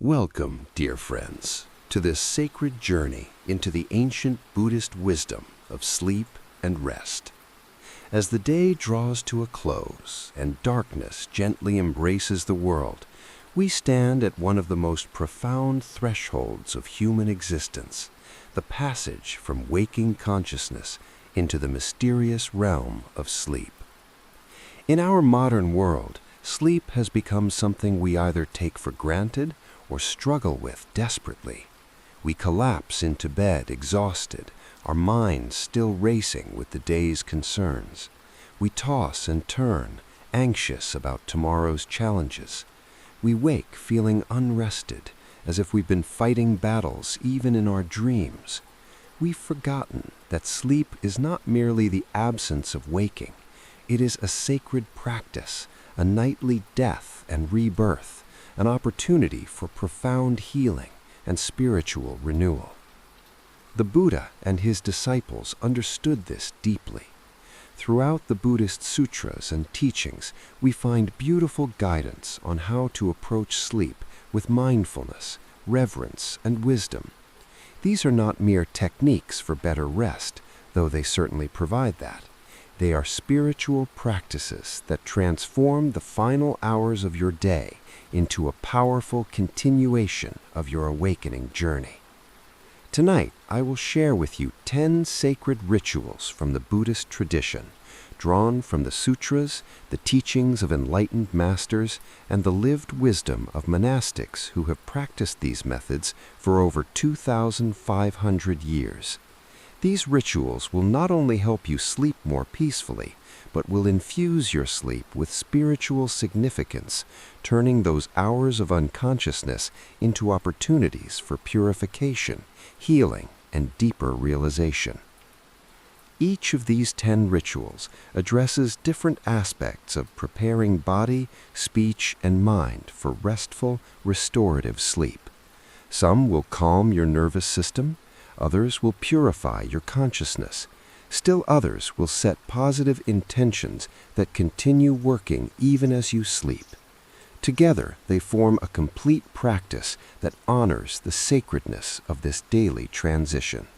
Welcome, dear friends, to this sacred journey into the ancient Buddhist wisdom of sleep and rest. As the day draws to a close and darkness gently embraces the world, we stand at one of the most profound thresholds of human existence, the passage from waking consciousness into the mysterious realm of sleep. In our modern world, sleep has become something we either take for granted or struggle with desperately. We collapse into bed exhausted, our minds still racing with the day's concerns. We toss and turn, anxious about tomorrow's challenges. We wake feeling unrested, as if we've been fighting battles even in our dreams. We've forgotten that sleep is not merely the absence of waking. It is a sacred practice, a nightly death and rebirth, an opportunity for profound healing and spiritual renewal. The Buddha and his disciples understood this deeply. Throughout the Buddhist Sutras and teachings, we find beautiful guidance on how to approach sleep with mindfulness, reverence, and wisdom. These are not mere techniques for better rest, though they certainly provide that. They are spiritual practices that transform the final hours of your day into a powerful continuation of your awakening journey. Tonight, I will share with you 10 sacred rituals from the Buddhist tradition, drawn from the sutras, the teachings of enlightened masters, and the lived wisdom of monastics who have practiced these methods for over 2,500 years. These rituals will not only help you sleep more peacefully, but will infuse your sleep with spiritual significance, turning those hours of unconsciousness into opportunities for purification, healing, and deeper realization. Each of these 10 rituals addresses different aspects of preparing body, speech, and mind for restful, restorative sleep. Some will calm your nervous system, others will purify your consciousness. Still others will set positive intentions that continue working even as you sleep. Together, they form a complete practice that honors the sacredness of this daily transition.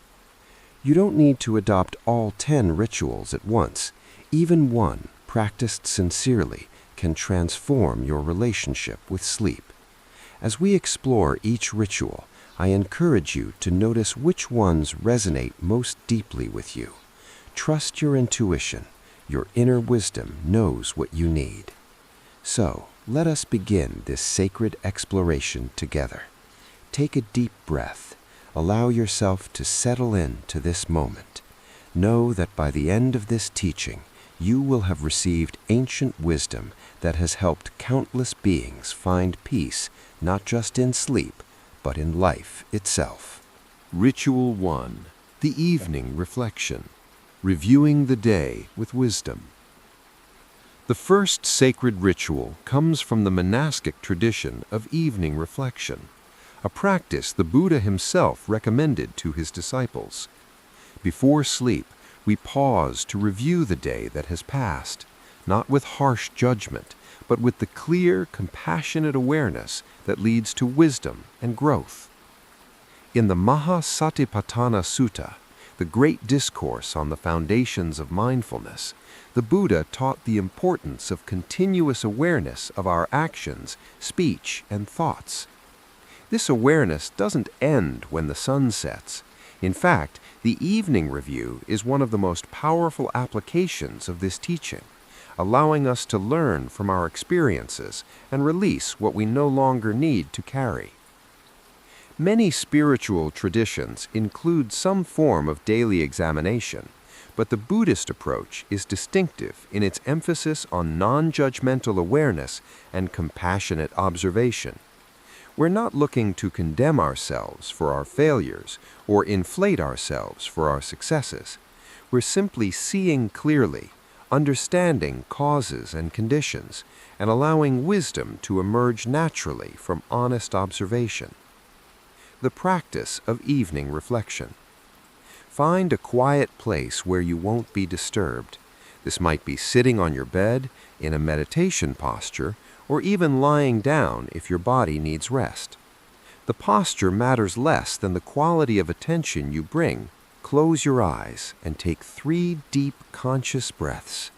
You don't need to adopt all 10 rituals at once. Even one, practiced sincerely, can transform your relationship with sleep. As we explore each ritual, I encourage you to notice which ones resonate most deeply with you. Trust your intuition. Your inner wisdom knows what you need. So, let us begin this sacred exploration together. Take a deep breath. Allow yourself to settle into this moment. Know that by the end of this teaching, you will have received ancient wisdom that has helped countless beings find peace, not just in sleep, but in life itself. Ritual 1. The Evening Reflection. Reviewing the day with wisdom. The first sacred ritual comes from the monastic tradition of evening reflection, a practice the Buddha himself recommended to his disciples. Before sleep, we pause to review the day that has passed, not with harsh judgment, but with the clear, compassionate awareness that leads to wisdom and growth. In the Mahasatipatthana Sutta, the great discourse on the foundations of mindfulness, the Buddha taught the importance of continuous awareness of our actions, speech, and thoughts. This awareness doesn't end when the sun sets. In fact, the evening review is one of the most powerful applications of this teaching, allowing us to learn from our experiences and release what we no longer need to carry. Many spiritual traditions include some form of daily examination, but the Buddhist approach is distinctive in its emphasis on non-judgmental awareness and compassionate observation. We're not looking to condemn ourselves for our failures or inflate ourselves for our successes. We're simply seeing clearly, understanding causes and conditions, and allowing wisdom to emerge naturally from honest observation. The practice of evening reflection. Find a quiet place where you won't be disturbed. This might be sitting on your bed, in a meditation posture, or even lying down if your body needs rest. The posture matters less than the quality of attention you bring. Close your eyes and take 3 deep conscious breaths.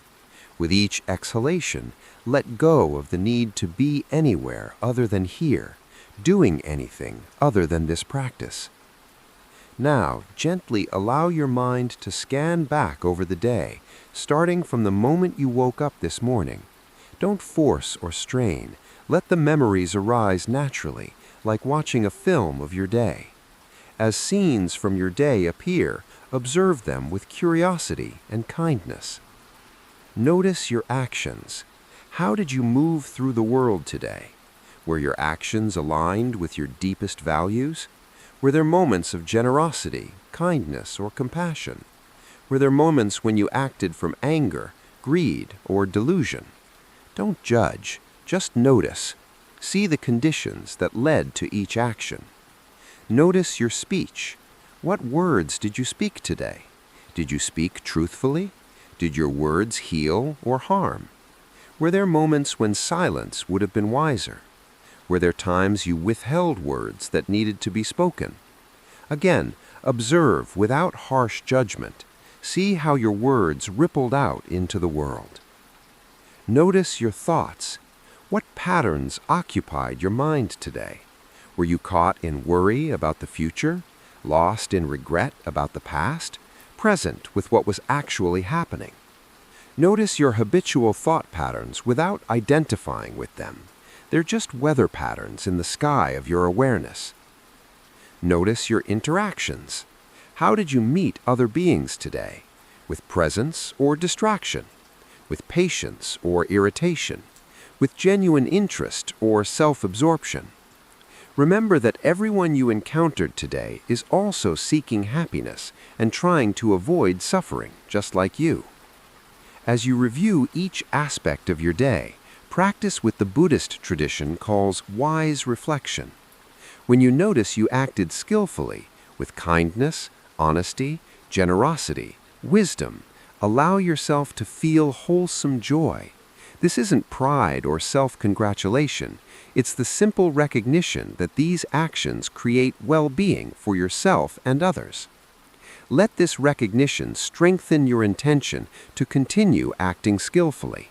With each exhalation, let go of the need to be anywhere other than here, doing anything other than this practice. Now, gently allow your mind to scan back over the day, starting from the moment you woke up this morning. Don't force or strain. Let the memories arise naturally, like watching a film of your day. As scenes from your day appear, observe them with curiosity and kindness. Notice your actions. How did you move through the world today? Were your actions aligned with your deepest values? Were there moments of generosity, kindness, or compassion? Were there moments when you acted from anger, greed, or delusion? Don't judge, just notice. See the conditions that led to each action. Notice your speech. What words did you speak today? Did you speak truthfully? Did your words heal or harm? Were there moments when silence would have been wiser? Were there times you withheld words that needed to be spoken? Again, observe without harsh judgment. See how your words rippled out into the world. Notice your thoughts. What patterns occupied your mind today? Were you caught in worry about the future? Lost in regret about the past? Present with what was actually happening? Notice your habitual thought patterns without identifying with them. They're just weather patterns in the sky of your awareness. Notice your interactions. How did you meet other beings today? With presence or distraction? With patience or irritation? With genuine interest or self-absorption? Remember that everyone you encountered today is also seeking happiness and trying to avoid suffering, just like you. As you review each aspect of your day, practice what the Buddhist tradition calls wise reflection. When you notice you acted skillfully, with kindness, honesty, generosity, wisdom, allow yourself to feel wholesome joy. This isn't pride or self-congratulation. It's the simple recognition that these actions create well-being for yourself and others. Let this recognition strengthen your intention to continue acting skillfully.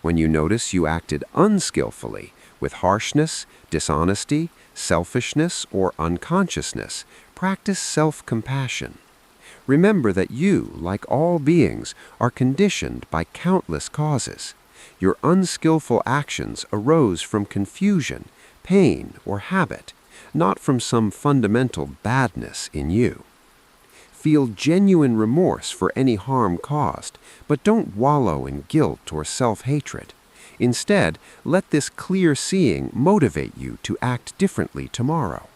When you notice you acted unskillfully, with harshness, dishonesty, selfishness, or unconsciousness, practice self-compassion. Remember that you, like all beings, are conditioned by countless causes. Your unskillful actions arose from confusion, pain, or habit, not from some fundamental badness in you. Feel genuine remorse for any harm caused, but don't wallow in guilt or self-hatred. Instead, let this clear seeing motivate you to act differently tomorrow.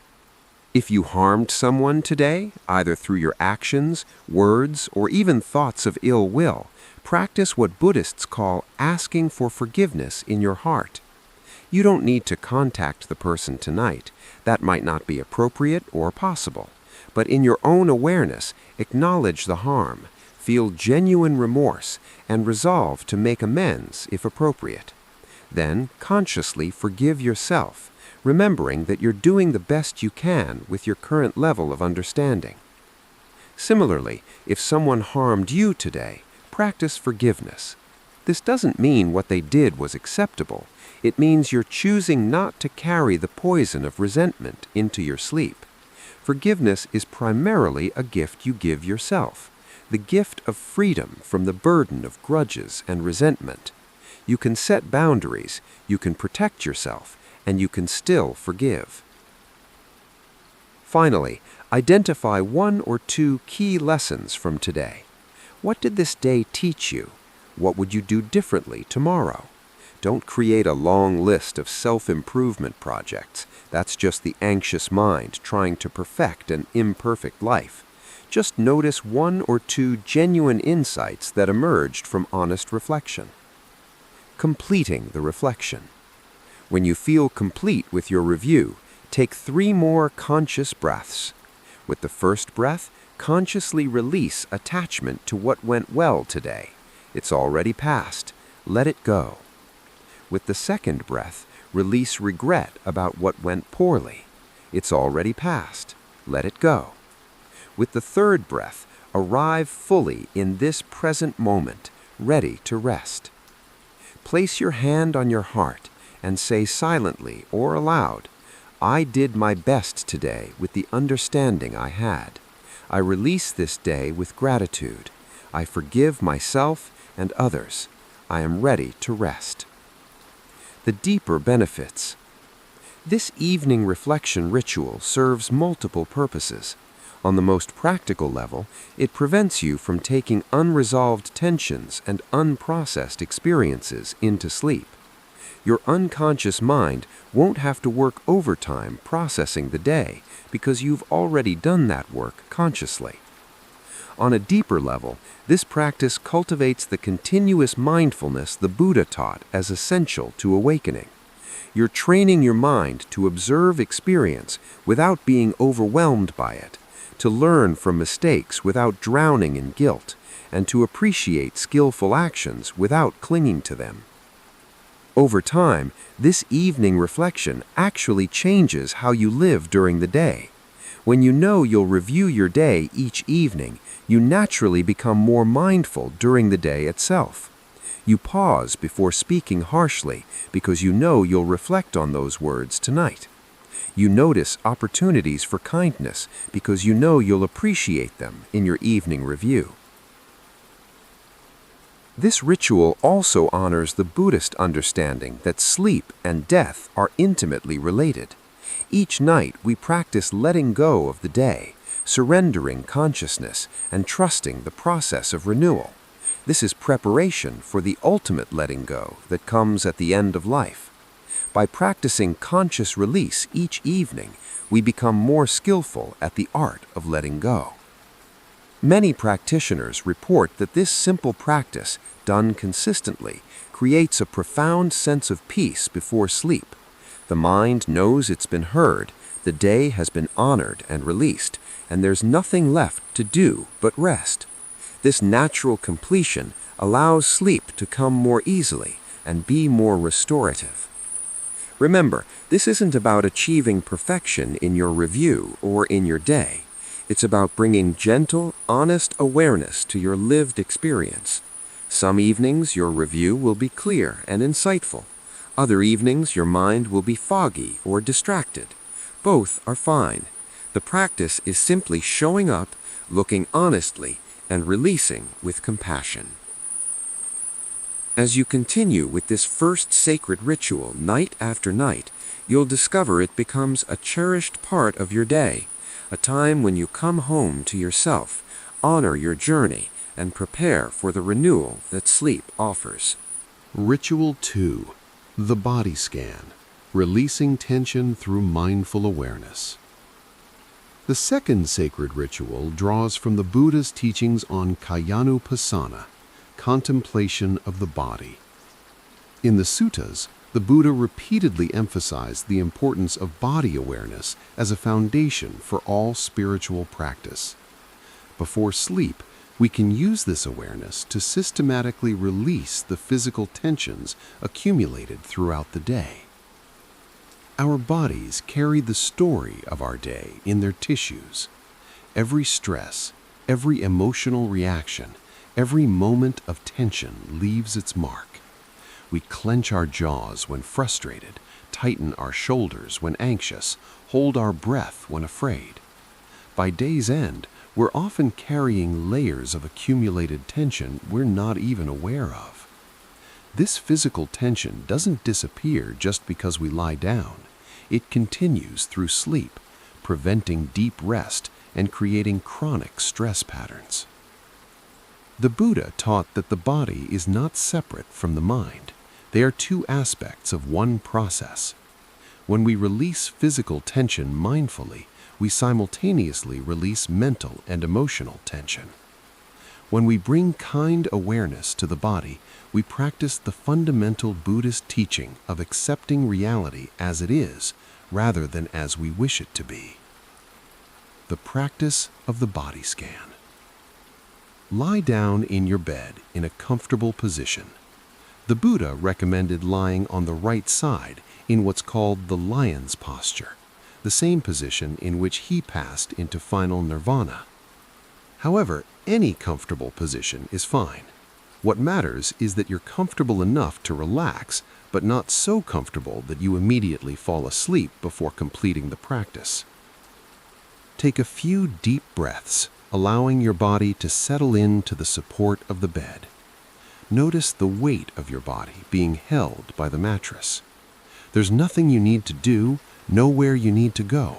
If you harmed someone today, either through your actions, words, or even thoughts of ill will, practice what Buddhists call asking for forgiveness in your heart. You don't need to contact the person tonight. That might not be appropriate or possible. But in your own awareness, acknowledge the harm, feel genuine remorse, and resolve to make amends if appropriate. Then, consciously forgive yourself, remembering that you're doing the best you can with your current level of understanding. Similarly, if someone harmed you today, practice forgiveness. This doesn't mean what they did was acceptable. It means you're choosing not to carry the poison of resentment into your sleep. Forgiveness is primarily a gift you give yourself, the gift of freedom from the burden of grudges and resentment. You can set boundaries, you can protect yourself, and you can still forgive. Finally, identify 1 or 2 key lessons from today. What did this day teach you? What would you do differently tomorrow? Don't create a long list of self-improvement projects. That's just the anxious mind trying to perfect an imperfect life. Just notice 1 or 2 genuine insights that emerged from honest reflection. Completing the reflection. When you feel complete with your review, take 3 more conscious breaths. With the first breath, consciously release attachment to what went well today. It's already past. Let it go. With the second breath, release regret about what went poorly. It's already past. Let it go. With the third breath, arrive fully in this present moment, ready to rest. Place your hand on your heart and say silently or aloud, I did my best today with the understanding I had. I release this day with gratitude. I forgive myself and others. I am ready to rest. The deeper benefits. This evening reflection ritual serves multiple purposes. On the most practical level, it prevents you from taking unresolved tensions and unprocessed experiences into sleep. Your unconscious mind won't have to work overtime processing the day because you've already done that work consciously. On a deeper level, this practice cultivates the continuous mindfulness the Buddha taught as essential to awakening. You're training your mind to observe experience without being overwhelmed by it, to learn from mistakes without drowning in guilt, and to appreciate skillful actions without clinging to them. Over time, this evening reflection actually changes how you live during the day. When you know you'll review your day each evening, you naturally become more mindful during the day itself. You pause before speaking harshly because you know you'll reflect on those words tonight. You notice opportunities for kindness because you know you'll appreciate them in your evening review. This ritual also honors the Buddhist understanding that sleep and death are intimately related. Each night we practice letting go of the day, surrendering consciousness, and trusting the process of renewal. This is preparation for the ultimate letting go that comes at the end of life. By practicing conscious release each evening, we become more skillful at the art of letting go. Many practitioners report that this simple practice, done consistently, creates a profound sense of peace before sleep. The mind knows it's been heard, the day has been honored and released, and there's nothing left to do but rest. This natural completion allows sleep to come more easily and be more restorative. Remember, this isn't about achieving perfection in your review or in your day. It's about bringing gentle, honest awareness to your lived experience. Some evenings your review will be clear and insightful. Other evenings your mind will be foggy or distracted. Both are fine. The practice is simply showing up, looking honestly, and releasing with compassion. As you continue with this first sacred ritual night after night, you'll discover it becomes a cherished part of your day, a time when you come home to yourself, honor your journey, and prepare for the renewal that sleep offers. Ritual 2. The Body Scan. Releasing tension through mindful awareness. The second sacred ritual draws from the Buddha's teachings on Kayanupassana, contemplation of the body. In the Sutras, the Buddha repeatedly emphasized the importance of body awareness as a foundation for all spiritual practice. Before sleep, we can use this awareness to systematically release the physical tensions accumulated throughout the day. Our bodies carry the story of our day in their tissues. Every stress, every emotional reaction, every moment of tension leaves its mark. We clench our jaws when frustrated, tighten our shoulders when anxious, hold our breath when afraid. By day's end, we're often carrying layers of accumulated tension we're not even aware of. This physical tension doesn't disappear just because we lie down. It continues through sleep, preventing deep rest and creating chronic stress patterns. The Buddha taught that the body is not separate from the mind. They are two aspects of one process. When we release physical tension mindfully, we simultaneously release mental and emotional tension. When we bring kind awareness to the body, we practice the fundamental Buddhist teaching of accepting reality as it is, rather than as we wish it to be. The practice of the body scan. Lie down in your bed in a comfortable position. The Buddha recommended lying on the right side in what's called the lion's posture. the same position in which he passed into final nirvana. However, any comfortable position is fine. What matters is that you're comfortable enough to relax, but not so comfortable that you immediately fall asleep before completing the practice. Take a few deep breaths, allowing your body to settle into the support of the bed. Notice the weight of your body being held by the mattress. There's nothing you need to do, nowhere you need to go.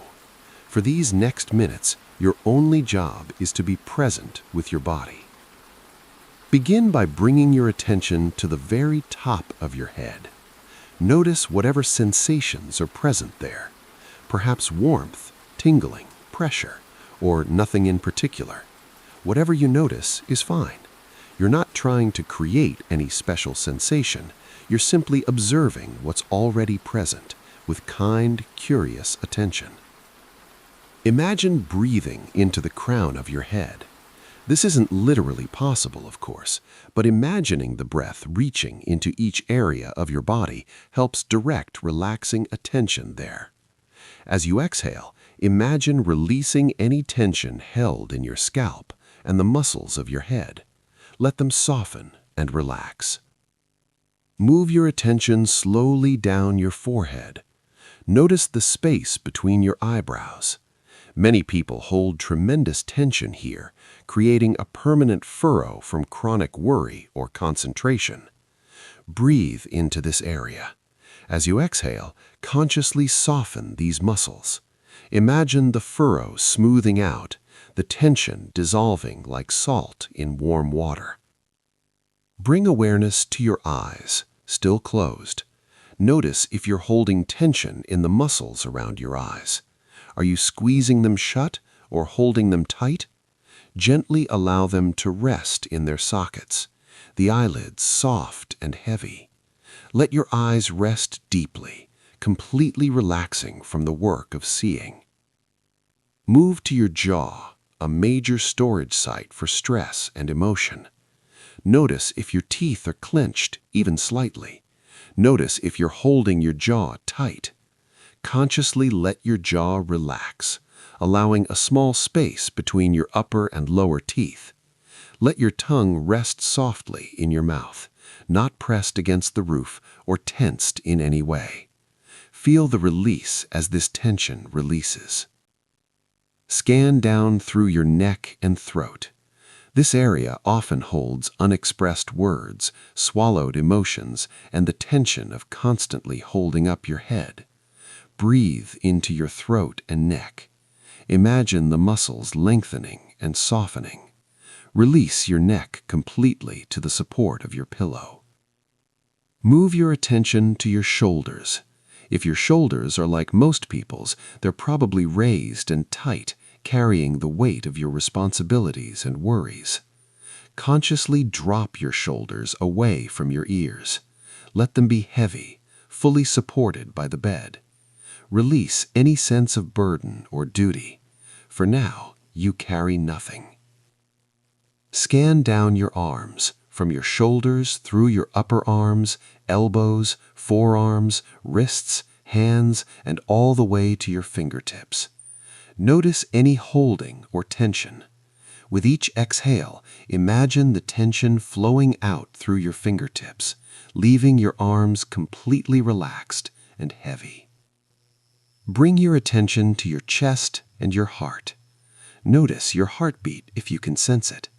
For these next minutes, your only job is to be present with your body. Begin by bringing your attention to the very top of your head. Notice whatever sensations are present there. Perhaps warmth, tingling, pressure, or nothing in particular. Whatever you notice is fine. You're not trying to create any special sensation. You're simply observing what's already present with kind, curious attention. Imagine breathing into the crown of your head. This isn't literally possible, of course, but imagining the breath reaching into each area of your body helps direct relaxing attention there. As you exhale, imagine releasing any tension held in your scalp and the muscles of your head. Let them soften and relax. Move your attention slowly down your forehead. Notice the space between your eyebrows. Many people hold tremendous tension here, creating a permanent furrow from chronic worry or concentration. Breathe into this area. As you exhale, consciously soften these muscles. Imagine the furrow smoothing out, the tension dissolving like salt in warm water. Bring awareness to your eyes, still closed. Notice if you're holding tension in the muscles around your eyes. Are you squeezing them shut or holding them tight? Gently allow them to rest in their sockets, the eyelids soft and heavy. Let your eyes rest deeply, completely relaxing from the work of seeing. Move to your jaw, a major storage site for stress and emotion. Notice if your teeth are clenched, even slightly. Notice if you're holding your jaw tight. Consciously let your jaw relax, allowing a small space between your upper and lower teeth. Let your tongue rest softly in your mouth, not pressed against the roof or tensed in any way. Feel the release as this tension releases. Scan down through your neck and throat. This area often holds unexpressed words, swallowed emotions, and the tension of constantly holding up your head. Breathe into your throat and neck. Imagine the muscles lengthening and softening. Release your neck completely to the support of your pillow. Move your attention to your shoulders. If your shoulders are like most people's, they're probably raised and tight, carrying the weight of your responsibilities and worries. Consciously drop your shoulders away from your ears. Let them be heavy, fully supported by the bed. Release any sense of burden or duty. For now, you carry nothing. Scan down your arms, from your shoulders through your upper arms, elbows, forearms, wrists, hands, and all the way to your fingertips. Notice any holding or tension. With each exhale, imagine the tension flowing out through your fingertips, leaving your arms completely relaxed and heavy. Bring your attention to your chest and your heart. Notice your heartbeat if you can sense it.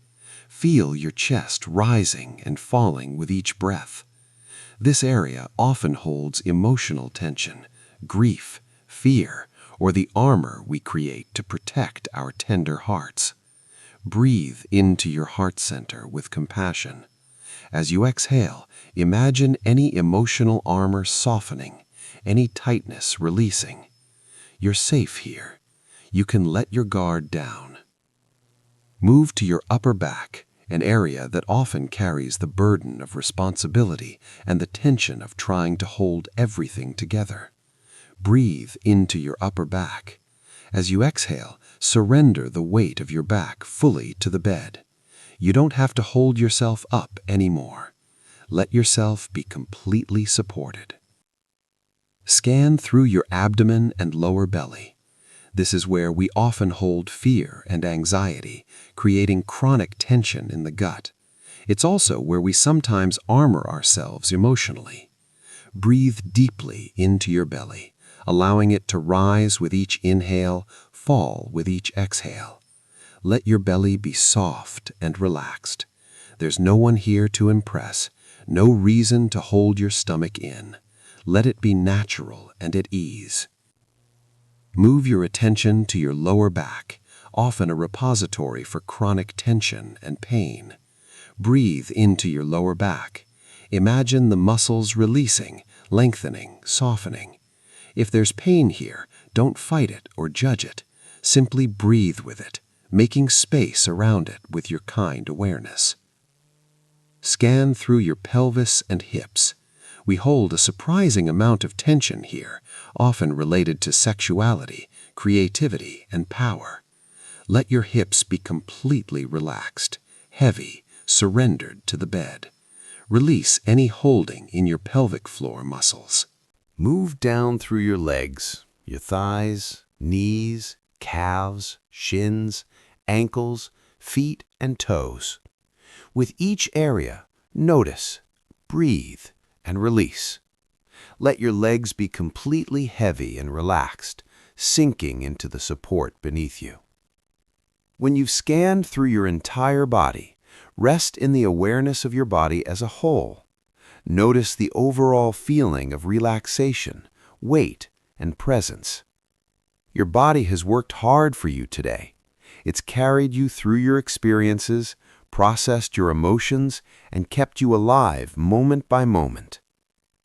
Feel your chest rising and falling with each breath. This area often holds emotional tension, grief, fear, or the armor we create to protect our tender hearts. Breathe into your heart center with compassion. As you exhale, imagine any emotional armor softening, any tightness releasing. You're safe here. You can let your guard down. Move to your upper back, an area that often carries the burden of responsibility and the tension of trying to hold everything together. Breathe into your upper back. As you exhale, surrender the weight of your back fully to the bed. You don't have to hold yourself up anymore. Let yourself be completely supported. Scan through your abdomen and lower belly. This is where we often hold fear and anxiety, creating chronic tension in the gut. It's also where we sometimes armor ourselves emotionally. Breathe deeply into your belly, allowing it to rise with each inhale, fall with each exhale. Let your belly be soft and relaxed. There's no one here to impress, no reason to hold your stomach in. Let it be natural and at ease. Move your attention to your lower back, often a repository for chronic tension and pain. Breathe into your lower back. Imagine the muscles releasing, lengthening, softening. If there's pain here, don't fight it or judge it. Simply breathe with it, making space around it with your kind awareness. Scan through your pelvis and hips. We hold a surprising amount of tension here, often related to sexuality, creativity, and power. Let your hips be completely relaxed, heavy, surrendered to the bed. Release any holding in your pelvic floor muscles. Move down through your legs, your thighs, knees, calves, shins, ankles, feet, and toes. With each area, notice, breathe, and release. Let your legs be completely heavy and relaxed, sinking into the support beneath you. When you've scanned through your entire body, rest in the awareness of your body as a whole. Notice the overall feeling of relaxation, weight, and presence. Your body has worked hard for you today. It's carried you through your experiences, processed your emotions, and kept you alive moment by moment.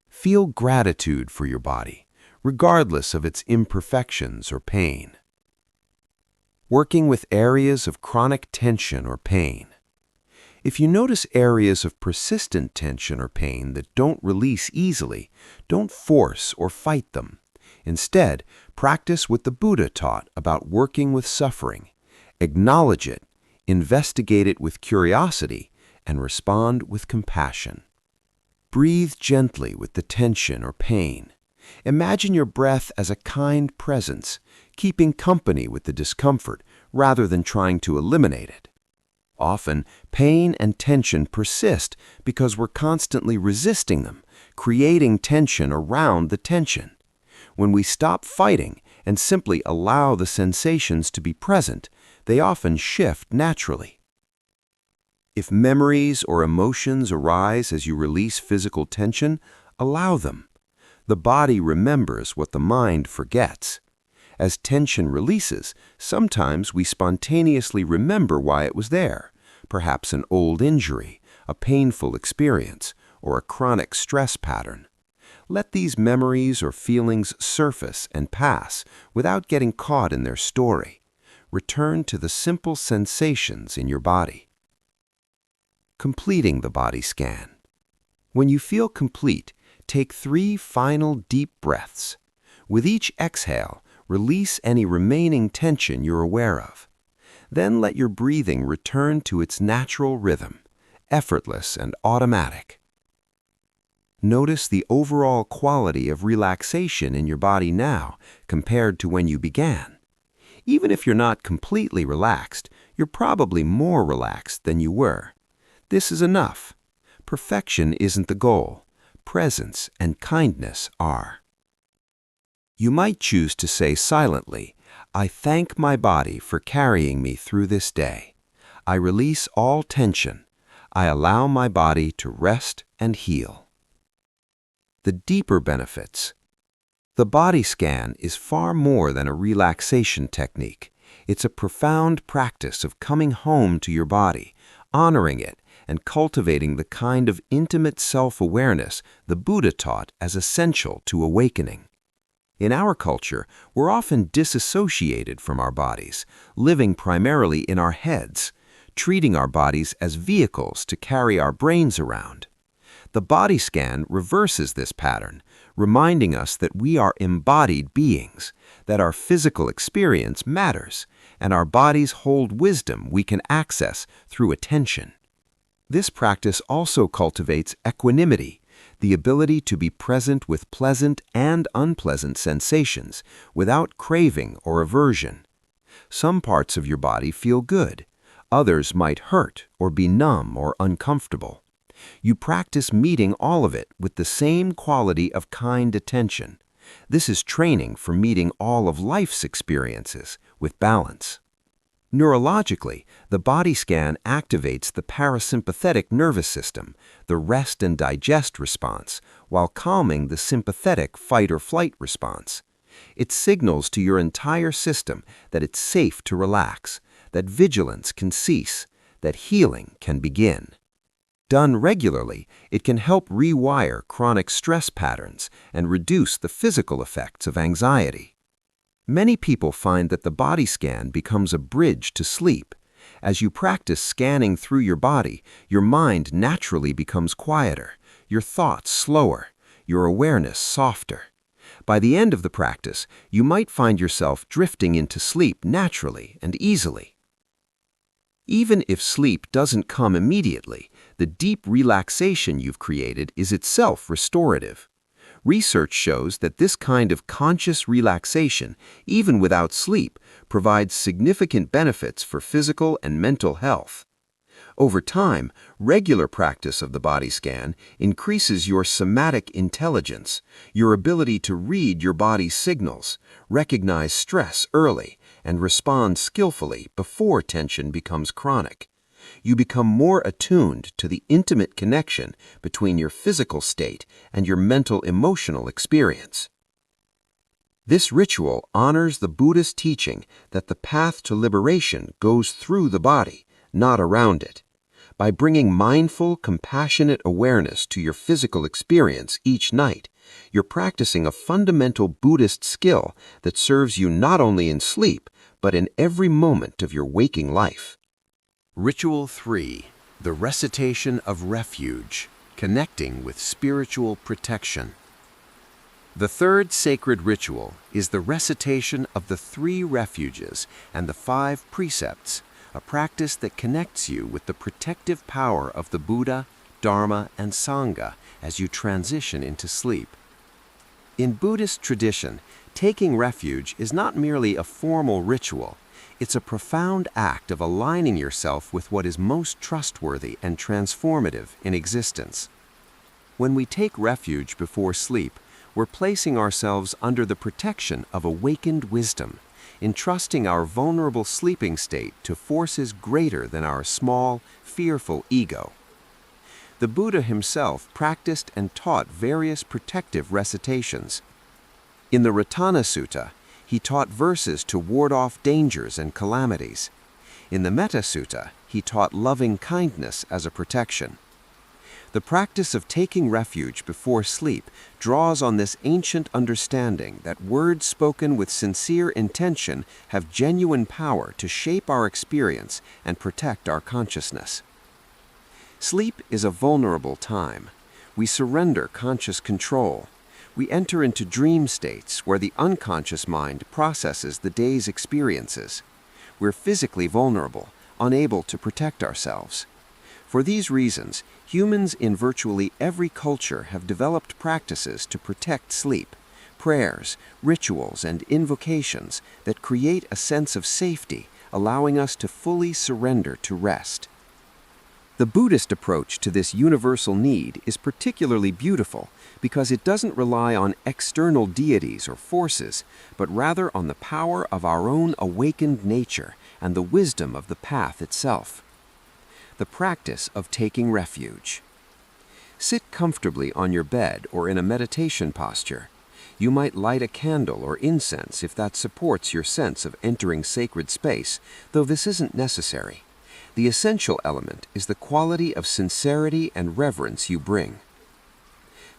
Feel gratitude for your body, regardless of its imperfections or pain. Working with areas of chronic tension or pain. If you notice areas of persistent tension or pain that don't release easily, don't force or fight them. Instead, practice what the Buddha taught about working with suffering. Acknowledge it, investigate it with curiosity, and respond with compassion. Breathe gently with the tension or pain. Imagine your breath as a kind presence, keeping company with the discomfort rather than trying to eliminate it. Often, pain and tension persist because we're constantly resisting them, creating tension around the tension. When we stop fighting and simply allow the sensations to be present, they often shift naturally. If memories or emotions arise as you release physical tension, allow them. The body remembers what the mind forgets. As tension releases, sometimes we spontaneously remember why it was there, perhaps an old injury, a painful experience, or a chronic stress pattern. Let these memories or feelings surface and pass without getting caught in their story. Return to the simple sensations in your body. Completing the body scan. When you feel complete, take 3 final deep breaths. With each exhale, release any remaining tension you're aware of. Then let your breathing return to its natural rhythm, effortless and automatic. Notice the overall quality of relaxation in your body now compared to when you began. Even if you're not completely relaxed, you're probably more relaxed than you were. This is enough. Perfection isn't the goal. Presence and kindness are. You might choose to say silently, "I thank my body for carrying me through this day. I release all tension. I allow my body to rest and heal." The deeper benefits. The body scan is far more than a relaxation technique. It's a profound practice of coming home to your body, honoring it, and cultivating the kind of intimate self-awareness the Buddha taught as essential to awakening. In our culture, we're often disassociated from our bodies, living primarily in our heads, treating our bodies as vehicles to carry our brains around. The body scan reverses this pattern, reminding us that we are embodied beings, that our physical experience matters, and our bodies hold wisdom we can access through attention. This practice also cultivates equanimity, the ability to be present with pleasant and unpleasant sensations without craving or aversion. Some parts of your body feel good. Others might hurt or be numb or uncomfortable. You practice meeting all of it with the same quality of kind attention. This is training for meeting all of life's experiences with balance. Neurologically, the body scan activates the parasympathetic nervous system, the rest and digest response, while calming the sympathetic fight or flight response. It signals to your entire system that it's safe to relax, that vigilance can cease, that healing can begin. Done regularly, it can help rewire chronic stress patterns and reduce the physical effects of anxiety. Many people find that the body scan becomes a bridge to sleep. As you practice scanning through your body, your mind naturally becomes quieter, your thoughts slower, your awareness softer. By the end of the practice, you might find yourself drifting into sleep naturally and easily. Even if sleep doesn't come immediately, the deep relaxation you've created is itself restorative. Research shows that this kind of conscious relaxation, even without sleep, provides significant benefits for physical and mental health. Over time, regular practice of the body scan increases your somatic intelligence, your ability to read your body's signals, recognize stress early, and respond skillfully before tension becomes chronic. You become more attuned to the intimate connection between your physical state and your mental-emotional experience. This ritual honors the Buddhist teaching that the path to liberation goes through the body, not around it. By bringing mindful, compassionate awareness to your physical experience each night, you're practicing a fundamental Buddhist skill that serves you not only in sleep, but in every moment of your waking life. Ritual 3. The Recitation of Refuge, Connecting with Spiritual Protection. The third sacred ritual is the recitation of the 3 refuges and the 5 precepts, a practice that connects you with the protective power of the Buddha, Dharma, and Sangha as you transition into sleep. In Buddhist tradition, taking refuge is not merely a formal ritual. It's a profound act of aligning yourself with what is most trustworthy and transformative in existence. When we take refuge before sleep, we're placing ourselves under the protection of awakened wisdom, entrusting our vulnerable sleeping state to forces greater than our small, fearful ego. The Buddha himself practiced and taught various protective recitations. In the Ratana Sutta, he taught verses to ward off dangers and calamities. In the Metta Sutta, he taught loving kindness as a protection. The practice of taking refuge before sleep draws on this ancient understanding that words spoken with sincere intention have genuine power to shape our experience and protect our consciousness. Sleep is a vulnerable time. We surrender conscious control. We enter into dream states where the unconscious mind processes the day's experiences. We're physically vulnerable, unable to protect ourselves. For these reasons, humans in virtually every culture have developed practices to protect sleep, prayers, rituals, and invocations that create a sense of safety, allowing us to fully surrender to rest. The Buddhist approach to this universal need is particularly beautiful because it doesn't rely on external deities or forces, but rather on the power of our own awakened nature and the wisdom of the path itself. The practice of taking refuge. Sit comfortably on your bed or in a meditation posture. You might light a candle or incense if that supports your sense of entering sacred space, though this isn't necessary. The essential element is the quality of sincerity and reverence you bring.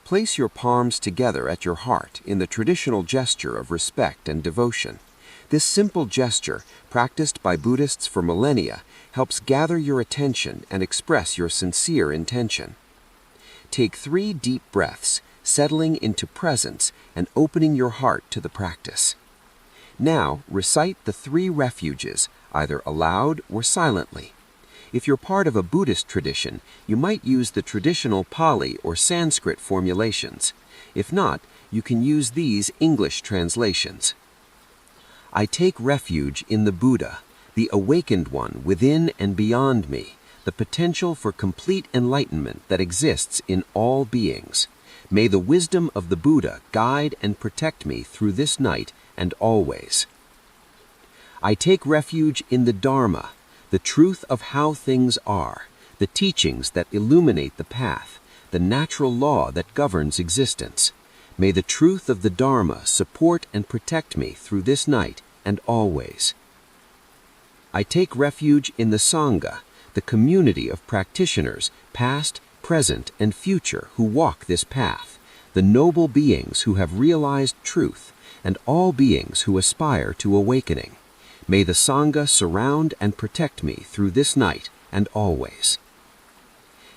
Place your palms together at your heart in the traditional gesture of respect and devotion. This simple gesture, practiced by Buddhists for millennia, helps gather your attention and express your sincere intention. Take 3 deep breaths, settling into presence and opening your heart to the practice. Now, recite the 3 refuges, either aloud or silently. If you're part of a Buddhist tradition, you might use the traditional Pali or Sanskrit formulations. If not, you can use these English translations. I take refuge in the Buddha, the awakened one within and beyond me, the potential for complete enlightenment that exists in all beings. May the wisdom of the Buddha guide and protect me through this night and always. I take refuge in the Dharma, the truth of how things are, the teachings that illuminate the path, the natural law that governs existence. May the truth of the Dharma support and protect me through this night and always. I take refuge in the Sangha, the community of practitioners, past, present, and future who walk this path, the noble beings who have realized truth, and all beings who aspire to awakening. May the Sangha surround and protect me through this night and always.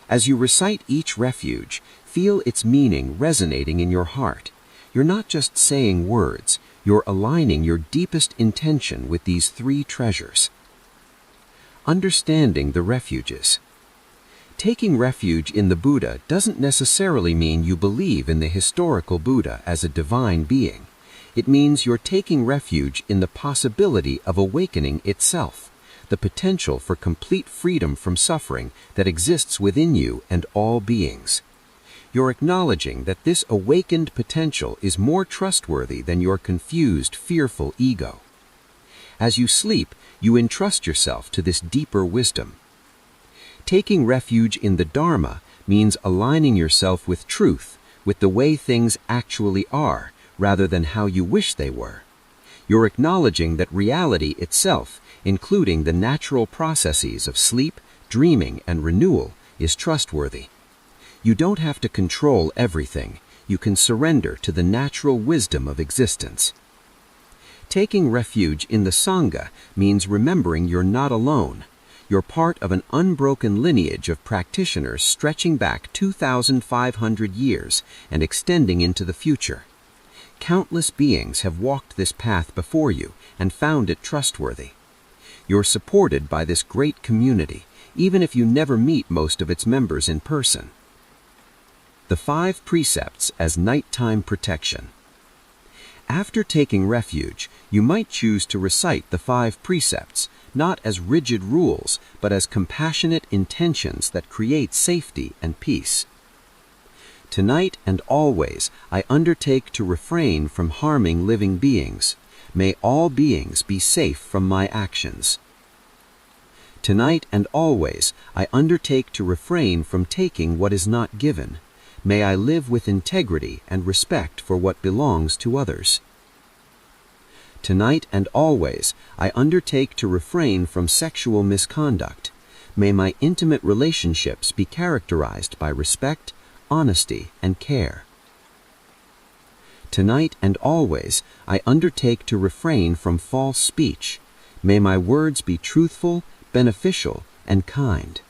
As you recite each refuge, feel its meaning resonating in your heart. You're not just saying words, you're aligning your deepest intention with these three treasures. Understanding the refuges. Taking refuge in the Buddha doesn't necessarily mean you believe in the historical Buddha as a divine being. It means you're taking refuge in the possibility of awakening itself, the potential for complete freedom from suffering that exists within you and all beings. You're acknowledging that this awakened potential is more trustworthy than your confused, fearful ego. As you sleep, you entrust yourself to this deeper wisdom. Taking refuge in the Dharma means aligning yourself with truth, with the way things actually are, rather than how you wish they were. You're acknowledging that reality itself, including the natural processes of sleep, dreaming, and renewal, is trustworthy. You don't have to control everything. You can surrender to the natural wisdom of existence. Taking refuge in the Sangha means remembering you're not alone. You're part of an unbroken lineage of practitioners stretching back 2,500 years and extending into the future. Countless beings have walked this path before you and found it trustworthy. You're supported by this great community, even if you never meet most of its members in person. The 5 precepts as nighttime protection. After taking refuge, you might choose to recite the 5 precepts, not as rigid rules, but as compassionate intentions that create safety and peace. Tonight and always, I undertake to refrain from harming living beings. May all beings be safe from my actions. Tonight and always, I undertake to refrain from taking what is not given. May I live with integrity and respect for what belongs to others. Tonight and always, I undertake to refrain from sexual misconduct. May my intimate relationships be characterized by respect, honesty, and care. Tonight and always, I undertake to refrain from false speech. May my words be truthful, beneficial, and kind.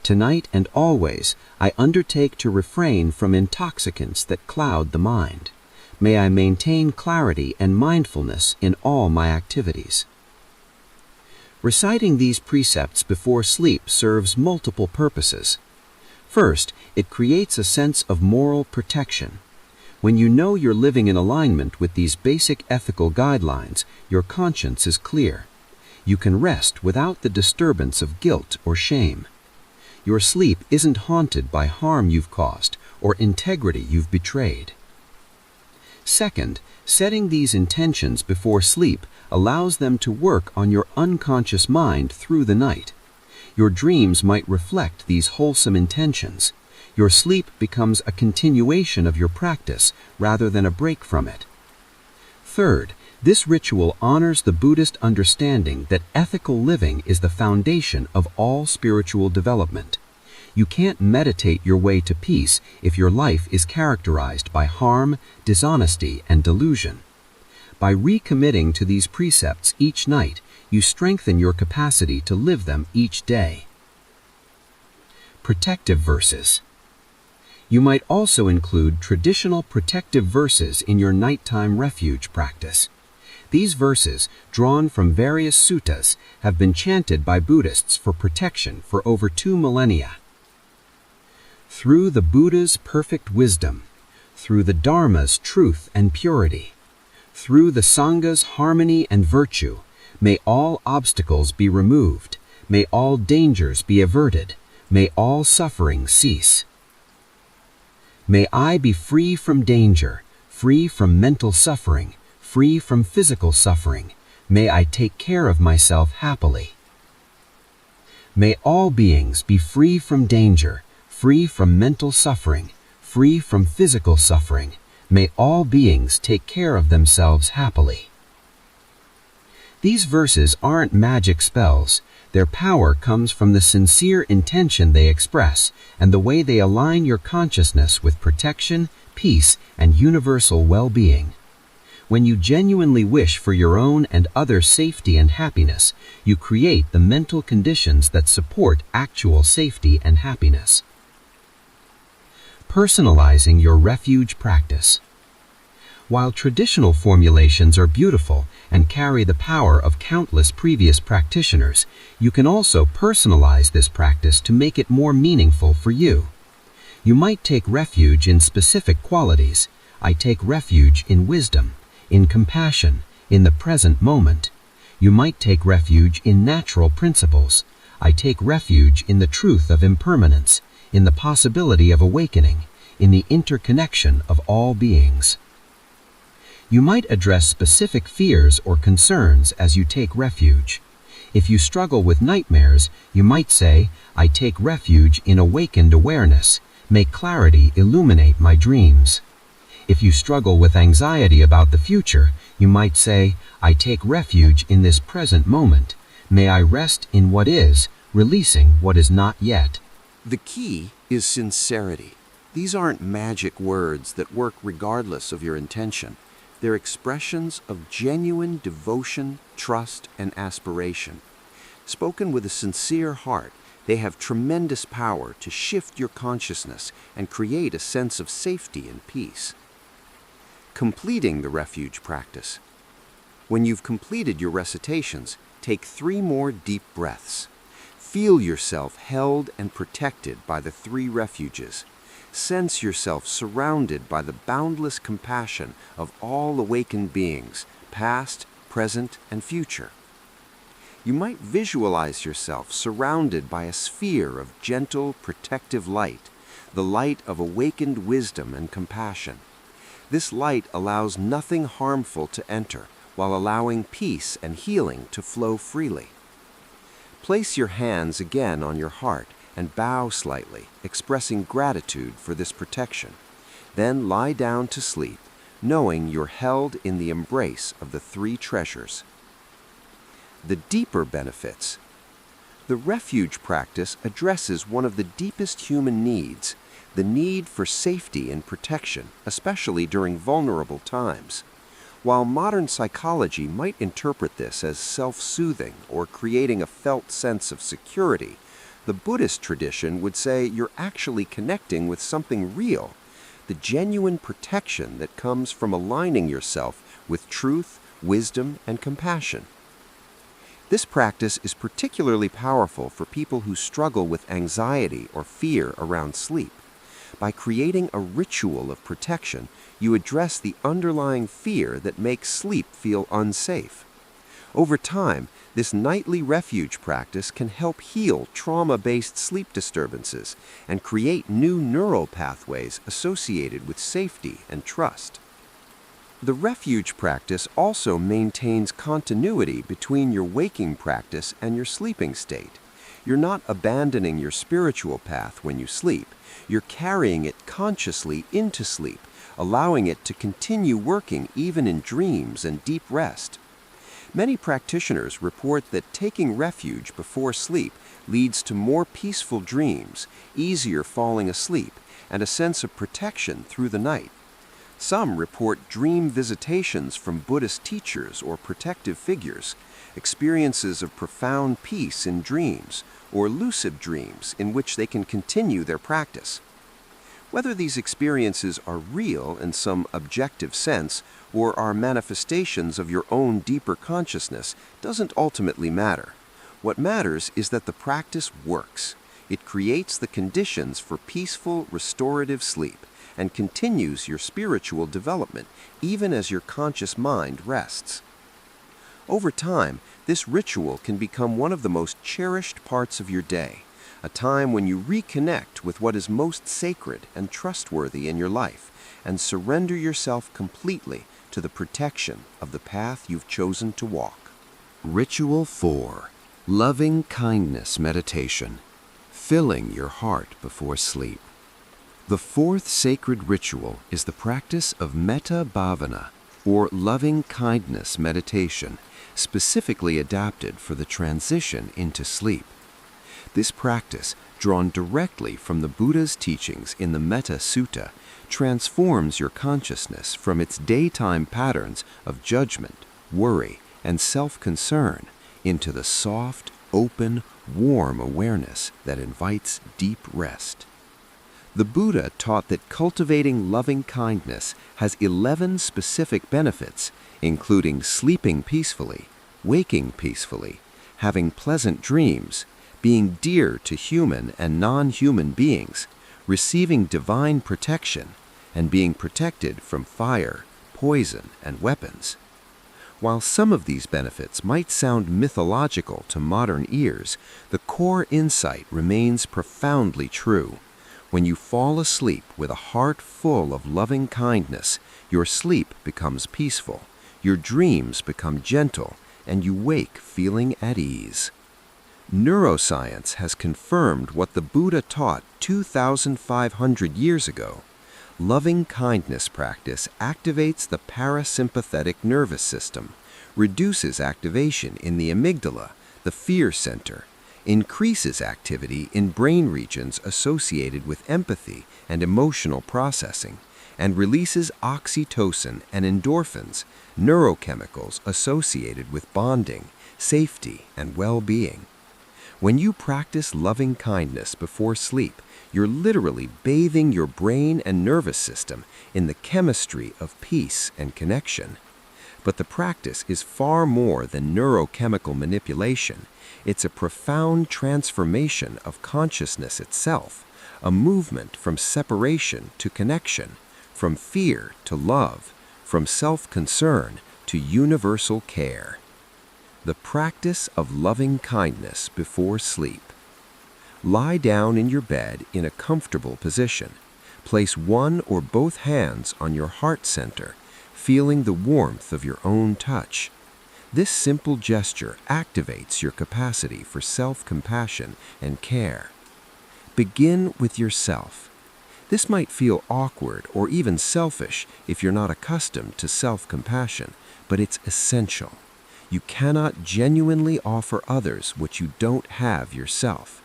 Tonight and always, I undertake to refrain from intoxicants that cloud the mind. May I maintain clarity and mindfulness in all my activities. Reciting these precepts before sleep serves multiple purposes. First, it creates a sense of moral protection. When you know you're living in alignment with these basic ethical guidelines, your conscience is clear. You can rest without the disturbance of guilt or shame. Your sleep isn't haunted by harm you've caused or integrity you've betrayed. Second, setting these intentions before sleep allows them to work on your unconscious mind through the night. Your dreams might reflect these wholesome intentions. Your sleep becomes a continuation of your practice rather than a break from it. Third, this ritual honors the Buddhist understanding that ethical living is the foundation of all spiritual development. You can't meditate your way to peace if your life is characterized by harm, dishonesty, and delusion. By recommitting to these precepts each night, you strengthen your capacity to live them each day. Protective verses. You might also include traditional protective verses in your nighttime refuge practice. These verses, drawn from various suttas, have been chanted by Buddhists for protection for over 2 millennia. Through the Buddha's perfect wisdom, through the Dharma's truth and purity, through the Sangha's harmony and virtue, may all obstacles be removed, may all dangers be averted, may all suffering cease. May I be free from danger, free from mental suffering, free from physical suffering. May I take care of myself happily. May all beings be free from danger, free from mental suffering, free from physical suffering. May all beings take care of themselves happily. These verses aren't magic spells. Their power comes from the sincere intention they express and the way they align your consciousness with protection, peace, and universal well-being. When you genuinely wish for your own and others' safety and happiness, you create the mental conditions that support actual safety and happiness. Personalizing your refuge practice. While traditional formulations are beautiful and carry the power of countless previous practitioners, you can also personalize this practice to make it more meaningful for you. You might take refuge in specific qualities. I take refuge in wisdom, in compassion, in the present moment. You might take refuge in natural principles. I take refuge in the truth of impermanence, in the possibility of awakening, in the interconnection of all beings. You might address specific fears or concerns as you take refuge. If you struggle with nightmares, you might say, I take refuge in awakened awareness. May clarity illuminate my dreams. If you struggle with anxiety about the future, you might say, I take refuge in this present moment. May I rest in what is, releasing what is not yet. The key is sincerity. These aren't magic words that work regardless of your intention. They're expressions of genuine devotion, trust, and aspiration. Spoken with a sincere heart, they have tremendous power to shift your consciousness and create a sense of safety and peace. Completing the refuge practice. When you've completed your recitations, take 3 more deep breaths. Feel yourself held and protected by the 3 refuges. Sense yourself surrounded by the boundless compassion of all awakened beings, past, present, and future. You might visualize yourself surrounded by a sphere of gentle, protective light, the light of awakened wisdom and compassion. This light allows nothing harmful to enter, while allowing peace and healing to flow freely. Place your hands again on your heart and bow slightly, expressing gratitude for this protection. Then lie down to sleep, knowing you're held in the embrace of the 3 treasures. The deeper benefits. The refuge practice addresses one of the deepest human needs, the need for safety and protection, especially during vulnerable times. While modern psychology might interpret this as self-soothing or creating a felt sense of security, the Buddhist tradition would say you're actually connecting with something real, the genuine protection that comes from aligning yourself with truth, wisdom, and compassion. This practice is particularly powerful for people who struggle with anxiety or fear around sleep. By creating a ritual of protection, you address the underlying fear that makes sleep feel unsafe. Over time, this nightly refuge practice can help heal trauma-based sleep disturbances and create new neural pathways associated with safety and trust. The refuge practice also maintains continuity between your waking practice and your sleeping state. You're not abandoning your spiritual path when you sleep. You're carrying it consciously into sleep, allowing it to continue working even in dreams and deep rest. Many practitioners report that taking refuge before sleep leads to more peaceful dreams, easier falling asleep, and a sense of protection through the night. Some report dream visitations from Buddhist teachers or protective figures, experiences of profound peace in dreams, or lucid dreams in which they can continue their practice. Whether these experiences are real in some objective sense or are manifestations of your own deeper consciousness doesn't ultimately matter. What matters is that the practice works. It creates the conditions for peaceful, restorative sleep and continues your spiritual development even as your conscious mind rests. Over time, this ritual can become one of the most cherished parts of your day, a time when you reconnect with what is most sacred and trustworthy in your life and surrender yourself completely to the protection of the path you've chosen to walk. Ritual 4. Loving kindness meditation. Filling your heart before sleep. The fourth sacred ritual is the practice of metta bhavana, or loving kindness meditation, specifically adapted for the transition into sleep. This practice, drawn directly from the Buddha's teachings in the Metta Sutta, transforms your consciousness from its daytime patterns of judgment, worry, and self-concern into the soft, open, warm awareness that invites deep rest. The Buddha taught that cultivating loving kindness has 11 specific benefits, including sleeping peacefully, waking peacefully, having pleasant dreams, being dear to human and non-human beings, receiving divine protection, and being protected from fire, poison, and weapons. While some of these benefits might sound mythological to modern ears, the core insight remains profoundly true. When you fall asleep with a heart full of loving kindness, your sleep becomes peaceful, your dreams become gentle, and you wake feeling at ease. Neuroscience has confirmed what the Buddha taught 2,500 years ago. Loving kindness practice activates the parasympathetic nervous system, reduces activation in the amygdala, the fear center, increases activity in brain regions associated with empathy and emotional processing, and releases oxytocin and endorphins, neurochemicals associated with bonding, safety, and well-being. When you practice loving kindness before sleep, you're literally bathing your brain and nervous system in the chemistry of peace and connection. But the practice is far more than neurochemical manipulation. It's a profound transformation of consciousness itself, a movement from separation to connection, from fear to love, from self-concern to universal care. The practice of loving kindness before sleep. Lie down in your bed in a comfortable position. Place one or both hands on your heart center, feeling the warmth of your own touch. This simple gesture activates your capacity for self-compassion and care. Begin with yourself. This might feel awkward or even selfish if you're not accustomed to self-compassion, but it's essential. You cannot genuinely offer others what you don't have yourself.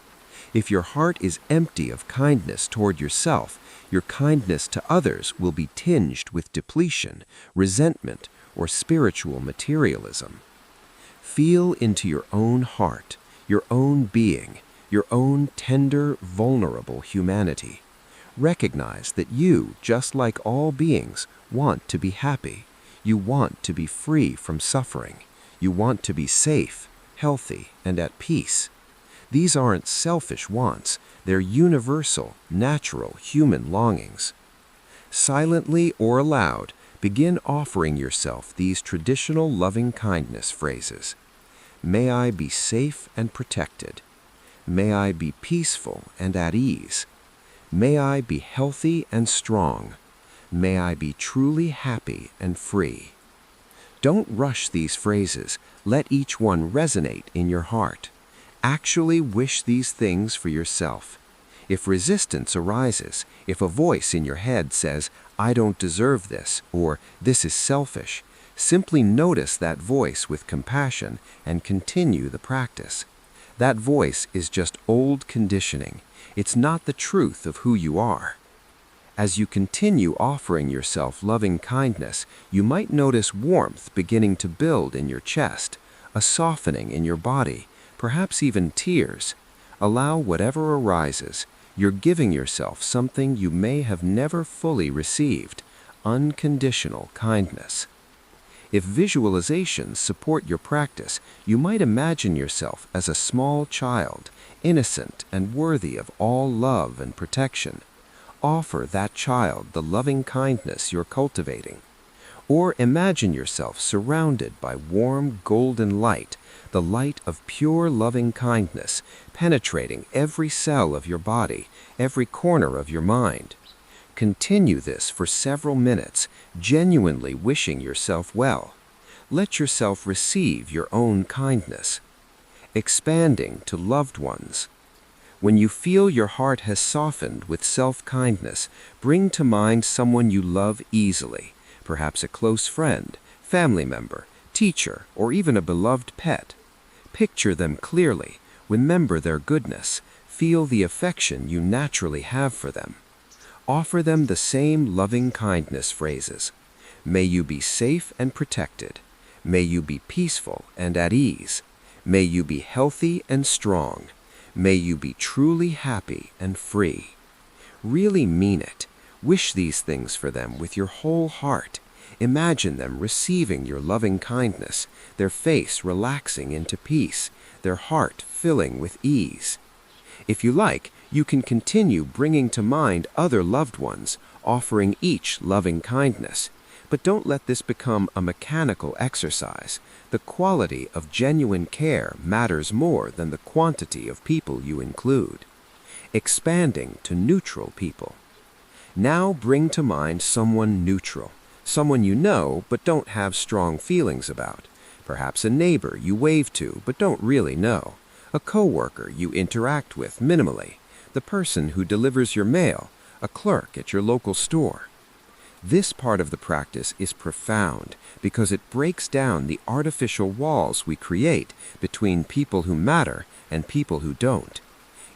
If your heart is empty of kindness toward yourself, your kindness to others will be tinged with depletion, resentment, or spiritual materialism. Feel into your own heart, your own being, your own tender, vulnerable humanity. Recognize that you, just like all beings, want to be happy. You want to be free from suffering. You want to be safe, healthy, and at peace. These aren't selfish wants, they're universal, natural human longings. Silently or aloud, begin offering yourself these traditional loving-kindness phrases. May I be safe and protected. May I be peaceful and at ease. May I be healthy and strong. May I be truly happy and free. Don't rush these phrases. Let each one resonate in your heart. Actually wish these things for yourself. If resistance arises, if a voice in your head says, I don't deserve this, or this is selfish, simply notice that voice with compassion and continue the practice. That voice is just old conditioning. It's not the truth of who you are. As you continue offering yourself loving kindness, you might notice warmth beginning to build in your chest, a softening in your body, perhaps even tears. Allow whatever arises. You're giving yourself something you may have never fully received: unconditional kindness. If visualizations support your practice, you might imagine yourself as a small child, innocent and worthy of all love and protection. Offer that child the loving kindness you're cultivating. Or imagine yourself surrounded by warm golden light, the light of pure loving kindness, penetrating every cell of your body, every corner of your mind. Continue this for several minutes, genuinely wishing yourself well. Let yourself receive your own kindness. Expanding to loved ones. When you feel your heart has softened with self-kindness, bring to mind someone you love easily, perhaps a close friend, family member, teacher, or even a beloved pet. Picture them clearly, remember their goodness, feel the affection you naturally have for them. Offer them the same loving kindness phrases. May you be safe and protected. May you be peaceful and at ease. May you be healthy and strong. May you be truly happy and free. Really mean it. Wish these things for them with your whole heart. Imagine them receiving your loving kindness, their face relaxing into peace, their heart filling with ease. If you like, you can continue bringing to mind other loved ones, offering each loving kindness. But don't let this become a mechanical exercise. The quality of genuine care matters more than the quantity of people you include. Expanding to neutral people. Now bring to mind someone neutral, someone you know but don't have strong feelings about. Perhaps a neighbor you wave to but don't really know, a coworker you interact with minimally, the person who delivers your mail, a clerk at your local store. This part of the practice is profound because it breaks down the artificial walls we create between people who matter and people who don't.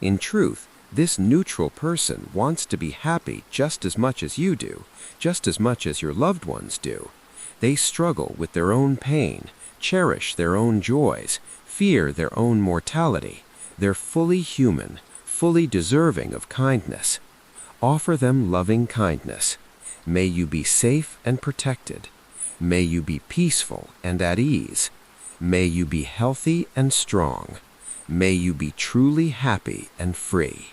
In truth, this neutral person wants to be happy just as much as you do, just as much as your loved ones do. They struggle with their own pain, cherish their own joys, fear their own mortality. They're fully human, fully deserving of kindness. Offer them loving kindness. May you be safe and protected. May you be peaceful and at ease. May you be healthy and strong. May you be truly happy and free.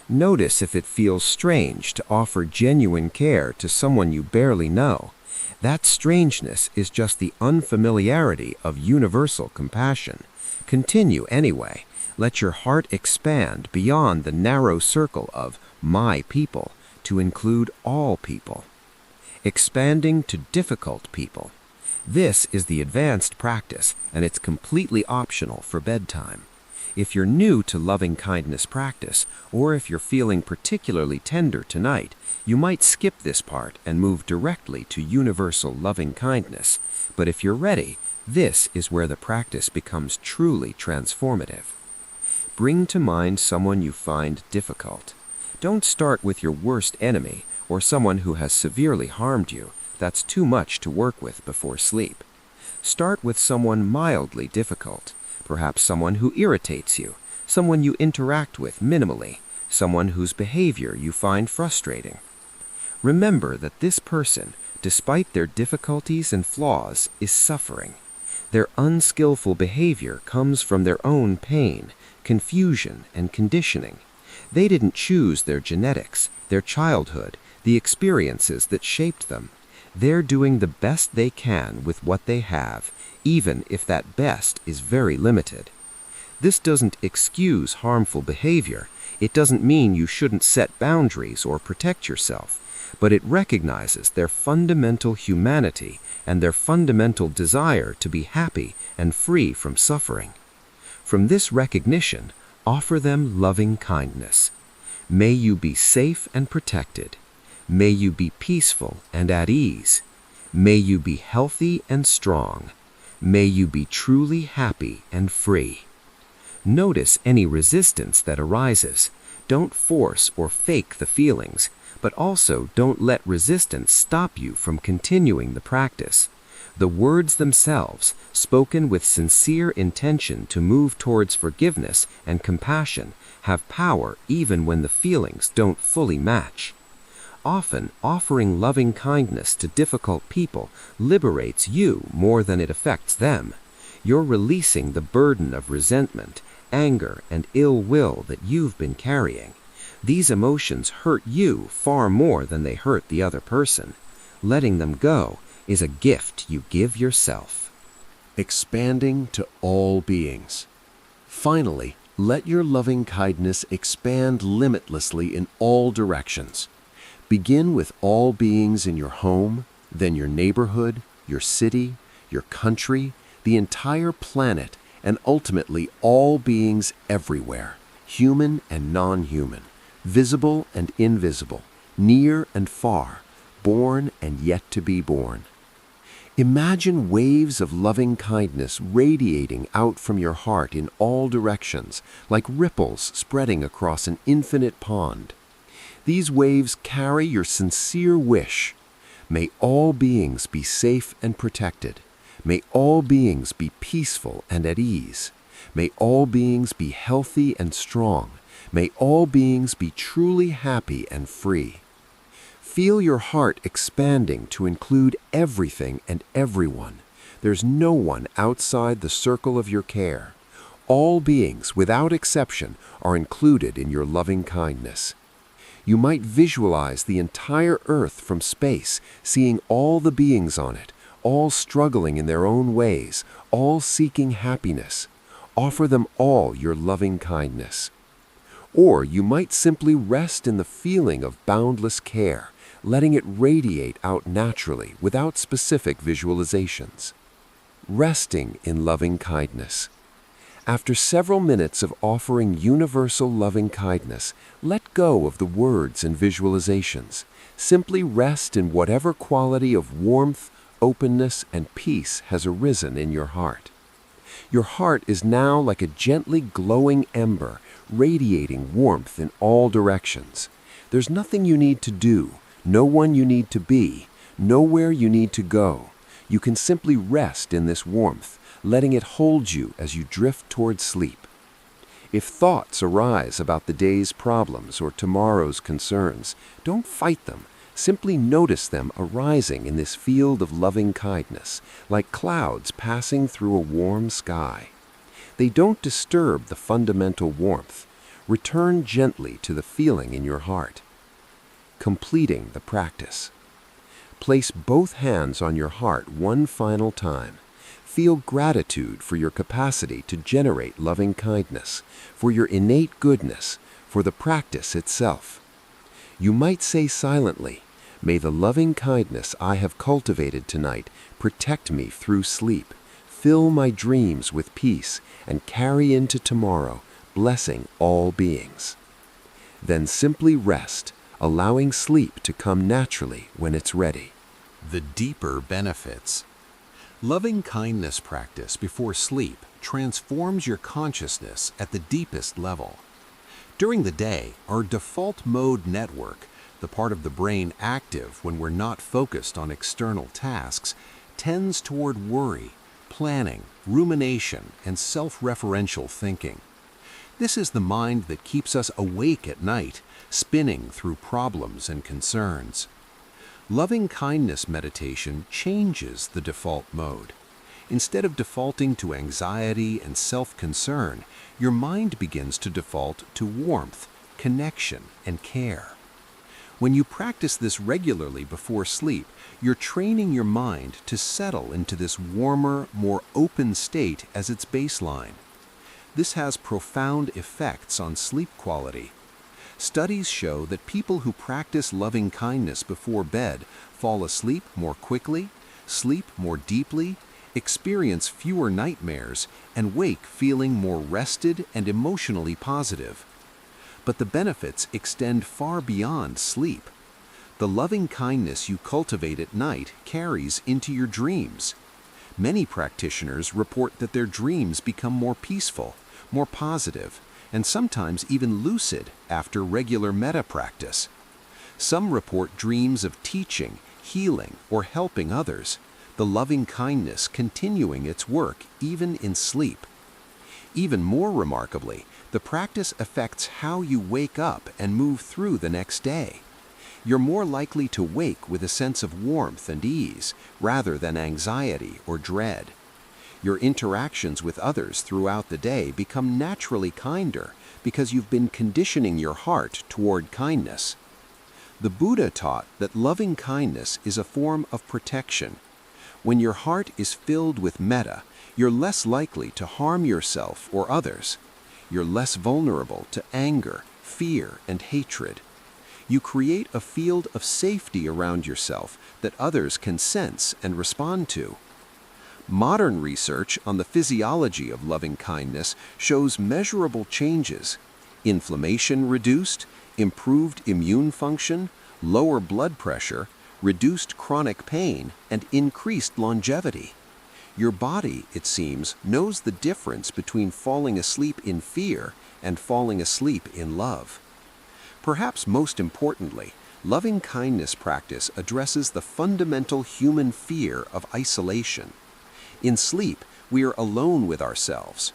Notice if it feels strange to offer genuine care to someone you barely know. That strangeness is just the unfamiliarity of universal compassion. Continue anyway. Let your heart expand beyond the narrow circle of my people to include all people. Expanding to difficult people. This is the advanced practice, and it's completely optional for bedtime. If you're new to loving kindness practice, or if you're feeling particularly tender tonight, you might skip this part and move directly to universal loving kindness. But if you're ready, this is where the practice becomes truly transformative. Bring to mind someone you find difficult. Don't start with your worst enemy or someone who has severely harmed you. That's too much to work with before sleep. Start with someone mildly difficult, perhaps someone who irritates you, someone you interact with minimally, someone whose behavior you find frustrating. Remember that this person, despite their difficulties and flaws, is suffering. Their unskillful behavior comes from their own pain, confusion, and conditioning. They didn't choose their genetics, their childhood, the experiences that shaped them. They're doing the best they can with what they have, even if that best is very limited. This doesn't excuse harmful behavior. It doesn't mean you shouldn't set boundaries or protect yourself, but it recognizes their fundamental humanity and their fundamental desire to be happy and free from suffering. From this recognition, offer them loving kindness. May you be safe and protected. May you be peaceful and at ease. May you be healthy and strong. May you be truly happy and free. Notice any resistance that arises. Don't force or fake the feelings, but also don't let resistance stop you from continuing the practice. The words themselves, spoken with sincere intention to move towards forgiveness and compassion, have power even when the feelings don't fully match. Often, offering loving kindness to difficult people liberates you more than it affects them. You're releasing the burden of resentment, anger, and ill will that you've been carrying. These emotions hurt you far more than they hurt the other person. Letting them go is a gift you give yourself. Expanding to all beings. Finally, let your loving kindness expand limitlessly in all directions. Begin with all beings in your home, then your neighborhood, your city, your country, the entire planet, and ultimately all beings everywhere, human and non-human, visible and invisible, near and far, born and yet to be born. Imagine waves of loving kindness radiating out from your heart in all directions, like ripples spreading across an infinite pond. These waves carry your sincere wish. May all beings be safe and protected. May all beings be peaceful and at ease. May all beings be healthy and strong. May all beings be truly happy and free. Feel your heart expanding to include everything and everyone. There's no one outside the circle of your care. All beings, without exception, are included in your loving kindness. You might visualize the entire earth from space, seeing all the beings on it, all struggling in their own ways, all seeking happiness. Offer them all your loving kindness. Or you might simply rest in the feeling of boundless care, letting it radiate out naturally without specific visualizations. Resting in loving kindness. After several minutes of offering universal loving kindness, let go of the words and visualizations. Simply rest in whatever quality of warmth, openness, and peace has arisen in your heart. Your heart is now like a gently glowing ember, radiating warmth in all directions. There's nothing you need to do, no one you need to be, nowhere you need to go. You can simply rest in this warmth, letting it hold you as you drift toward sleep. If thoughts arise about the day's problems or tomorrow's concerns, don't fight them. Simply notice them arising in this field of loving kindness, like clouds passing through a warm sky. They don't disturb the fundamental warmth. Return gently to the feeling in your heart. Completing the practice. Place both hands on your heart one final time. Feel gratitude for your capacity to generate loving kindness, for your innate goodness, for the practice itself. You might say silently, "May the loving kindness I have cultivated tonight protect me through sleep, fill my dreams with peace, and carry into tomorrow, blessing all beings." Then simply rest, allowing sleep to come naturally when it's ready. The deeper benefits. Loving kindness practice before sleep transforms your consciousness at the deepest level. During the day, our default mode network, the part of the brain active when we're not focused on external tasks, tends toward worry, planning, rumination, and self-referential thinking. This is the mind that keeps us awake at night, spinning through problems and concerns. Loving kindness meditation changes the default mode. Instead of defaulting to anxiety and self-concern, your mind begins to default to warmth, connection, and care. When you practice this regularly before sleep, you're training your mind to settle into this warmer, more open state as its baseline. This has profound effects on sleep quality. Studies show that people who practice loving kindness before bed fall asleep more quickly, sleep more deeply, experience fewer nightmares, and wake feeling more rested and emotionally positive. But the benefits extend far beyond sleep. The loving kindness you cultivate at night carries into your dreams. Many practitioners report that their dreams become more peaceful, more positive, and sometimes even lucid after regular metta practice. Some report dreams of teaching, healing, or helping others, the loving kindness continuing its work even in sleep. Even more remarkably, the practice affects how you wake up and move through the next day. You're more likely to wake with a sense of warmth and ease rather than anxiety or dread. Your interactions with others throughout the day become naturally kinder because you've been conditioning your heart toward kindness. The Buddha taught that loving kindness is a form of protection. When your heart is filled with metta, you're less likely to harm yourself or others. You're less vulnerable to anger, fear, and hatred. You create a field of safety around yourself that others can sense and respond to. Modern research on the physiology of loving kindness shows measurable changes: inflammation reduced, improved immune function, lower blood pressure, reduced chronic pain, and increased longevity. Your body, it seems, knows the difference between falling asleep in fear and falling asleep in love. Perhaps most importantly, loving kindness practice addresses the fundamental human fear of isolation. In sleep, we are alone with ourselves.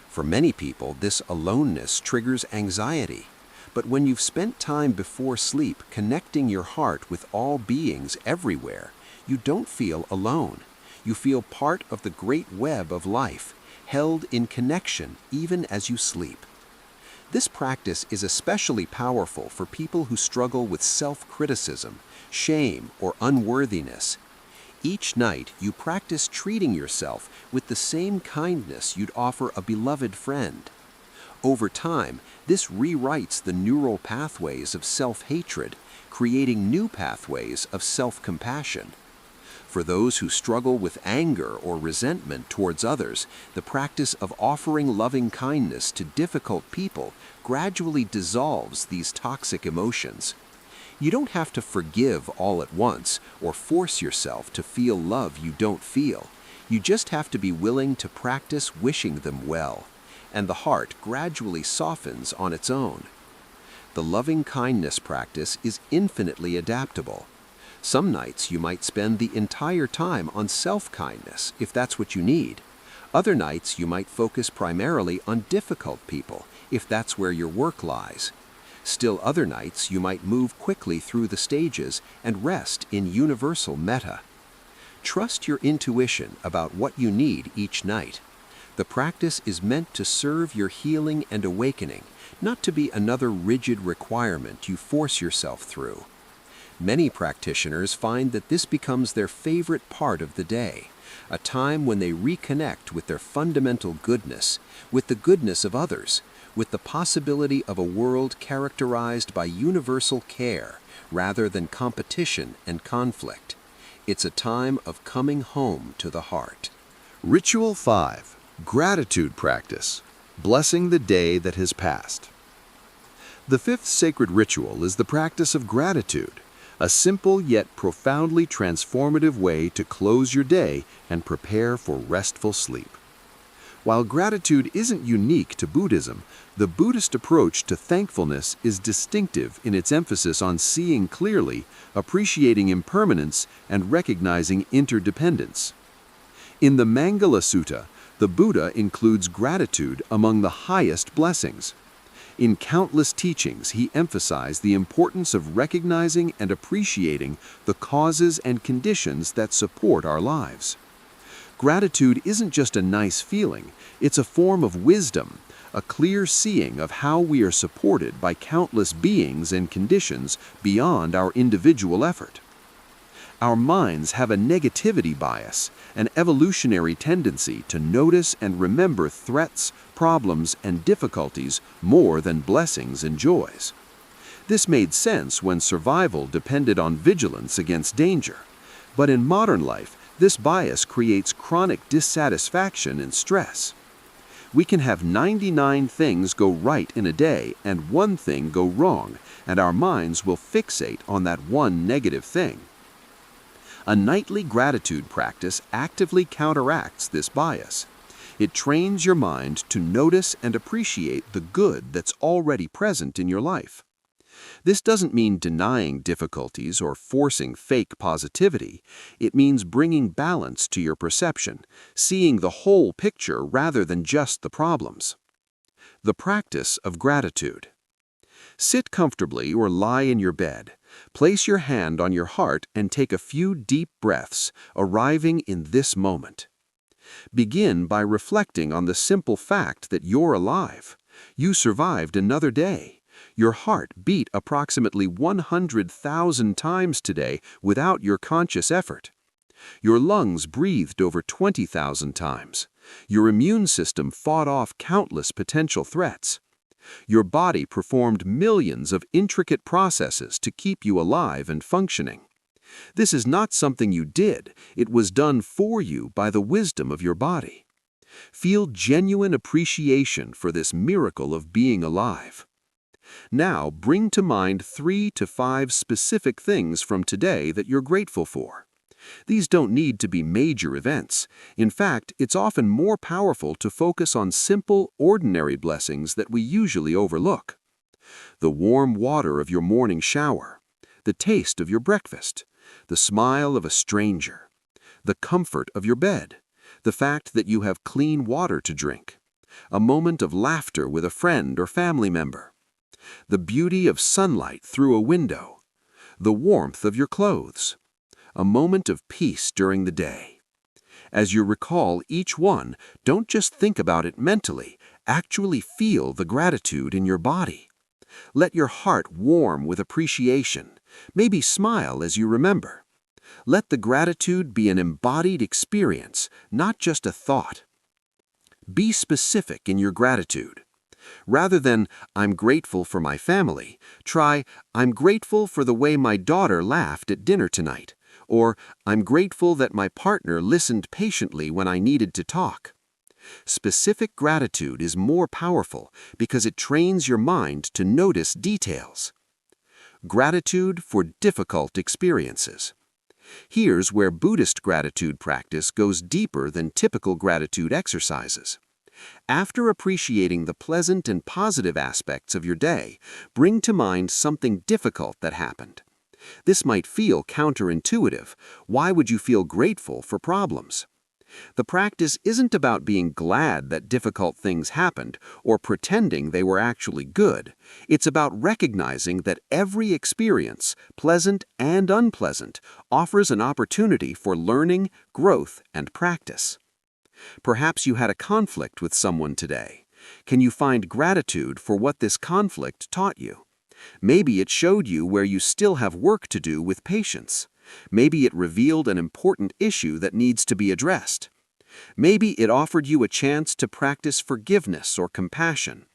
For many people, this aloneness triggers anxiety. But when you've spent time before sleep connecting your heart with all beings everywhere, you don't feel alone. You feel part of the great web of life, held in connection even as you sleep. This practice is especially powerful for people who struggle with self-criticism, shame, or unworthiness. Each night, you practice treating yourself with the same kindness you'd offer a beloved friend. Over time, this rewrites the neural pathways of self-hatred, creating new pathways of self-compassion. For those who struggle with anger or resentment towards others, the practice of offering loving kindness to difficult people gradually dissolves these toxic emotions. You don't have to forgive all at once or force yourself to feel love you don't feel. You just have to be willing to practice wishing them well, and the heart gradually softens on its own. The loving kindness practice is infinitely adaptable. Some nights you might spend the entire time on self-kindness, if that's what you need. Other nights you might focus primarily on difficult people, if that's where your work lies. Still other nights you might move quickly through the stages and rest in universal metta. Trust your intuition about what you need each night. The practice is meant to serve your healing and awakening, not to be another rigid requirement you force yourself through. Many practitioners find that this becomes their favorite part of the day, a time when they reconnect with their fundamental goodness, with the goodness of others, with the possibility of a world characterized by universal care rather than competition and conflict. It's a time of coming home to the heart. Ritual 5. Gratitude Practice. Blessing the day that has passed. The fifth sacred ritual is the practice of gratitude, a simple yet profoundly transformative way to close your day and prepare for restful sleep. While gratitude isn't unique to Buddhism, the Buddhist approach to thankfulness is distinctive in its emphasis on seeing clearly, appreciating impermanence, and recognizing interdependence. In the Mangala Sutta, the Buddha includes gratitude among the highest blessings. In countless teachings, he emphasized the importance of recognizing and appreciating the causes and conditions that support our lives. Gratitude isn't just a nice feeling, it's a form of wisdom, a clear seeing of how we are supported by countless beings and conditions beyond our individual effort. Our minds have a negativity bias, an evolutionary tendency to notice and remember threats, problems, and difficulties more than blessings and joys. This made sense when survival depended on vigilance against danger. But in modern life, this bias creates chronic dissatisfaction and stress. We can have 99 things go right in a day and one thing go wrong, and our minds will fixate on that one negative thing. A nightly gratitude practice actively counteracts this bias. It trains your mind to notice and appreciate the good that's already present in your life. This doesn't mean denying difficulties or forcing fake positivity. It means bringing balance to your perception, seeing the whole picture rather than just the problems. The practice of gratitude. Sit comfortably or lie in your bed. Place your hand on your heart and take a few deep breaths, arriving in this moment. Begin by reflecting on the simple fact that you're alive. You survived another day. Your heart beat approximately 100,000 times today without your conscious effort. Your lungs breathed over 20,000 times. Your immune system fought off countless potential threats. Your body performed millions of intricate processes to keep you alive and functioning. This is not something you did, it was done for you by the wisdom of your body. Feel genuine appreciation for this miracle of being alive. Now bring to mind 3 to 5 specific things from today that you're grateful for. These don't need to be major events. In fact, it's often more powerful to focus on simple, ordinary blessings that we usually overlook. The warm water of your morning shower, the taste of your breakfast, the smile of a stranger, the comfort of your bed, the fact that you have clean water to drink, a moment of laughter with a friend or family member, the beauty of sunlight through a window, the warmth of your clothes, a moment of peace during the day. As you recall each one, don't just think about it mentally, actually feel the gratitude in your body. Let your heart warm with appreciation. Maybe smile as you remember. Let the gratitude be an embodied experience, not just a thought. Be specific in your gratitude. Rather than, "I'm grateful for my family," try, "I'm grateful for the way my daughter laughed at dinner tonight," or "I'm grateful that my partner listened patiently when I needed to talk." Specific gratitude is more powerful because it trains your mind to notice details. Gratitude for difficult experiences. Here's where Buddhist gratitude practice goes deeper than typical gratitude exercises. After appreciating the pleasant and positive aspects of your day, bring to mind something difficult that happened. This might feel counterintuitive. Why would you feel grateful for problems? The practice isn't about being glad that difficult things happened or pretending they were actually good. It's about recognizing that every experience, pleasant and unpleasant, offers an opportunity for learning, growth, and practice. Perhaps you had a conflict with someone today. Can you find gratitude for what this conflict taught you? Maybe it showed you where you still have work to do with patience. Maybe it revealed an important issue that needs to be addressed. Maybe it offered you a chance to practice forgiveness or compassion.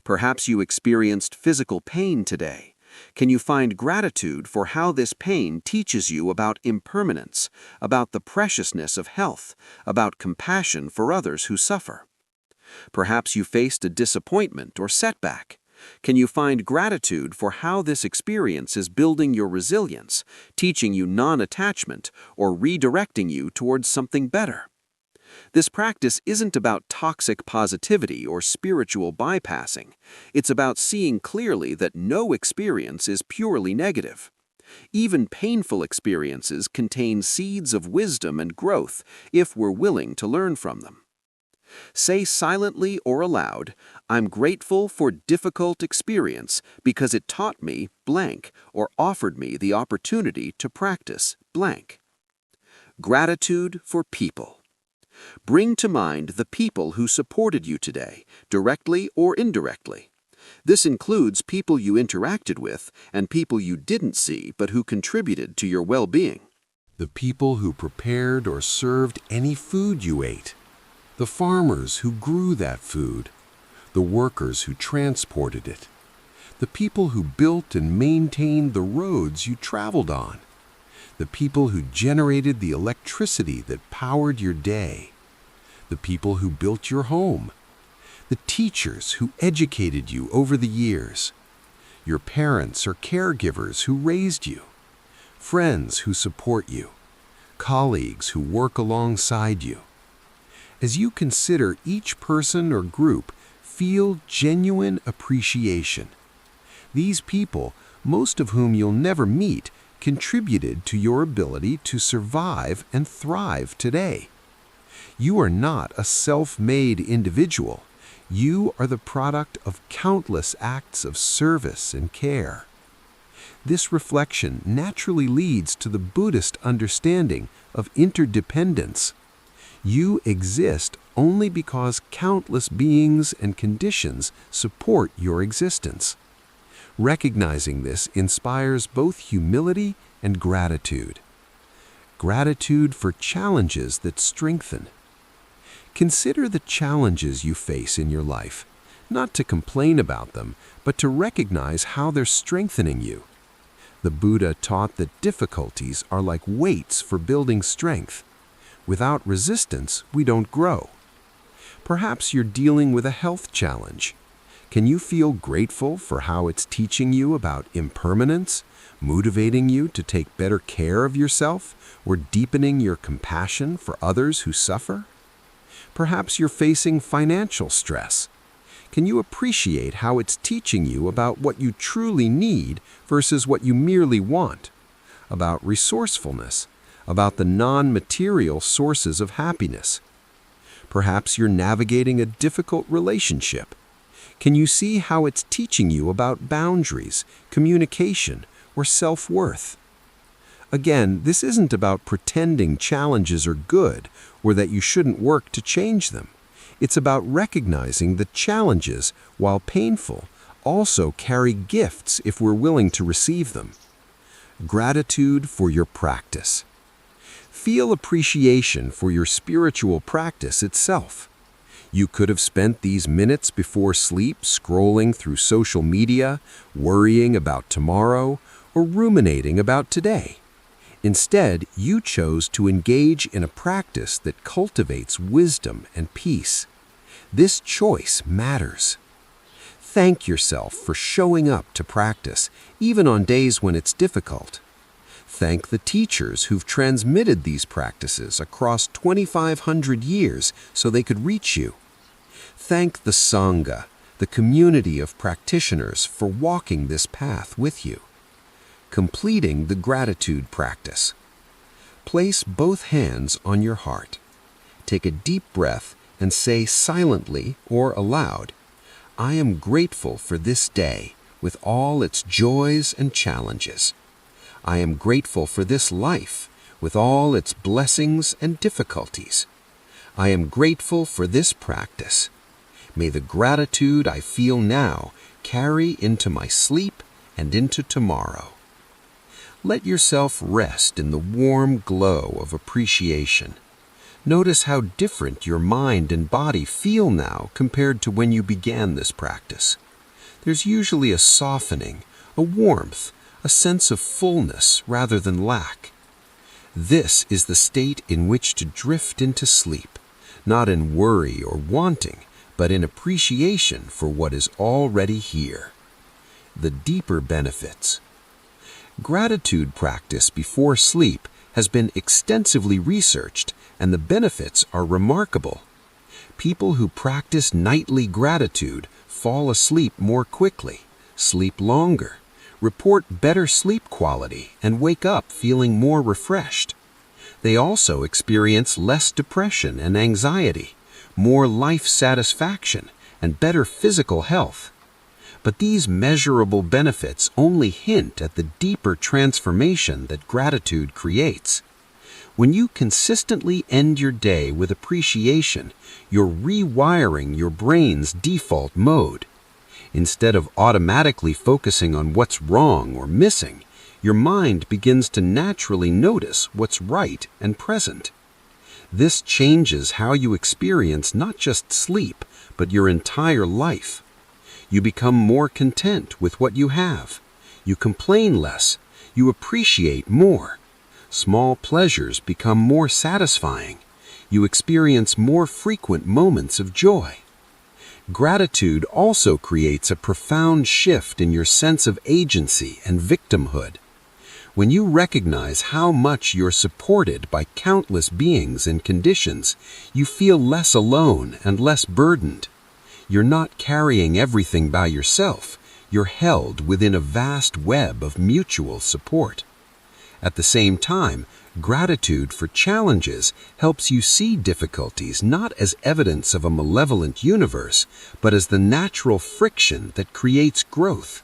Perhaps you experienced physical pain today. Can you find gratitude for how this pain teaches you about impermanence, about the preciousness of health, about compassion for others who suffer? Perhaps you faced a disappointment or setback. Can you find gratitude for how this experience is building your resilience, teaching you non-attachment, or redirecting you towards something better? This practice isn't about toxic positivity or spiritual bypassing. It's about seeing clearly that no experience is purely negative. Even painful experiences contain seeds of wisdom and growth if we're willing to learn from them. Say silently or aloud, "I'm grateful for difficult experience because it taught me blank or offered me the opportunity to practice blank." Gratitude for people. Bring to mind the people who supported you today, directly or indirectly. This includes people you interacted with and people you didn't see but who contributed to your well-being. The people who prepared or served any food you ate. The farmers who grew that food. The workers who transported it. The people who built and maintained the roads you traveled on. The people who generated the electricity that powered your day. The people who built your home. The teachers who educated you over the years. Your parents or caregivers who raised you. Friends who support you. Colleagues who work alongside you. As you consider each person or group, feel genuine appreciation. These people, most of whom you'll never meet, contributed to your ability to survive and thrive today. You are not a self-made individual. You are the product of countless acts of service and care. This reflection naturally leads to the Buddhist understanding of interdependence. You exist only because countless beings and conditions support your existence. Recognizing this inspires both humility and gratitude. Gratitude for challenges that strengthen. Consider the challenges you face in your life, not to complain about them, but to recognize how they're strengthening you. The Buddha taught that difficulties are like weights for building strength. Without resistance, we don't grow. Perhaps you're dealing with a health challenge. Can you feel grateful for how it's teaching you about impermanence, motivating you to take better care of yourself, or deepening your compassion for others who suffer? Perhaps you're facing financial stress. Can you appreciate how it's teaching you about what you truly need versus what you merely want? About resourcefulness, about the non-material sources of happiness. Perhaps you're navigating a difficult relationship. Can you see how it's teaching you about boundaries, communication, or self-worth? Again, this isn't about pretending challenges are good or that you shouldn't work to change them. It's about recognizing that challenges, while painful, also carry gifts if we're willing to receive them. Gratitude for your practice. Feel appreciation for your spiritual practice itself. You could have spent these minutes before sleep scrolling through social media, worrying about tomorrow, or ruminating about today. Instead, you chose to engage in a practice that cultivates wisdom and peace. This choice matters. Thank yourself for showing up to practice, even on days when it's difficult. Thank the teachers who've transmitted these practices across 2,500 years so they could reach you. Thank the Sangha, the community of practitioners, for walking this path with you. Completing the gratitude practice. Place both hands on your heart. Take a deep breath and say silently or aloud, "I am grateful for this day with all its joys and challenges. I am grateful for this life with all its blessings and difficulties. I am grateful for this practice. May the gratitude I feel now carry into my sleep and into tomorrow." Let yourself rest in the warm glow of appreciation. Notice how different your mind and body feel now compared to when you began this practice. There's usually a softening, a warmth, a sense of fullness rather than lack. This is the state in which to drift into sleep, not in worry or wanting, but in appreciation for what is already here. The deeper benefits. Gratitude practice before sleep has been extensively researched, and the benefits are remarkable. People who practice nightly gratitude fall asleep more quickly, sleep longer, report better sleep quality, and wake up feeling more refreshed. They also experience less depression and anxiety, more life satisfaction, and better physical health. But these measurable benefits only hint at the deeper transformation that gratitude creates. When you consistently end your day with appreciation, you're rewiring your brain's default mode. Instead of automatically focusing on what's wrong or missing, your mind begins to naturally notice what's right and present. This changes how you experience not just sleep, but your entire life. You become more content with what you have. You complain less. You appreciate more. Small pleasures become more satisfying. You experience more frequent moments of joy. Gratitude also creates a profound shift in your sense of agency and victimhood. When you recognize how much you're supported by countless beings and conditions, you feel less alone and less burdened. You're not carrying everything by yourself. you're held within a vast web of mutual support. At the same time, gratitude for challenges helps you see difficulties not as evidence of a malevolent universe, but as the natural friction that creates growth.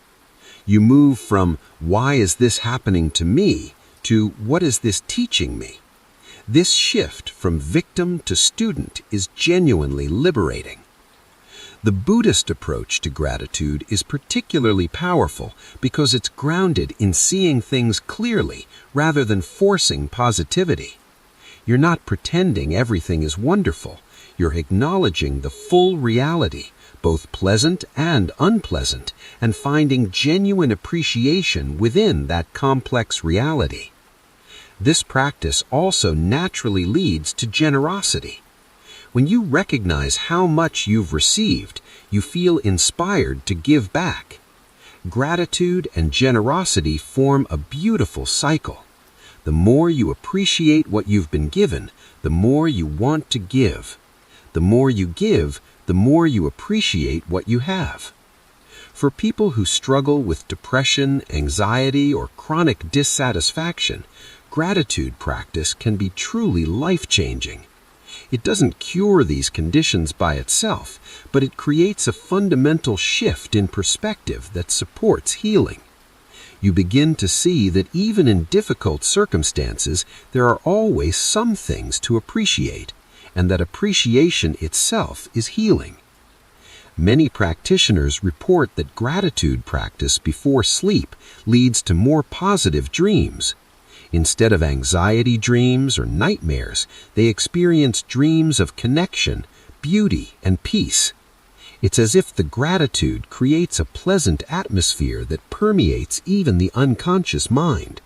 You move from, "Why is this happening to me?" to, "What is this teaching me?" This shift from victim to student is genuinely liberating. The Buddhist approach to gratitude is particularly powerful because it's grounded in seeing things clearly rather than forcing positivity. You're not pretending everything is wonderful. You're acknowledging the full reality, both pleasant and unpleasant, and finding genuine appreciation within that complex reality. This practice also naturally leads to generosity. When you recognize how much you've received, you feel inspired to give back. Gratitude and generosity form a beautiful cycle. The more you appreciate what you've been given, the more you want to give. The more you give, the more you appreciate what you have. For people who struggle with depression, anxiety, or chronic dissatisfaction, gratitude practice can be truly life-changing. It doesn't cure these conditions by itself, but it creates a fundamental shift in perspective that supports healing. You begin to see that even in difficult circumstances, there are always some things to appreciate, and that appreciation itself is healing. Many practitioners report that gratitude practice before sleep leads to more positive dreams. Instead of anxiety dreams or nightmares, they experience dreams of connection, beauty, and peace. It's as if the gratitude creates a pleasant atmosphere that permeates even the unconscious mind.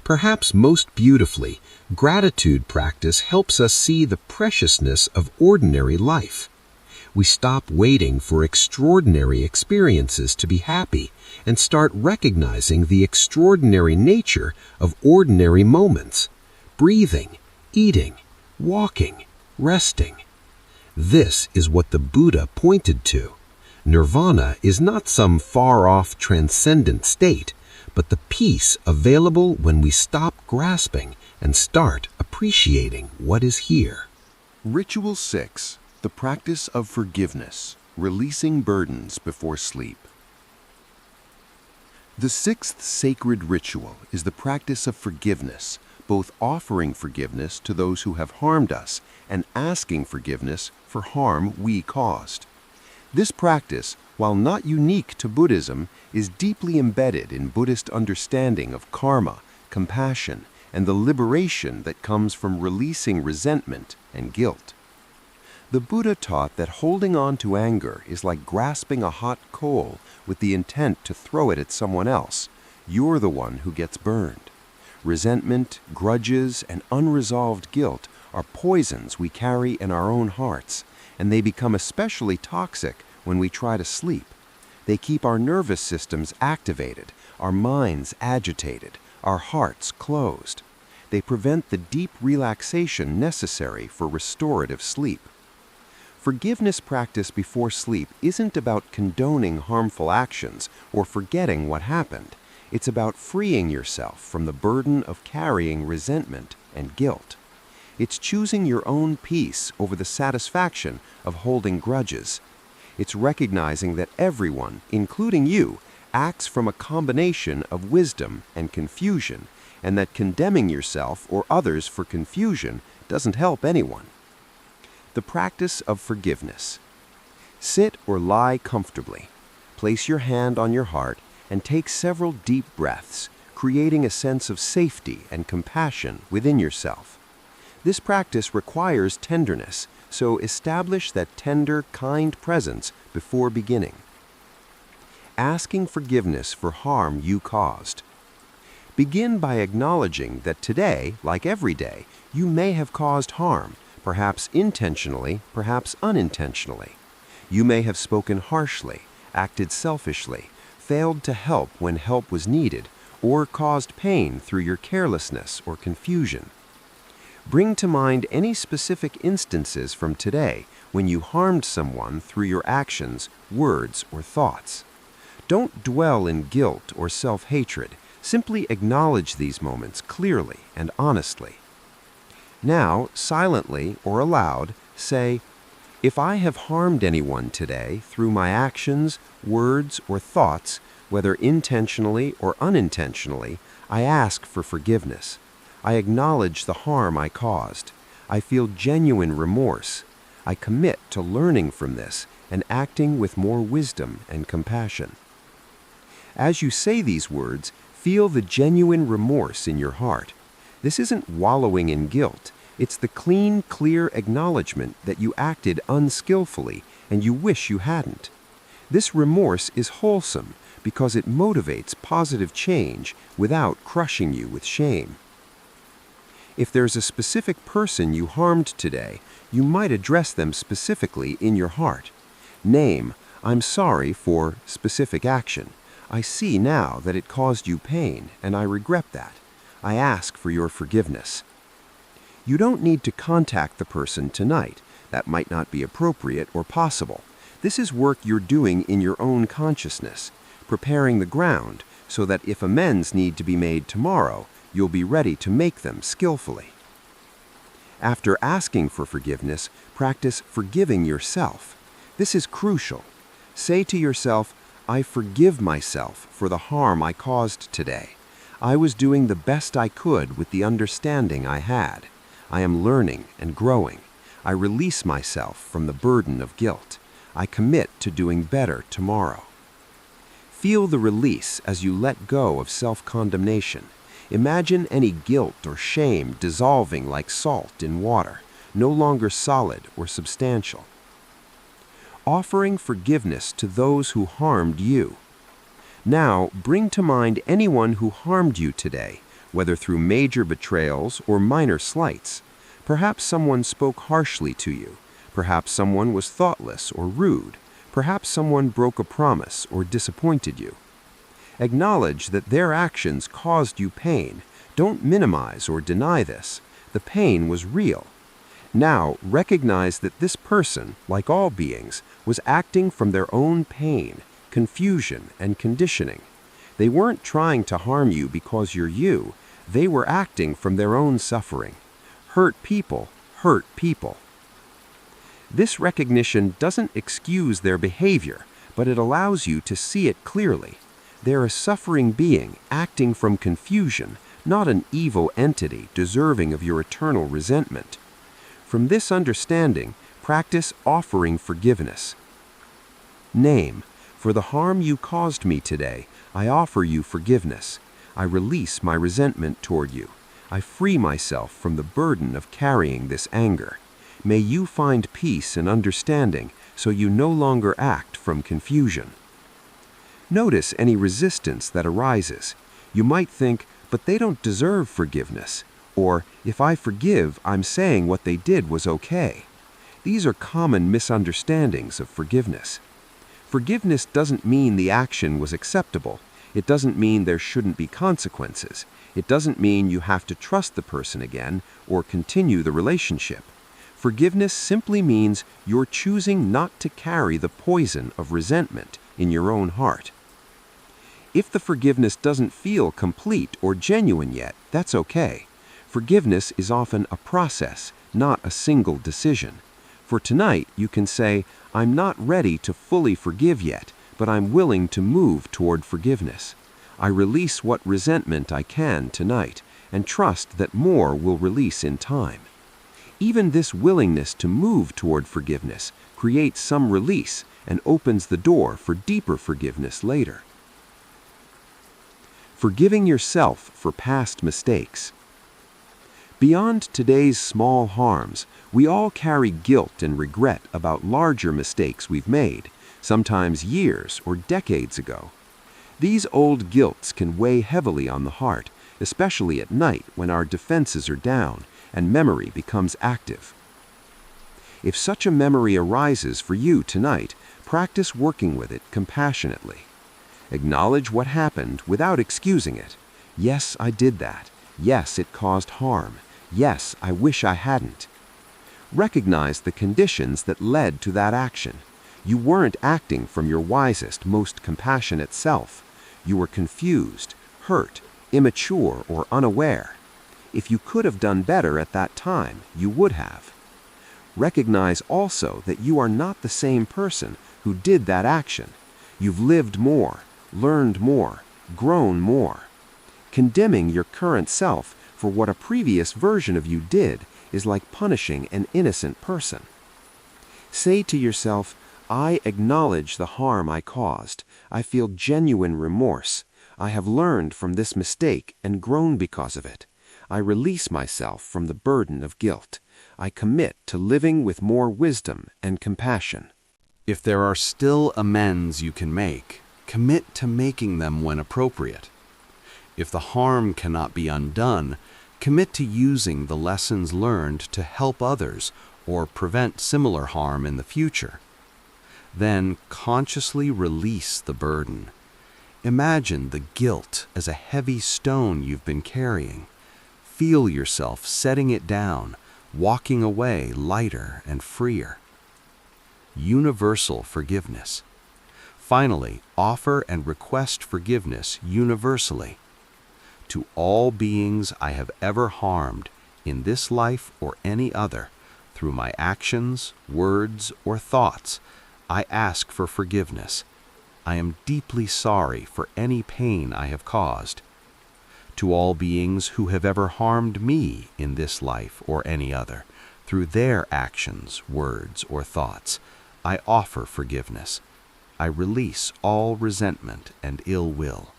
Perhaps most beautifully, gratitude practice helps us see the preciousness of ordinary life. We stop waiting for extraordinary experiences to be happy and start recognizing the extraordinary nature of ordinary moments: breathing, eating, walking, resting. This is what the Buddha pointed to. Nirvana is not some far-off transcendent state, but the peace available when we stop grasping and start appreciating what is here. Ritual 6. The practice of forgiveness, releasing burdens before sleep. The 6th sacred ritual is the practice of forgiveness, both offering forgiveness to those who have harmed us and asking forgiveness for harm we caused. This practice, while not unique to Buddhism, is deeply embedded in Buddhist understanding of karma, compassion, and the liberation that comes from releasing resentment and guilt. The Buddha taught that holding on to anger is like grasping a hot coal with the intent to throw it at someone else. You're the one who gets burned. Resentment, grudges, and unresolved guilt are poisons we carry in our own hearts, and they become especially toxic when we try to sleep. They keep our nervous systems activated, our minds agitated, our hearts closed. They prevent the deep relaxation necessary for restorative sleep. Forgiveness practice before sleep isn't about condoning harmful actions or forgetting what happened. It's about freeing yourself from the burden of carrying resentment and guilt. It's choosing your own peace over the satisfaction of holding grudges. It's recognizing that everyone, including you, acts from a combination of wisdom and confusion, and that condemning yourself or others for confusion doesn't help anyone. The practice of forgiveness. Sit or lie comfortably. Place your hand on your heart and take several deep breaths, creating a sense of safety and compassion within yourself. This practice requires tenderness, so establish that tender, kind presence before beginning. Asking forgiveness for harm you caused. Begin by acknowledging that today, like every day, you may have caused harm, perhaps intentionally, perhaps unintentionally. You may have spoken harshly, acted selfishly, failed to help when help was needed, or caused pain through your carelessness or confusion. Bring to mind any specific instances from today when you harmed someone through your actions, words, or thoughts. Don't dwell in guilt or self-hatred. Simply acknowledge these moments clearly and honestly. Now, silently or aloud, say, "If I have harmed anyone today through my actions, words, or thoughts, whether intentionally or unintentionally, I ask for forgiveness. I acknowledge the harm I caused. I feel genuine remorse. I commit to learning from this and acting with more wisdom and compassion." As you say these words, feel the genuine remorse in your heart. This isn't wallowing in guilt. It's the clean, clear acknowledgement that you acted unskillfully and you wish you hadn't. This remorse is wholesome because it motivates positive change without crushing you with shame. If there's a specific person you harmed today, you might address them specifically in your heart. Name, "I'm sorry for specific action. I see now that it caused you pain, and I regret that. I ask for your forgiveness." You don't need to contact the person tonight. That might not be appropriate or possible. This is work you're doing in your own consciousness, preparing the ground so that if amends need to be made tomorrow, you'll be ready to make them skillfully. After asking for forgiveness, practice forgiving yourself. This is crucial. Say to yourself, "I forgive myself for the harm I caused today. I was doing the best I could with the understanding I had. I am learning and growing. I release myself from the burden of guilt. I commit to doing better tomorrow." Feel the release as you let go of self-condemnation. Imagine any guilt or shame dissolving like salt in water, no longer solid or substantial. Offering forgiveness to those who harmed you. Now, bring to mind anyone who harmed you today, whether through major betrayals or minor slights. Perhaps someone spoke harshly to you. Perhaps someone was thoughtless or rude. Perhaps someone broke a promise or disappointed you. Acknowledge that their actions caused you pain. Don't minimize or deny this. The pain was real. Now, recognize that this person, like all beings, was acting from their own pain, confusion, and conditioning. They weren't trying to harm you because you're you. They were acting from their own suffering. Hurt people hurt people. This recognition doesn't excuse their behavior, but it allows you to see it clearly. They're a suffering being acting from confusion, not an evil entity deserving of your eternal resentment. From this understanding, practice offering forgiveness. Name, "For the harm you caused me today, I offer you forgiveness. I release my resentment toward you. I free myself from the burden of carrying this anger. May you find peace and understanding so you no longer act from confusion." Notice any resistance that arises. You might think, "But they don't deserve forgiveness," or "If I forgive, I'm saying what they did was okay." These are common misunderstandings of forgiveness. Forgiveness doesn't mean the action was acceptable. It doesn't mean there shouldn't be consequences. It doesn't mean you have to trust the person again or continue the relationship. Forgiveness simply means you're choosing not to carry the poison of resentment in your own heart. If the forgiveness doesn't feel complete or genuine yet, that's okay. Forgiveness is often a process, not a single decision. For tonight, you can say, "I'm not ready to fully forgive yet, but I'm willing to move toward forgiveness. I release what resentment I can tonight, and trust that more will release in time." Even this willingness to move toward forgiveness creates some release and opens the door for deeper forgiveness later. Forgiving yourself for past mistakes. Beyond today's small harms, we all carry guilt and regret about larger mistakes we've made, sometimes years or decades ago. These old guilts can weigh heavily on the heart, especially at night when our defenses are down and memory becomes active. If such a memory arises for you tonight, practice working with it compassionately. Acknowledge what happened without excusing it. Yes, I did that. Yes, it caused harm. Yes, I wish I hadn't. Recognize the conditions that led to that action. You weren't acting from your wisest, most compassionate self. You were confused, hurt, immature, or unaware. If you could have done better at that time, you would have. Recognize also that you are not the same person who did that action. You've lived more, learned more, grown more. Condemning your current self for what a previous version of you did is like punishing an innocent person. Say to yourself, I acknowledge the harm I caused. I feel genuine remorse. I have learned from this mistake and grown because of it. I release myself from the burden of guilt. I commit to living with more wisdom and compassion. If there are still amends you can make, commit to making them when appropriate. If the harm cannot be undone, commit to using the lessons learned to help others or prevent similar harm in the future. Then consciously release the burden. Imagine the guilt as a heavy stone you've been carrying. Feel yourself setting it down, walking away lighter and freer. Universal forgiveness. Finally, offer and request forgiveness universally. To all beings I have ever harmed, in this life or any other, through my actions, words, or thoughts, I ask for forgiveness. I am deeply sorry for any pain I have caused. To all beings who have ever harmed me in this life or any other, through their actions, words, or thoughts, I offer forgiveness. I release all resentment and ill will.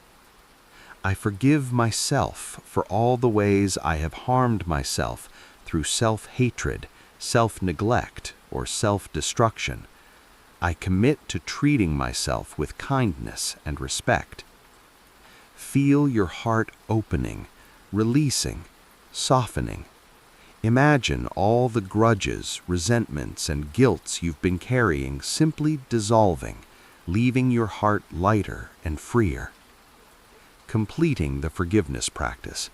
I forgive myself for all the ways I have harmed myself through self-hatred, self-neglect, or self-destruction. I commit to treating myself with kindness and respect. Feel your heart opening, releasing, softening. Imagine all the grudges, resentments, and guilts you've been carrying simply dissolving, leaving your heart lighter and freer. Completing the forgiveness practice.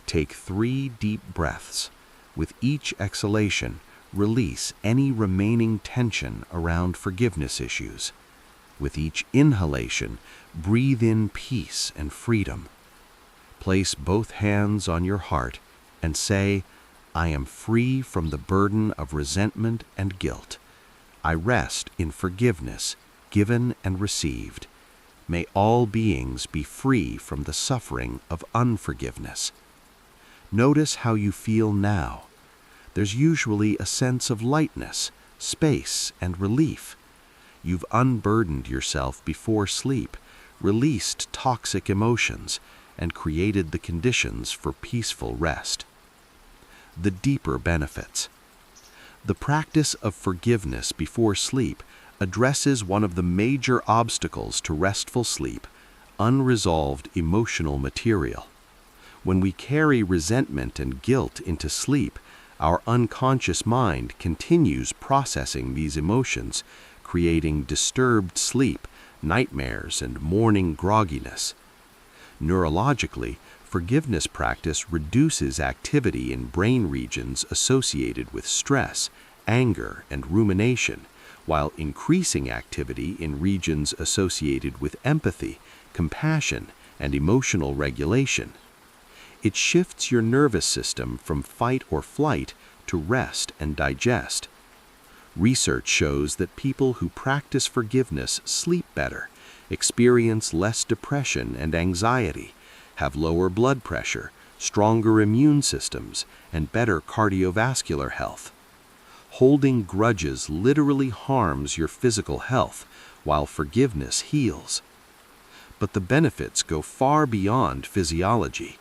Take 3 deep breaths. With each exhalation, release any remaining tension around forgiveness issues. With each inhalation, breathe in peace and freedom. Place both hands on your heart and say, I am free from the burden of resentment and guilt. I rest in forgiveness, given and received. May all beings be free from the suffering of unforgiveness. Notice how you feel now. There's usually a sense of lightness, space, and relief. You've unburdened yourself before sleep, released toxic emotions, and created the conditions for peaceful rest. The deeper benefits. The practice of forgiveness before sleep addresses one of the major obstacles to restful sleep, unresolved emotional material. When we carry resentment and guilt into sleep, our unconscious mind continues processing these emotions, creating disturbed sleep, nightmares, and morning grogginess. Neurologically, forgiveness practice reduces activity in brain regions associated with stress, anger, and rumination, while increasing activity in regions associated with empathy, compassion, and emotional regulation. It shifts your nervous system from fight or flight to rest and digest. Research shows that people who practice forgiveness sleep better, experience less depression and anxiety, have lower blood pressure, stronger immune systems, and better cardiovascular health. Holding grudges literally harms your physical health, while forgiveness heals. But the benefits go far beyond physiology.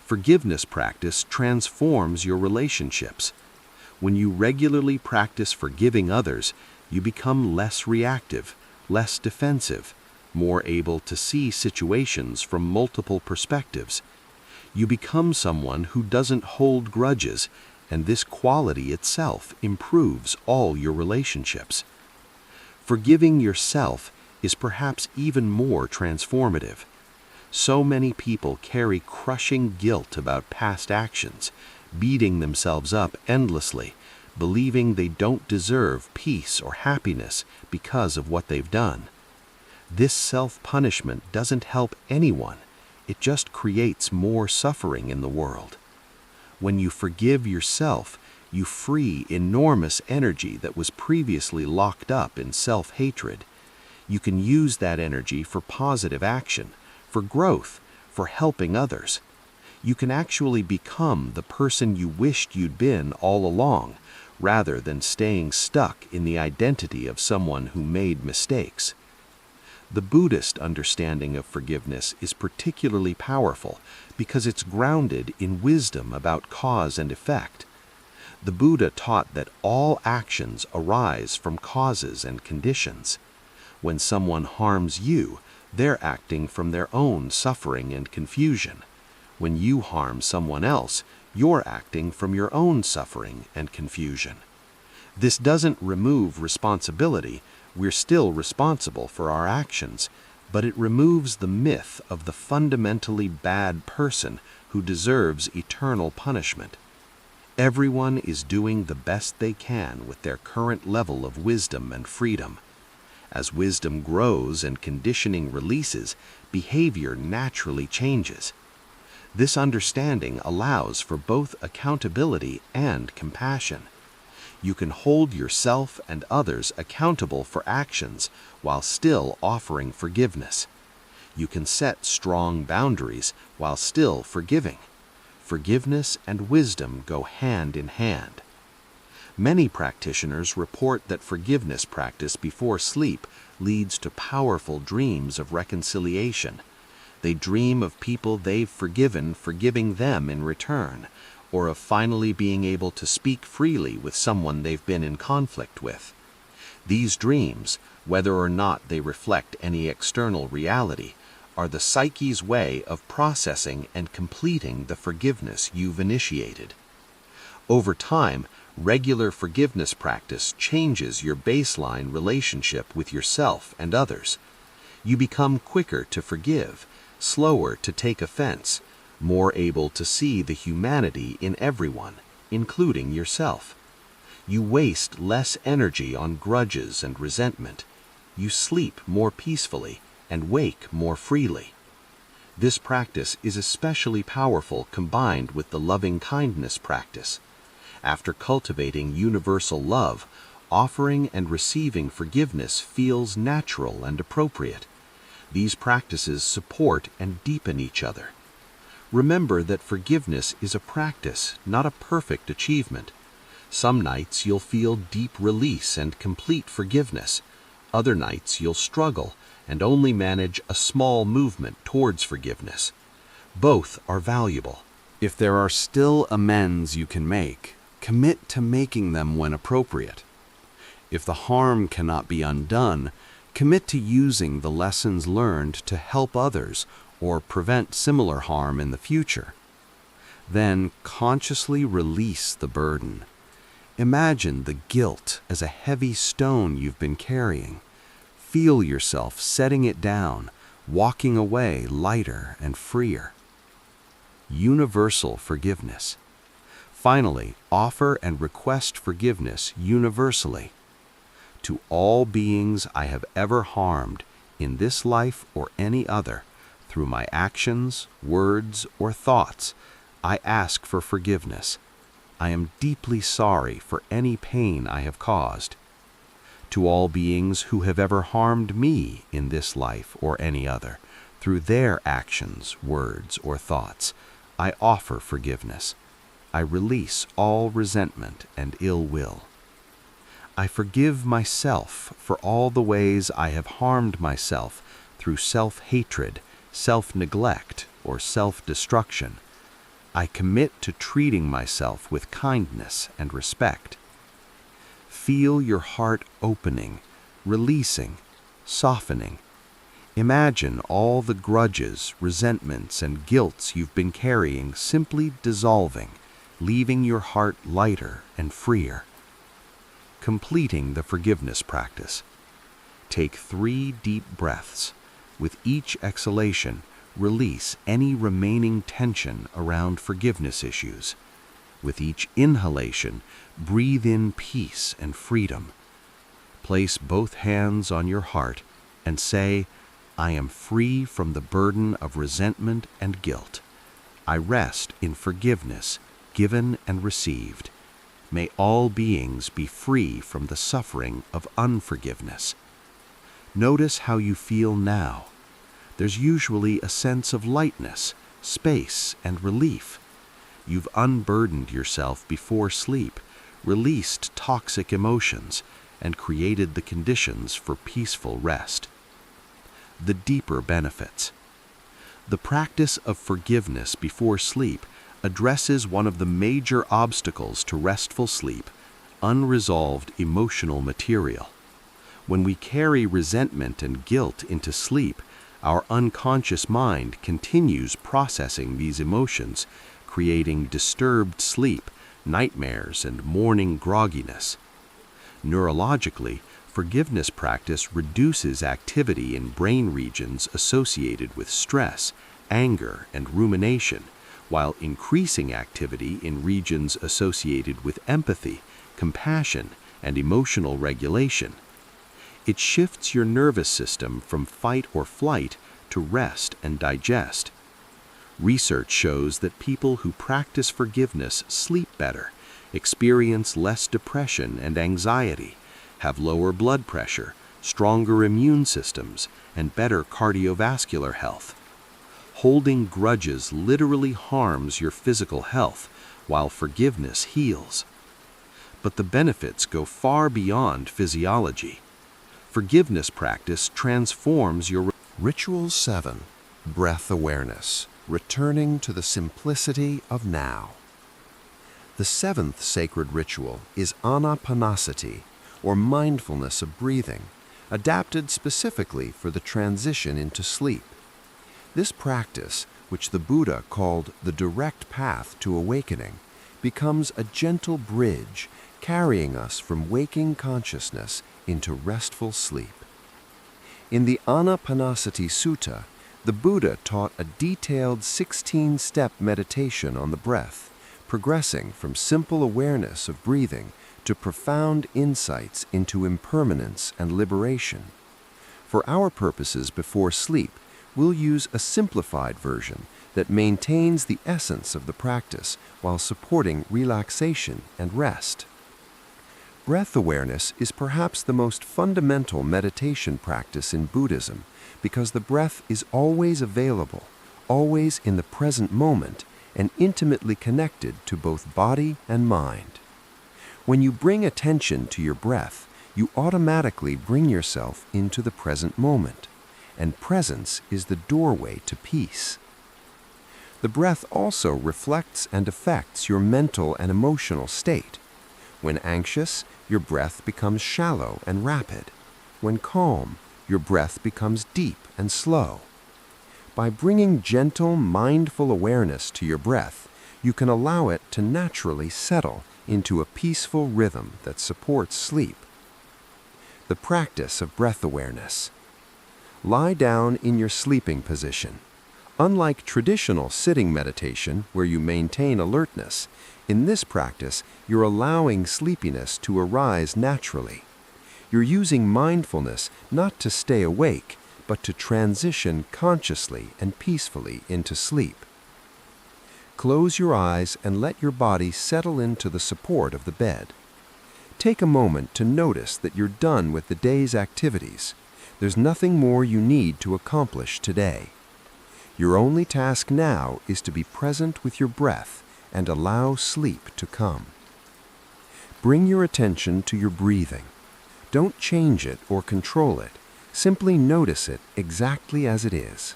Forgiveness practice transforms your relationships. When you regularly practice forgiving others, you become less reactive, less defensive, more able to see situations from multiple perspectives. You become someone who doesn't hold grudges, and this quality itself improves all your relationships. Forgiving yourself is perhaps even more transformative. So many people carry crushing guilt about past actions, beating themselves up endlessly, believing they don't deserve peace or happiness because of what they've done. This self-punishment doesn't help anyone. It just creates more suffering in the world. When you forgive yourself, you free enormous energy that was previously locked up in self-hatred. You can use that energy for positive action, for growth, for helping others. You can actually become the person you wished you'd been all along, rather than staying stuck in the identity of someone who made mistakes. The Buddhist understanding of forgiveness is particularly powerful because it's grounded in wisdom about cause and effect. The Buddha taught that all actions arise from causes and conditions. When someone harms you, they're acting from their own suffering and confusion. When you harm someone else, you're acting from your own suffering and confusion. This doesn't remove responsibility. We're still responsible for our actions, but it removes the myth of the fundamentally bad person who deserves eternal punishment. Everyone is doing the best they can with their current level of wisdom and freedom. As wisdom grows and conditioning releases, behavior naturally changes. This understanding allows for both accountability and compassion. You can hold yourself and others accountable for actions while still offering forgiveness. You can set strong boundaries while still forgiving. Forgiveness and wisdom go hand in hand. Many practitioners report that forgiveness practice before sleep leads to powerful dreams of reconciliation. They dream of people they've forgiven forgiving them in return, or of finally being able to speak freely with someone they've been in conflict with. These dreams, whether or not they reflect any external reality, are the psyche's way of processing and completing the forgiveness you've initiated. Over time, regular forgiveness practice changes your baseline relationship with yourself and others. You become quicker to forgive, slower to take offense, more able to see the humanity in everyone, including yourself. You waste less energy on grudges and resentment. You sleep more peacefully and wake more freely. This practice is especially powerful combined with the loving-kindness practice. After cultivating universal love, offering and receiving forgiveness feels natural and appropriate. These practices support and deepen each other. Remember that forgiveness is a practice, not a perfect achievement. Some nights you'll feel deep release and complete forgiveness. Other nights you'll struggle and only manage a small movement towards forgiveness. Both are valuable. If there are still amends you can make, commit to making them when appropriate. If the harm cannot be undone, commit to using the lessons learned to help others or prevent similar harm in the future. Then consciously release the burden. Imagine the guilt as a heavy stone you've been carrying. Feel yourself setting it down, walking away lighter and freer. Universal forgiveness. Finally, offer and request forgiveness universally. To all beings I have ever harmed, in this life or any other, through my actions, words, or thoughts, I ask for forgiveness. I am deeply sorry for any pain I have caused. To all beings who have ever harmed me in this life or any other, through their actions, words, or thoughts, I offer forgiveness. I release all resentment and ill will. I forgive myself for all the ways I have harmed myself through self-hatred, self-neglect, or self-destruction. I commit to treating myself with kindness and respect. Feel your heart opening, releasing, softening. Imagine all the grudges, resentments, and guilts you've been carrying simply dissolving, leaving your heart lighter and freer. Completing the forgiveness practice. Take 3 deep breaths. With each exhalation, release any remaining tension around forgiveness issues. With each inhalation, breathe in peace and freedom. Place both hands on your heart and say, I am free from the burden of resentment and guilt. I rest in forgiveness, given and received. May all beings be free from the suffering of unforgiveness. Notice how you feel now. There's usually a sense of lightness, space, and relief. You've unburdened yourself before sleep, released toxic emotions, and created the conditions for peaceful rest. The deeper benefits. The practice of forgiveness before sleep addresses one of the major obstacles to restful sleep, unresolved emotional material. When we carry resentment and guilt into sleep, our unconscious mind continues processing these emotions, creating disturbed sleep, nightmares, and morning grogginess. Neurologically, forgiveness practice reduces activity in brain regions associated with stress, anger, and rumination, while increasing activity in regions associated with empathy, compassion, and emotional regulation. It shifts your nervous system from fight or flight to rest and digest. Research shows that people who practice forgiveness sleep better, experience less depression and anxiety, have lower blood pressure, stronger immune systems, and better cardiovascular health. Holding grudges literally harms your physical health, while forgiveness heals. But the benefits go far beyond physiology. Forgiveness practice transforms your Ritual 7. Breath awareness. Returning to the simplicity of now. The 7th sacred ritual is anapanasati, or mindfulness of breathing, adapted specifically for the transition into sleep. This practice, which the Buddha called the direct path to awakening, becomes a gentle bridge carrying us from waking consciousness into restful sleep. In the Anapanasati Sutta, the Buddha taught a detailed 16-step meditation on the breath, progressing from simple awareness of breathing to profound insights into impermanence and liberation. For our purposes before sleep, we'll use a simplified version that maintains the essence of the practice while supporting relaxation and rest. Breath awareness is perhaps the most fundamental meditation practice in Buddhism because the breath is always available, always in the present moment, and intimately connected to both body and mind. When you bring attention to your breath, you automatically bring yourself into the present moment, and presence is the doorway to peace. The breath also reflects and affects your mental and emotional state. When anxious, your breath becomes shallow and rapid. When calm, your breath becomes deep and slow. By bringing gentle, mindful awareness to your breath, you can allow it to naturally settle into a peaceful rhythm that supports sleep. The practice of breath awareness. Lie down in your sleeping position. Unlike traditional sitting meditation, where you maintain alertness, in this practice, you're allowing sleepiness to arise naturally. You're using mindfulness not to stay awake, but to transition consciously and peacefully into sleep. Close your eyes and let your body settle into the support of the bed. Take a moment to notice that you're done with the day's activities. There's nothing more you need to accomplish today. Your only task now is to be present with your breath and allow sleep to come. Bring your attention to your breathing. Don't change it or control it. Simply notice it exactly as it is.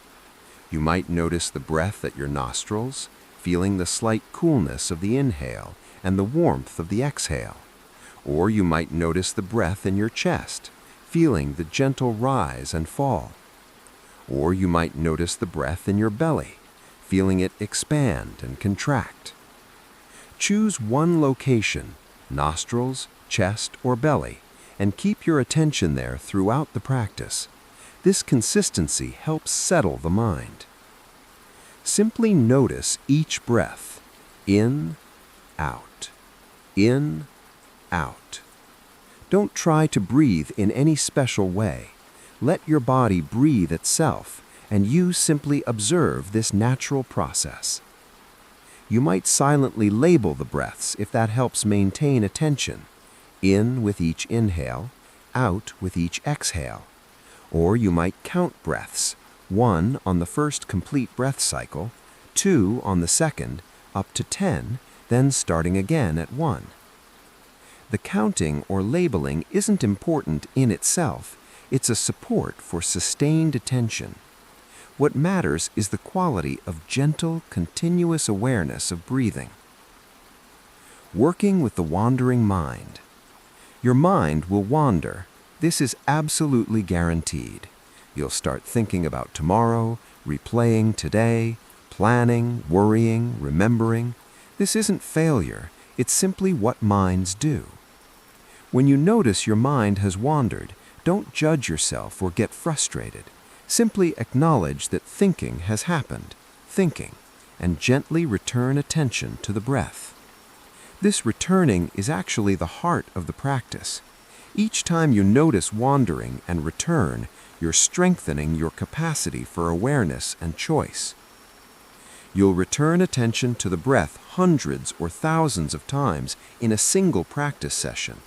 You might notice the breath at your nostrils, feeling the slight coolness of the inhale and the warmth of the exhale. Or you might notice the breath in your chest, feeling the gentle rise and fall. Or you might notice the breath in your belly, feeling it expand and contract. Choose one location, nostrils, chest, or belly, and keep your attention there throughout the practice. This consistency helps settle the mind. Simply notice each breath, in, out. In, out. Don't try to breathe in any special way. Let your body breathe itself, and you simply observe this natural process. You might silently label the breaths if that helps maintain attention. In with each inhale, out with each exhale. Or you might count breaths, 1 on the first complete breath cycle, 2 on the second, up to 10, then starting again at 1. The counting or labeling isn't important in itself, it's a support for sustained attention. What matters is the quality of gentle, continuous awareness of breathing. Working with the wandering mind. Your mind will wander. This is absolutely guaranteed. You'll start thinking about tomorrow, replaying today, planning, worrying, remembering. This isn't failure, it's simply what minds do. When you notice your mind has wandered, don't judge yourself or get frustrated. Simply acknowledge that thinking has happened, and gently return attention to the breath. This returning is actually the heart of the practice. Each time you notice wandering and return, you're strengthening your capacity for awareness and choice. You'll return attention to the breath hundreds or thousands of times in a single practice session.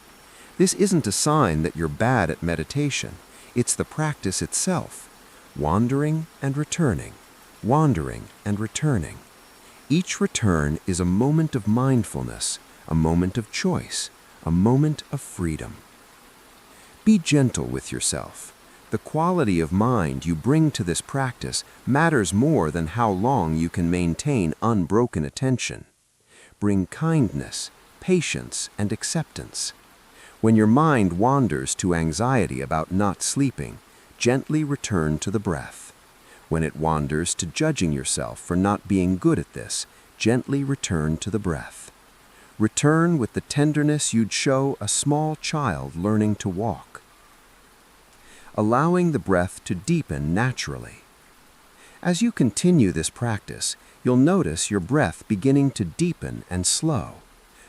This isn't a sign that you're bad at meditation. It's the practice itself. Wandering and returning, wandering and returning. Each return is a moment of mindfulness, a moment of choice, a moment of freedom. Be gentle with yourself. The quality of mind you bring to this practice matters more than how long you can maintain unbroken attention. Bring kindness, patience, and acceptance. When your mind wanders to anxiety about not sleeping, gently return to the breath. When it wanders to judging yourself for not being good at this, gently return to the breath. Return with the tenderness you'd show a small child learning to walk. Allowing the breath to deepen naturally. As you continue this practice, you'll notice your breath beginning to deepen and slow.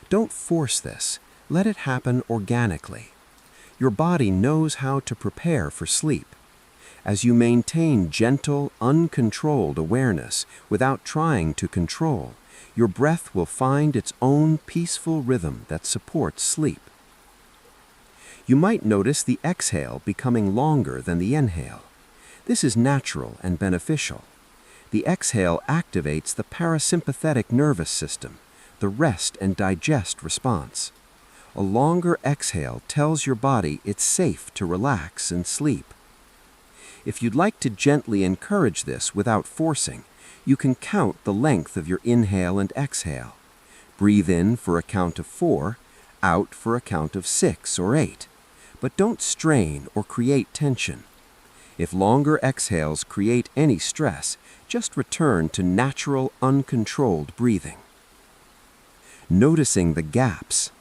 Don't force this. Let it happen organically. Your body knows how to prepare for sleep. As you maintain gentle, uncontrolled awareness without trying to control, your breath will find its own peaceful rhythm that supports sleep. You might notice the exhale becoming longer than the inhale. This is natural and beneficial. The exhale activates the parasympathetic nervous system, the rest and digest response. A longer exhale tells your body it's safe to relax and sleep. If you'd like to gently encourage this without forcing, you can count the length of your inhale and exhale. Breathe in for a count of 4, out for a count of 6 or 8. But don't strain or create tension. If longer exhales create any stress, just return to natural, uncontrolled breathing. Noticing the gaps.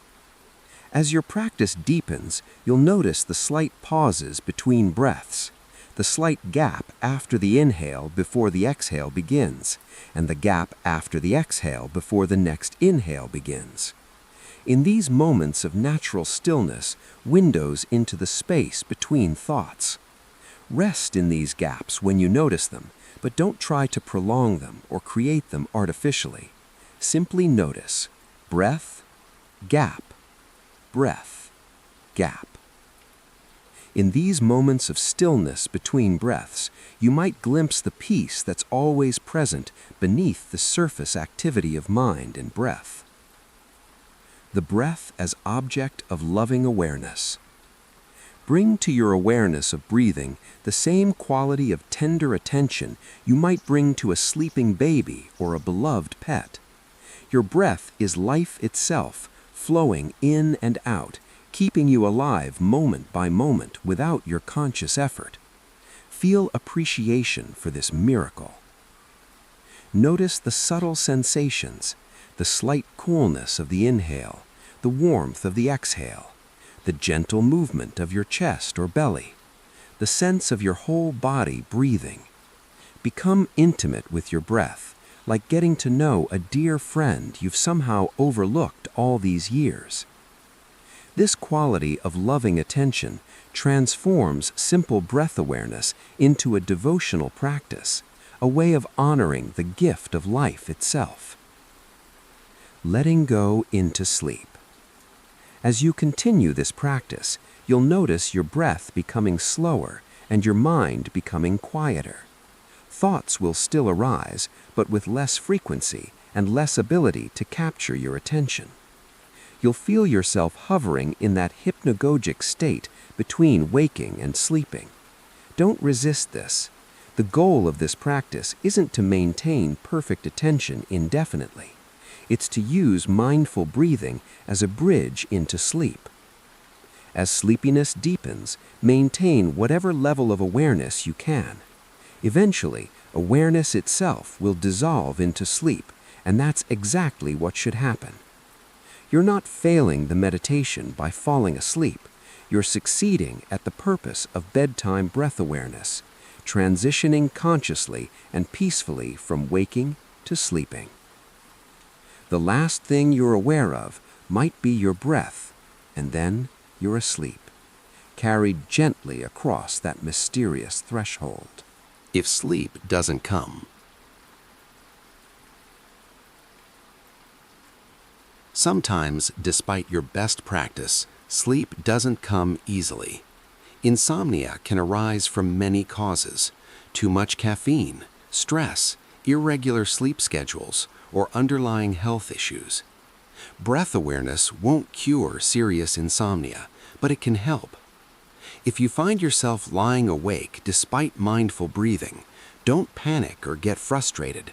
As your practice deepens, you'll notice the slight pauses between breaths, the slight gap after the inhale before the exhale begins, and the gap after the exhale before the next inhale begins. In these moments of natural stillness, windows into the space between thoughts. Rest in these gaps when you notice them, but don't try to prolong them or create them artificially. Simply notice. Breath, gap, breath, gap. In these moments of stillness between breaths, you might glimpse the peace that's always present beneath the surface activity of mind and breath. The breath as object of loving awareness. Bring to your awareness of breathing the same quality of tender attention you might bring to a sleeping baby or a beloved pet. Your breath is life itself, flowing in and out, keeping you alive moment by moment without your conscious effort. Feel appreciation for this miracle. Notice the subtle sensations, the slight coolness of the inhale, the warmth of the exhale, the gentle movement of your chest or belly, the sense of your whole body breathing. Become intimate with your breath, like getting to know a dear friend you've somehow overlooked all these years. This quality of loving attention transforms simple breath awareness into a devotional practice, a way of honoring the gift of life itself. Letting go into sleep. As you continue this practice, you'll notice your breath becoming slower and your mind becoming quieter. Thoughts will still arise, but with less frequency and less ability to capture your attention. You'll feel yourself hovering in that hypnagogic state between waking and sleeping. Don't resist this. The goal of this practice isn't to maintain perfect attention indefinitely. It's to use mindful breathing as a bridge into sleep. As sleepiness deepens, maintain whatever level of awareness you can. Eventually, awareness itself will dissolve into sleep, and that's exactly what should happen. You're not failing the meditation by falling asleep. You're succeeding at the purpose of bedtime breath awareness, transitioning consciously and peacefully from waking to sleeping. The last thing you're aware of might be your breath, and then you're asleep, carried gently across that mysterious threshold. If sleep doesn't come. Sometimes, despite your best practice, sleep doesn't come easily. Insomnia can arise from many causes: too much caffeine, stress, irregular sleep schedules, or underlying health issues. Breath awareness won't cure serious insomnia, but it can help. If you find yourself lying awake despite mindful breathing, don't panic or get frustrated.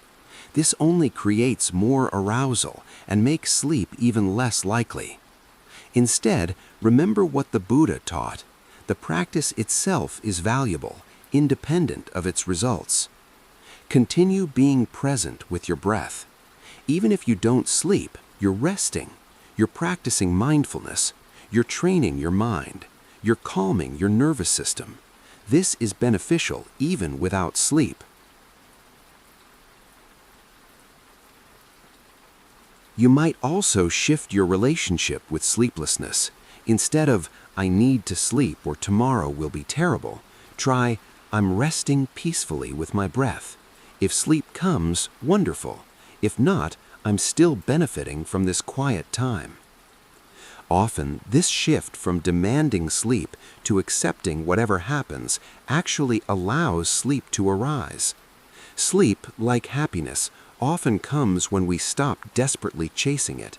This only creates more arousal and makes sleep even less likely. Instead, remember what the Buddha taught. The practice itself is valuable, independent of its results. Continue being present with your breath. Even if you don't sleep, you're resting. You're practicing mindfulness. You're training your mind. You're calming your nervous system. This is beneficial even without sleep. You might also shift your relationship with sleeplessness. Instead of, "I need to sleep or tomorrow will be terrible," try, "I'm resting peacefully with my breath. If sleep comes, wonderful. If not, I'm still benefiting from this quiet time." Often, this shift from demanding sleep to accepting whatever happens actually allows sleep to arise. Sleep, like happiness, often comes when we stop desperately chasing it.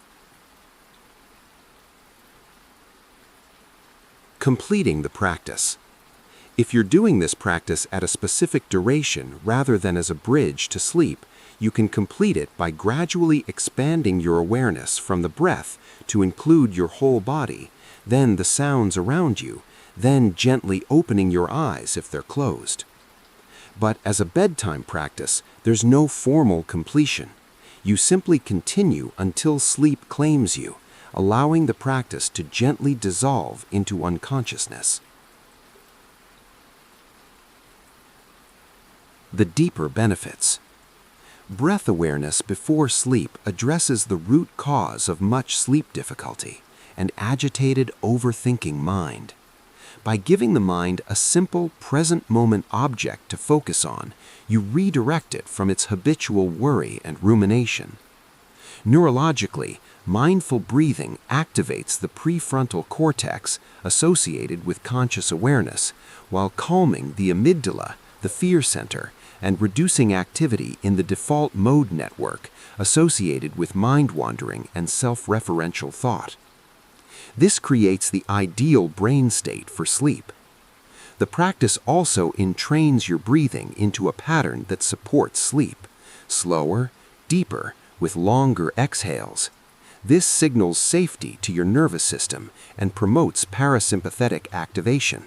Completing the practice. If you're doing this practice at a specific duration rather than as a bridge to sleep, you can complete it by gradually expanding your awareness from the breath to include your whole body, then the sounds around you, then gently opening your eyes if they're closed. But as a bedtime practice, there's no formal completion. You simply continue until sleep claims you, allowing the practice to gently dissolve into unconsciousness. The deeper benefits. Breath awareness before sleep addresses the root cause of much sleep difficulty, an agitated, overthinking mind. By giving the mind a simple, present-moment object to focus on, you redirect it from its habitual worry and rumination. Neurologically, mindful breathing activates the prefrontal cortex associated with conscious awareness, while calming the amygdala, the fear center, and reducing activity in the default mode network associated with mind-wandering and self-referential thought. This creates the ideal brain state for sleep. The practice also entrains your breathing into a pattern that supports sleep, slower, deeper, with longer exhales. This signals safety to your nervous system and promotes parasympathetic activation.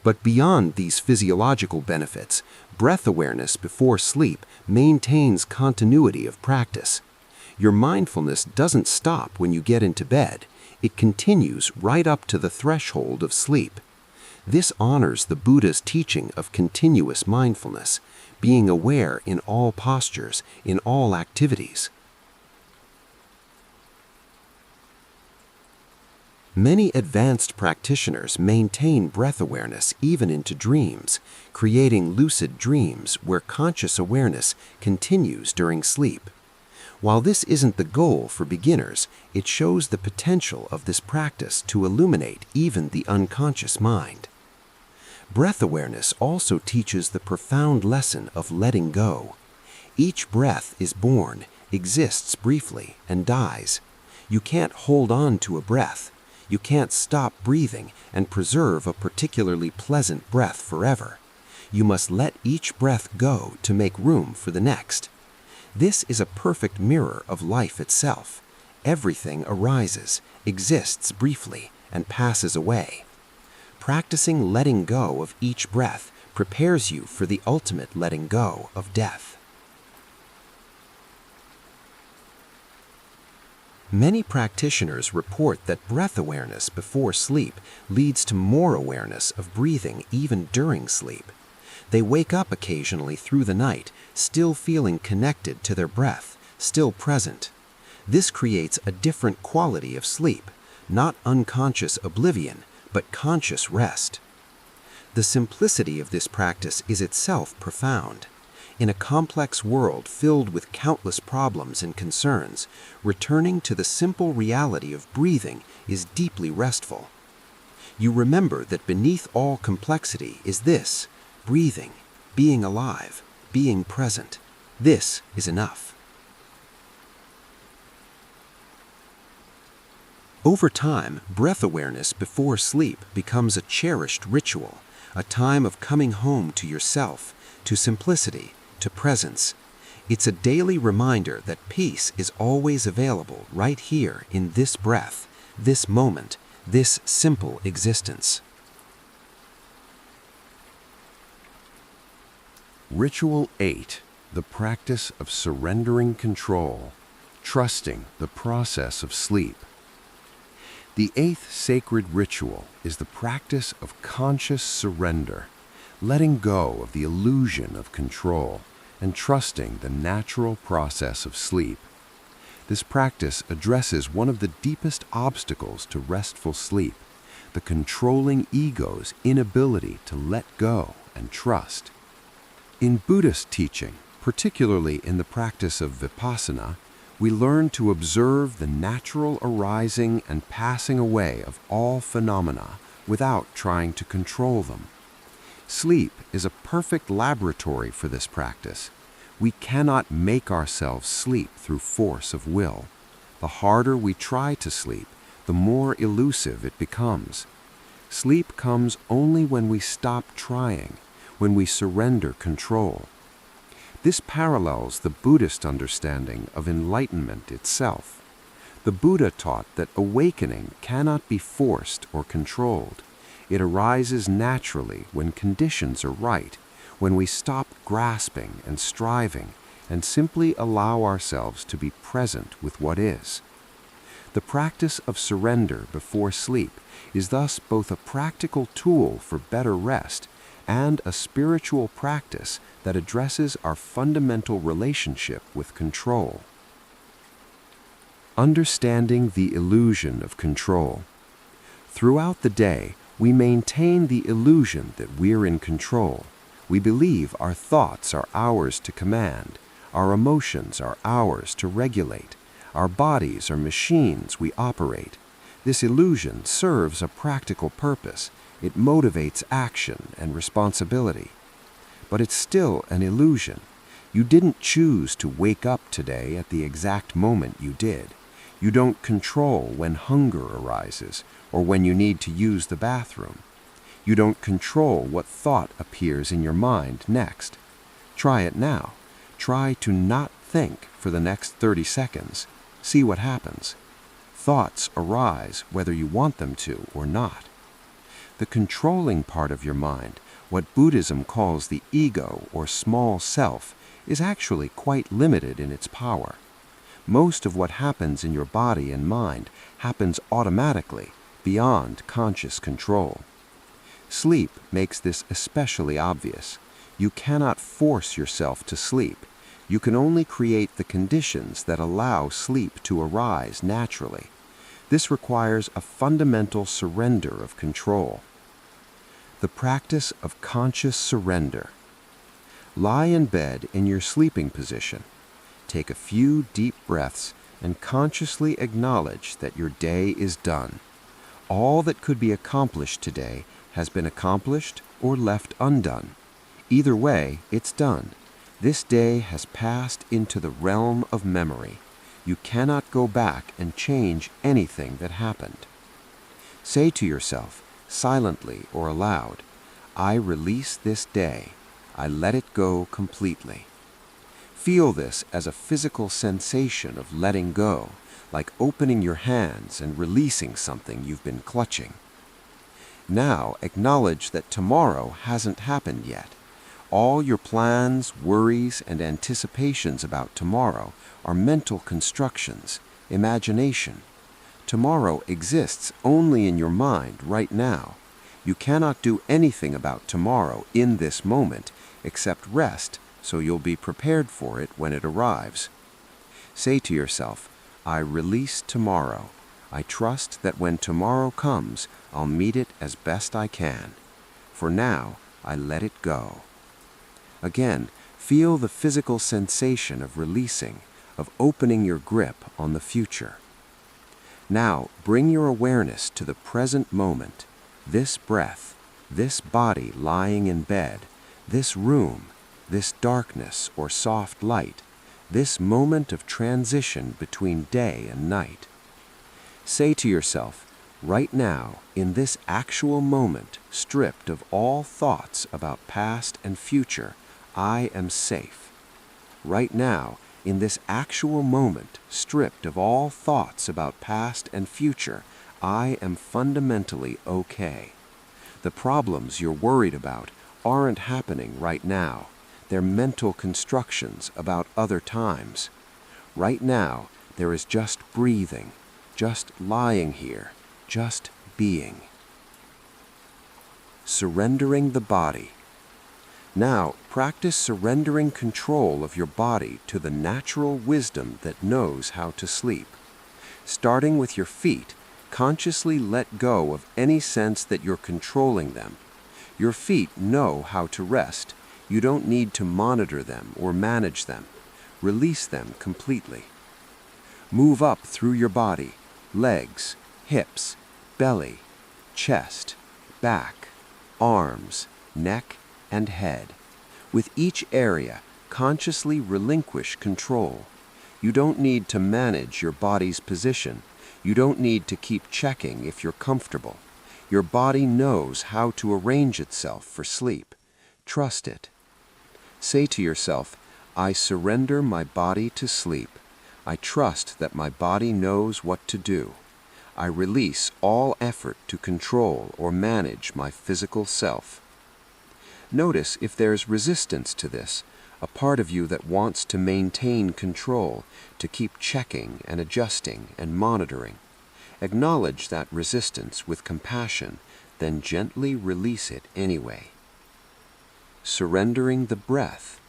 But beyond these physiological benefits, breath awareness before sleep maintains continuity of practice. Your mindfulness doesn't stop when you get into bed. It continues right up to the threshold of sleep. This honors the Buddha's teaching of continuous mindfulness, being aware in all postures, in all activities. Many advanced practitioners maintain breath awareness even into dreams, creating lucid dreams where conscious awareness continues during sleep. While this isn't the goal for beginners, it shows the potential of this practice to illuminate even the unconscious mind. Breath awareness also teaches the profound lesson of letting go. Each breath is born, exists briefly, and dies. You can't hold on to a breath. You can't stop breathing and preserve a particularly pleasant breath forever. You must let each breath go to make room for the next. This is a perfect mirror of life itself. Everything arises, exists briefly, and passes away. Practicing letting go of each breath prepares you for the ultimate letting go of death. Many practitioners report that breath awareness before sleep leads to more awareness of breathing even during sleep. They wake up occasionally through the night, still feeling connected to their breath, still present. This creates a different quality of sleep, not unconscious oblivion, but conscious rest. The simplicity of this practice is itself profound. In a complex world filled with countless problems and concerns, returning to the simple reality of breathing is deeply restful. You remember that beneath all complexity is this: breathing, being alive, being present. This is enough. Over time, breath awareness before sleep becomes a cherished ritual, a time of coming home to yourself, to simplicity, to presence. It's a daily reminder that peace is always available right here in this breath, this moment, this simple existence. Ritual 8, the practice of surrendering control, trusting the process of sleep. The 8th sacred ritual is the practice of conscious surrender, letting go of the illusion of control and trusting the natural process of sleep. This practice addresses one of the deepest obstacles to restful sleep, the controlling ego's inability to let go and trust. In Buddhist teaching, particularly in the practice of vipassana, we learn to observe the natural arising and passing away of all phenomena without trying to control them. Sleep is a perfect laboratory for this practice. We cannot make ourselves sleep through force of will. The harder we try to sleep, the more elusive it becomes. Sleep comes only when we stop trying, when we surrender control. This parallels the Buddhist understanding of enlightenment itself. The Buddha taught that awakening cannot be forced or controlled. It arises naturally when conditions are right, when we stop grasping and striving and simply allow ourselves to be present with what is. The practice of surrender before sleep is thus both a practical tool for better rest and a spiritual practice that addresses our fundamental relationship with control. Understanding the illusion of control. Throughout the day, we maintain the illusion that we're in control. We believe our thoughts are ours to command, our emotions are ours to regulate, our bodies are machines we operate. This illusion serves a practical purpose. It motivates action and responsibility. But it's still an illusion. You didn't choose to wake up today at the exact moment you did. You don't control when hunger arises or when you need to use the bathroom. You don't control what thought appears in your mind next. Try it now. Try to not think for the next 30 seconds. See what happens. Thoughts arise whether you want them to or not. The controlling part of your mind, what Buddhism calls the ego or small self, is actually quite limited in its power. Most of what happens in your body and mind happens automatically, beyond conscious control. Sleep makes this especially obvious. You cannot force yourself to sleep. You can only create the conditions that allow sleep to arise naturally. This requires a fundamental surrender of control. The practice of conscious surrender. Lie in bed in your sleeping position. Take a few deep breaths and consciously acknowledge that your day is done. All that could be accomplished today has been accomplished or left undone. Either way, it's done. This day has passed into the realm of memory. You cannot go back and change anything that happened. Say to yourself, silently or aloud, I release this day. I let it go completely. Feel this as a physical sensation of letting go, like opening your hands and releasing something you've been clutching. Now acknowledge that tomorrow hasn't happened yet. All your plans, worries, and anticipations about tomorrow are mental constructions, imagination. Tomorrow exists only in your mind right now. You cannot do anything about tomorrow in this moment except rest, so you'll be prepared for it when it arrives. Say to yourself, I release tomorrow. I trust that when tomorrow comes, I'll meet it as best I can. For now, I let it go. Again, feel the physical sensation of releasing, of opening your grip on the future. Now, bring your awareness to the present moment, this breath, this body lying in bed, this room, this darkness or soft light, this moment of transition between day and night. Say to yourself, right now, in this actual moment, stripped of all thoughts about past and future, I am safe. Right now, in this actual moment, stripped of all thoughts about past and future, I am fundamentally okay. The problems you're worried about aren't happening right now. They're mental constructions about other times. Right now, there is just breathing, just lying here, just being. Surrendering the body. Now, practice surrendering control of your body to the natural wisdom that knows how to sleep. Starting with your feet, consciously let go of any sense that you're controlling them. Your feet know how to rest. You don't need to monitor them or manage them. Release them completely. Move up through your body, legs, hips, belly, chest, back, arms, neck, and head. With each area, consciously relinquish control. You don't need to manage your body's position. You don't need to keep checking if you're comfortable. Your body knows how to arrange itself for sleep. Trust it. Say to yourself, I surrender my body to sleep. I trust that my body knows what to do. I release all effort to control or manage my physical self. Notice if there's resistance to this, a part of you that wants to maintain control, to keep checking and adjusting and monitoring. Acknowledge that resistance with compassion, then gently release it anyway. Surrendering the breath.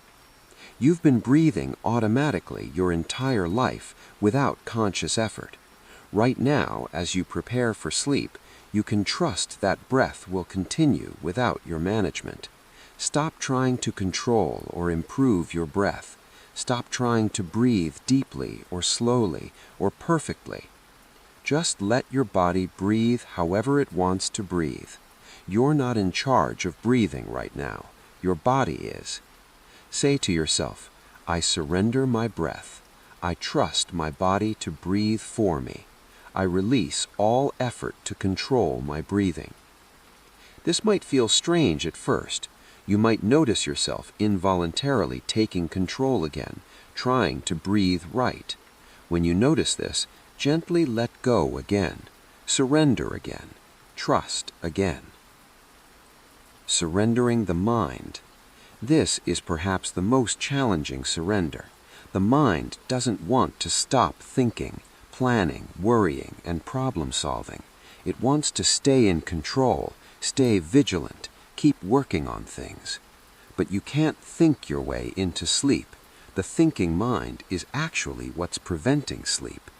You've been breathing automatically your entire life without conscious effort. Right now, as you prepare for sleep, you can trust that breath will continue without your management. Stop trying to control or improve your breath. Stop trying to breathe deeply or slowly or perfectly. Just let your body breathe however it wants to breathe. You're not in charge of breathing right now. Your body is. Say to yourself, I surrender my breath. I trust my body to breathe for me. I release all effort to control my breathing. This might feel strange at first. You might notice yourself involuntarily taking control again, trying to breathe right. When you notice this, gently let go again. Surrender again. Trust again. Surrendering the mind. This is perhaps the most challenging surrender. The mind doesn't want to stop thinking, planning, worrying, and problem-solving. It wants to stay in control, Stay vigilant, keep working on things. But you can't think your way into sleep. The thinking mind is actually what's preventing sleep.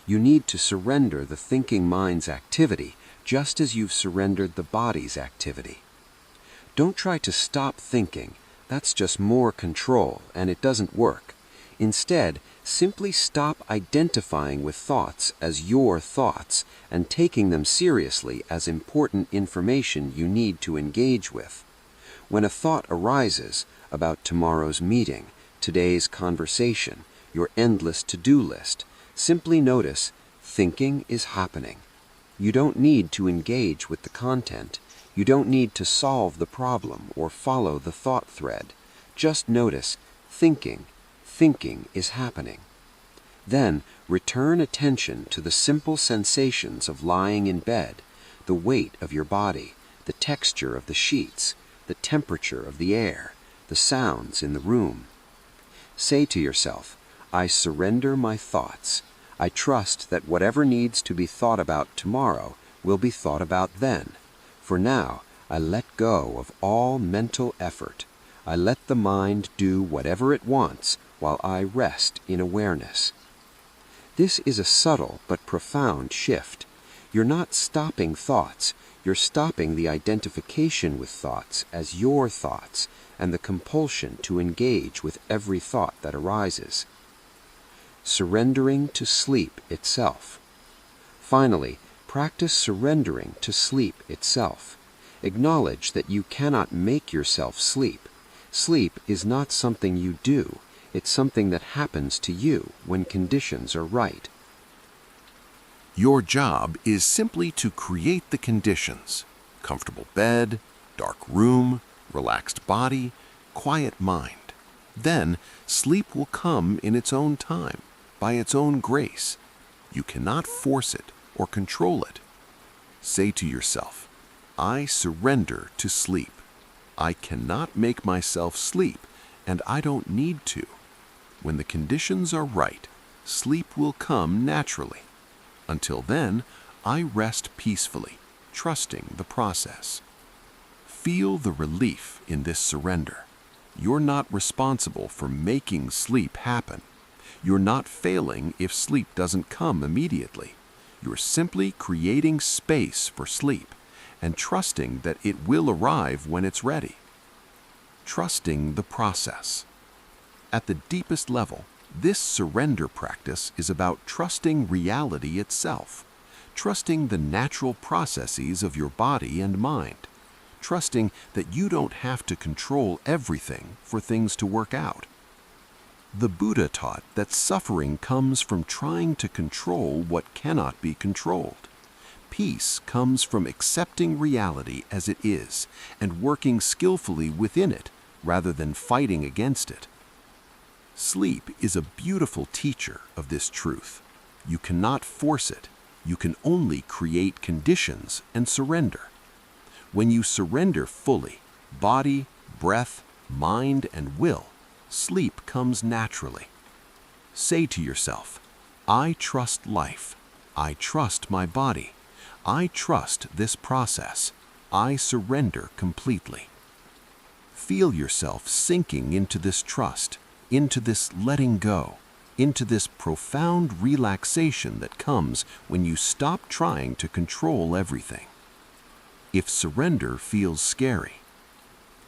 You need to surrender the thinking mind's activity just as you've surrendered the body's activity. Don't try to stop thinking. That's just more control, and it doesn't work. Instead, simply stop identifying with thoughts as your thoughts and taking them seriously as important information you need to engage with. When a thought arises about tomorrow's meeting, today's conversation, your endless to-do list, simply notice thinking is happening. You don't need to engage with the content. You don't need to solve the problem or follow the thought thread. Just notice thinking is happening. Then return attention to the simple sensations of lying in bed, the weight of your body, the texture of the sheets, the temperature of the air, the sounds in the room. Say to yourself, I surrender my thoughts. I trust that whatever needs to be thought about tomorrow will be thought about then. For now, I let go of all mental effort. I let the mind do whatever it wants while I rest in awareness. This is a subtle but profound shift. You're not stopping thoughts. You're stopping the identification with thoughts as your thoughts and the compulsion to engage with every thought that arises. Surrendering to sleep itself. Finally, practice surrendering to sleep itself. Acknowledge that you cannot make yourself sleep. Sleep is not something you do. It's something that happens to you when conditions are right. Your job is simply to create the conditions: comfortable bed, dark room, relaxed body, quiet mind. Then sleep will come in its own time, by its own grace. You cannot force it or control it. Say to yourself, I surrender to sleep. I cannot make myself sleep, and I don't need to. When the conditions are right, sleep will come naturally. Until then, I rest peacefully, trusting the process. Feel the relief in this surrender. You're not responsible for making sleep happen. You're not failing if sleep doesn't come immediately. You're simply creating space for sleep and trusting that it will arrive when it's ready. Trusting the process. At the deepest level, this surrender practice is about trusting reality itself, trusting the natural processes of your body and mind, trusting that you don't have to control everything for things to work out. The Buddha taught that suffering comes from trying to control what cannot be controlled. Peace comes from accepting reality as it is and working skillfully within it rather than fighting against it. Sleep is a beautiful teacher of this truth. You cannot force it. You can only create conditions and surrender. When you surrender fully, body, breath, mind, and will, sleep comes naturally. Say to yourself, I trust life. I trust my body. I trust this process. I surrender completely. Feel yourself sinking into this trust, into this letting go, into this profound relaxation that comes when you stop trying to control everything. If surrender feels scary,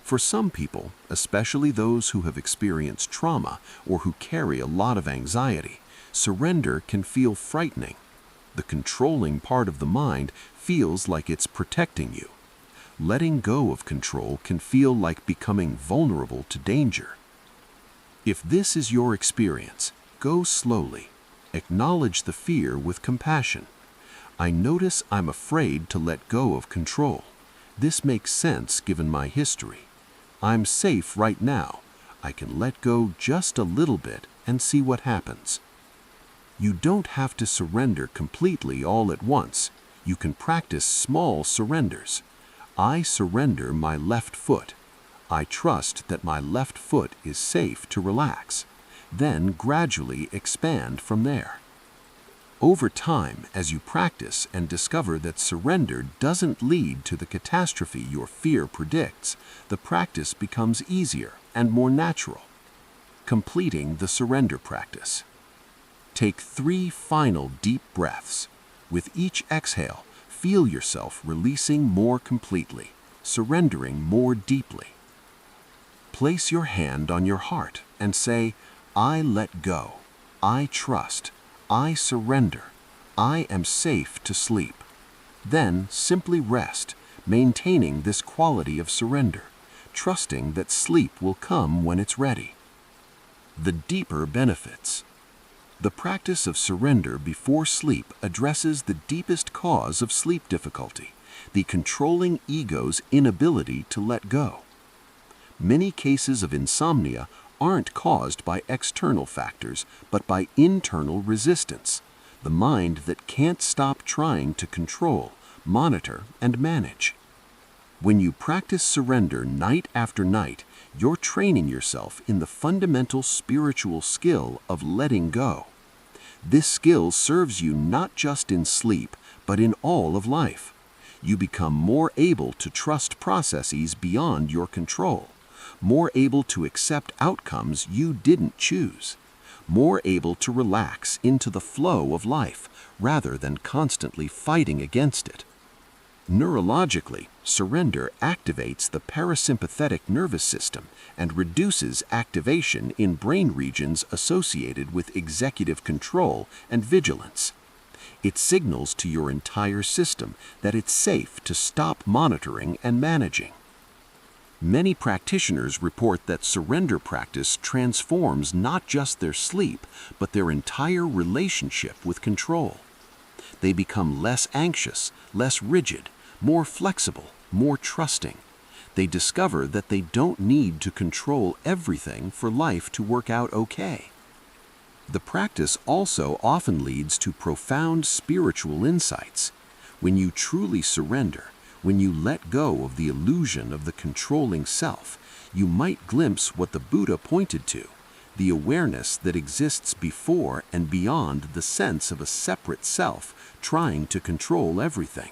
for some people, especially those who have experienced trauma or who carry a lot of anxiety, surrender can feel frightening. The controlling part of the mind feels like it's protecting you. Letting go of control can feel like becoming vulnerable to danger. If this is your experience, go slowly. Acknowledge the fear with compassion. I notice I'm afraid to let go of control. This makes sense given my history. I'm safe right now. I can let go just a little bit and see what happens. You don't have to surrender completely all at once. You can practice small surrenders. I surrender my left foot. I trust that my left foot is safe to relax. Then gradually expand from there. Over time, as you practice and discover that surrender doesn't lead to the catastrophe your fear predicts, the practice becomes easier and more natural. Completing the surrender practice. Take 3 final deep breaths. With each exhale, feel yourself releasing more completely, surrendering more deeply. Place your hand on your heart and say, I let go, I trust, I surrender, I am safe to sleep. Then simply rest, maintaining this quality of surrender, trusting that sleep will come when it's ready. The deeper benefits. The practice of surrender before sleep addresses the deepest cause of sleep difficulty, the controlling ego's inability to let go. Many cases of insomnia aren't caused by external factors, but by internal resistance, the mind that can't stop trying to control, monitor, and manage. When you practice surrender night after night, you're training yourself in the fundamental spiritual skill of letting go. This skill serves you not just in sleep, but in all of life. You become more able to trust processes beyond your control, more able to accept outcomes you didn't choose, more able to relax into the flow of life rather than constantly fighting against it. Neurologically, surrender activates the parasympathetic nervous system and reduces activation in brain regions associated with executive control and vigilance. It signals to your entire system that it's safe to stop monitoring and managing. Many practitioners report that surrender practice transforms not just their sleep, but their entire relationship with control. They become less anxious, less rigid, more flexible, more trusting. They discover that they don't need to control everything for life to work out okay. The practice also often leads to profound spiritual insights. When you truly surrender, when you let go of the illusion of the controlling self, you might glimpse what the Buddha pointed to, the awareness that exists before and beyond the sense of a separate self trying to control everything.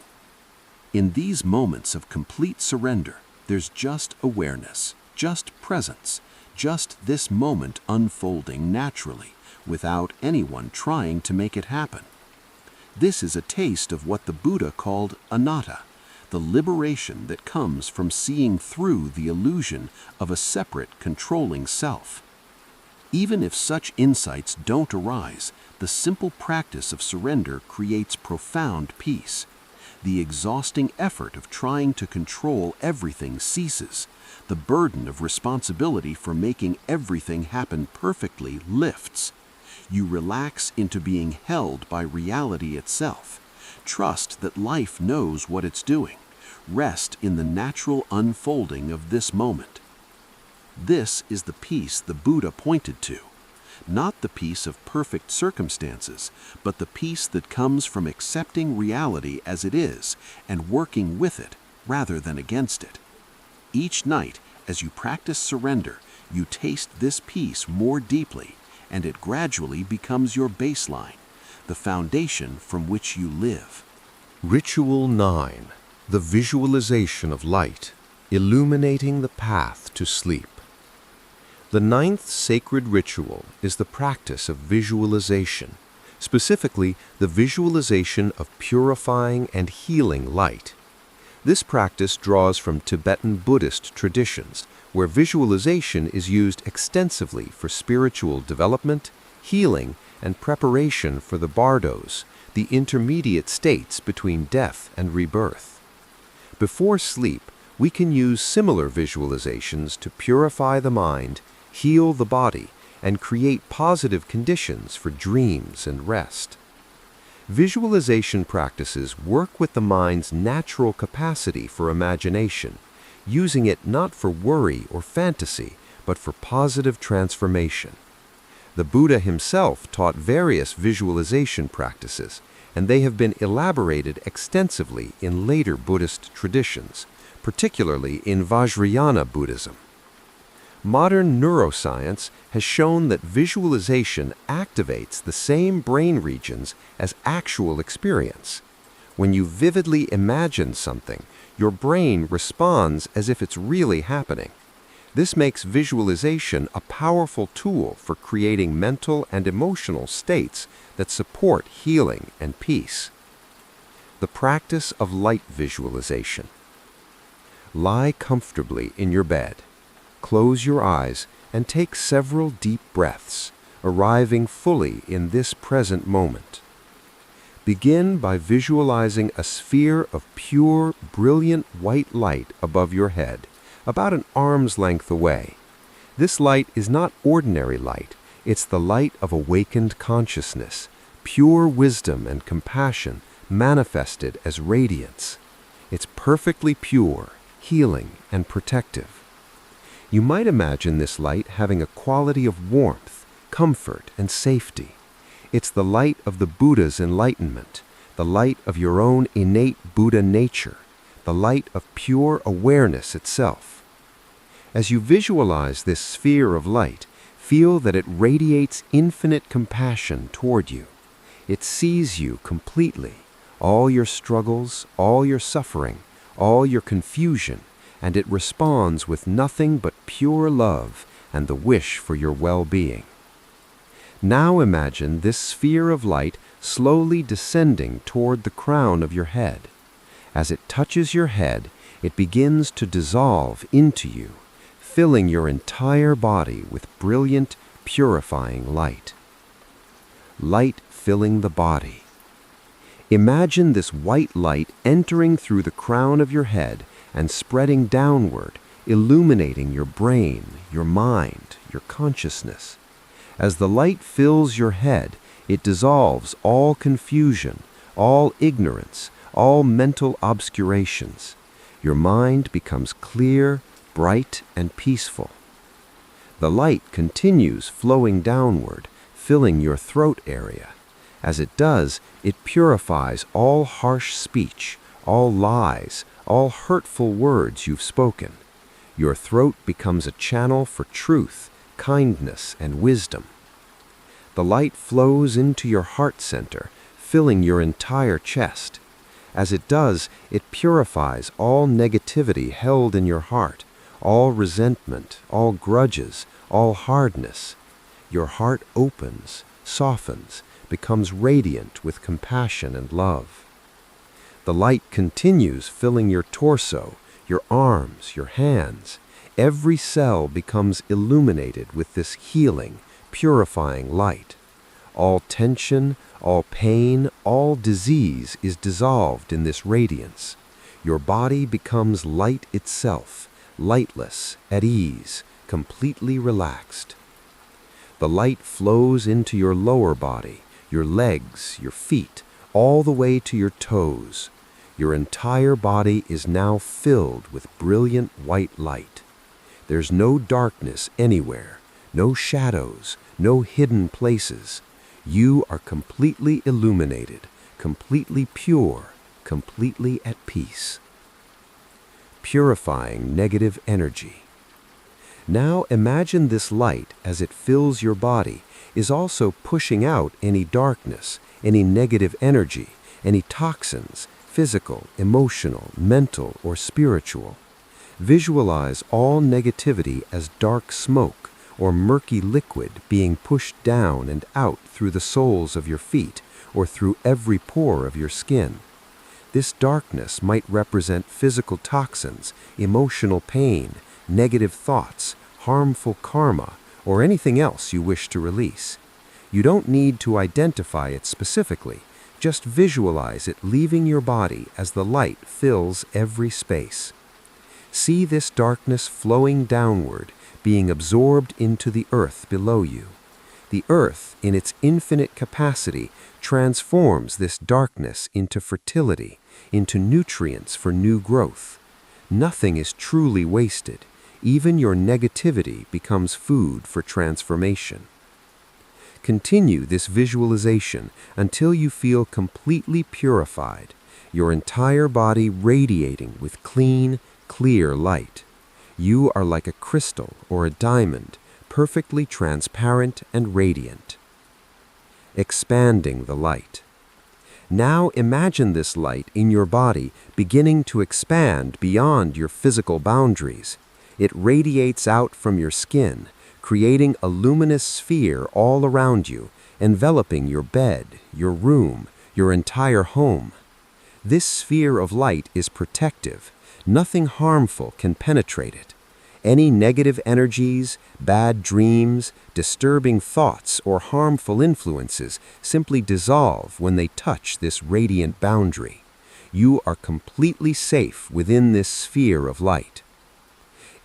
In these moments of complete surrender, there's just awareness, just presence, just this moment unfolding naturally, without anyone trying to make it happen. This is a taste of what the Buddha called anatta, the liberation that comes from seeing through the illusion of a separate, controlling self. Even if such insights don't arise, the simple practice of surrender creates profound peace. The exhausting effort of trying to control everything ceases. The burden of responsibility for making everything happen perfectly lifts. You relax into being held by reality itself. Trust that life knows what it's doing. Rest in the natural unfolding of this moment. This is the peace the Buddha pointed to. Not the peace of perfect circumstances, but the peace that comes from accepting reality as it is and working with it rather than against it. Each night, as you practice surrender, you taste this peace more deeply, and it gradually becomes your baseline, the foundation from which you live. Ritual 9. The visualization of light, illuminating the path to sleep. The 9th sacred ritual is the practice of visualization, specifically the visualization of purifying and healing light. This practice draws from Tibetan Buddhist traditions, where visualization is used extensively for spiritual development, healing, and preparation for the bardos, the intermediate states between death and rebirth. Before sleep, we can use similar visualizations to purify the mind, heal the body, and create positive conditions for dreams and rest. Visualization practices work with the mind's natural capacity for imagination, using it not for worry or fantasy, but for positive transformation. The Buddha himself taught various visualization practices, and they have been elaborated extensively in later Buddhist traditions, particularly in Vajrayana Buddhism. Modern neuroscience has shown that visualization activates the same brain regions as actual experience. When you vividly imagine something, your brain responds as if it's really happening. This makes visualization a powerful tool for creating mental and emotional states that support healing and peace. The practice of light visualization. Lie comfortably in your bed. Close your eyes and take several deep breaths, arriving fully in this present moment. Begin by visualizing a sphere of pure, brilliant white light above your head, about an arm's length away. This light is not ordinary light, it's the light of awakened consciousness, pure wisdom and compassion manifested as radiance. It's perfectly pure, healing, and protective. You might imagine this light having a quality of warmth, comfort, and safety. It's the light of the Buddha's enlightenment, the light of your own innate Buddha nature, the light of pure awareness itself. As you visualize this sphere of light, feel that it radiates infinite compassion toward you. It sees you completely, all your struggles, all your suffering, all your confusion, and it responds with nothing but pure love and the wish for your well-being. Now imagine this sphere of light slowly descending toward the crown of your head. As it touches your head, it begins to dissolve into you, filling your entire body with brilliant, purifying light. Light filling the body. Imagine this white light entering through the crown of your head and spreading downward, illuminating your brain, your mind, your consciousness. As the light fills your head, it dissolves all confusion, all ignorance, all mental obscurations. Your mind becomes clear, bright, and peaceful. The light continues flowing downward, filling your throat area. As it does, it purifies all harsh speech, all lies, all hurtful words you've spoken. Your throat becomes a channel for truth, kindness, and wisdom. The light flows into your heart center, filling your entire chest. As it does, it purifies all negativity held in your heart, all resentment, all grudges, all hardness. Your heart opens, softens, becomes radiant with compassion and love. The light continues filling your torso, your arms, your hands. Every cell becomes illuminated with this healing, purifying light. All tension, all pain, all disease is dissolved in this radiance. Your body becomes light itself, lightless, at ease, completely relaxed. The light flows into your lower body, your legs, your feet, all the way to your toes. Your entire body is now filled with brilliant white light. There's no darkness anywhere, no shadows, no hidden places. You are completely illuminated, completely pure, completely at peace. Purifying negative energy. Now imagine this light, as it fills your body, is also pushing out any darkness, any negative energy, any toxins, physical, emotional, mental, or spiritual. Visualize all negativity as dark smoke or murky liquid being pushed down and out through the soles of your feet or through every pore of your skin. This darkness might represent physical toxins, emotional pain, negative thoughts, harmful karma, or anything else you wish to release. You don't need to identify it specifically. Just visualize it leaving your body as the light fills every space. See this darkness flowing downward, being absorbed into the earth below you. The earth, in its infinite capacity, transforms this darkness into fertility, into nutrients for new growth. Nothing is truly wasted. Even your negativity becomes food for transformation. Continue this visualization until you feel completely purified, your entire body radiating with clean, clear light. You are like a crystal or a diamond, perfectly transparent and radiant. Expanding the light. Now imagine this light in your body beginning to expand beyond your physical boundaries. It radiates out from your skin, creating a luminous sphere all around you, enveloping your bed, your room, your entire home. This sphere of light is protective. Nothing harmful can penetrate it. Any negative energies, bad dreams, disturbing thoughts, or harmful influences simply dissolve when they touch this radiant boundary. You are completely safe within this sphere of light.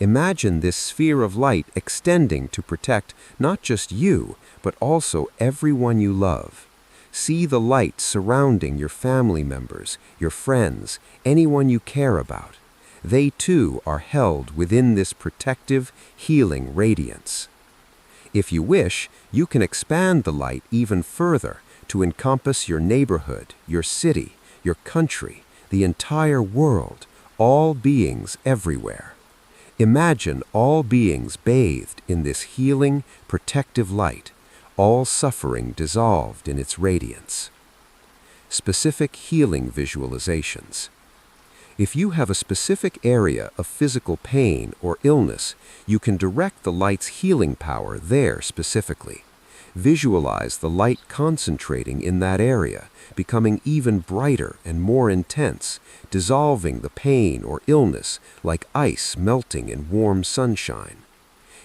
Imagine this sphere of light extending to protect not just you, but also everyone you love. See the light surrounding your family members, your friends, anyone you care about. They too are held within this protective, healing radiance. If you wish, you can expand the light even further to encompass your neighborhood, your city, your country, the entire world, all beings everywhere. Imagine all beings bathed in this healing, protective light, all suffering dissolved in its radiance. Specific healing visualizations. If you have a specific area of physical pain or illness, you can direct the light's healing power there specifically. Visualize the light concentrating in that area, becoming even brighter and more intense, dissolving the pain or illness like ice melting in warm sunshine.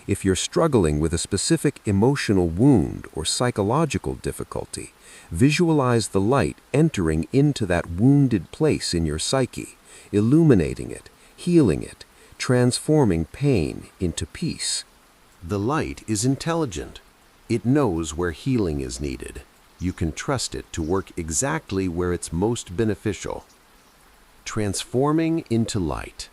If you're struggling with a specific emotional wound or psychological difficulty, visualize the light entering into that wounded place in your psyche, illuminating it, healing it, transforming pain into peace. The light is intelligent. It knows where healing is needed. You can trust it to work exactly where it's most beneficial. Transforming into light.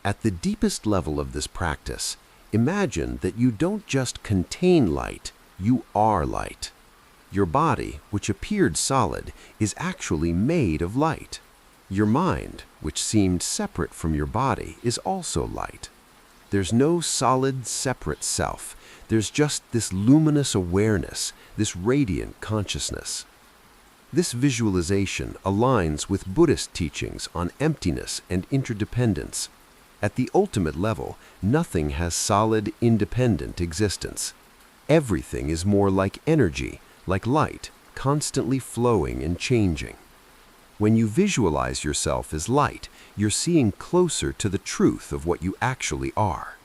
At the deepest level of this practice, imagine that you don't just contain light, you are light. Your body, which appeared solid, is actually made of light. Your mind, which seemed separate from your body, is also light. There's no solid, separate self. There's just this luminous awareness, this radiant consciousness. This visualization aligns with Buddhist teachings on emptiness and interdependence. At the ultimate level, nothing has solid, independent existence. Everything is more like energy, like light, constantly flowing and changing. When you visualize yourself as light, you're seeing closer to the truth of what you actually are.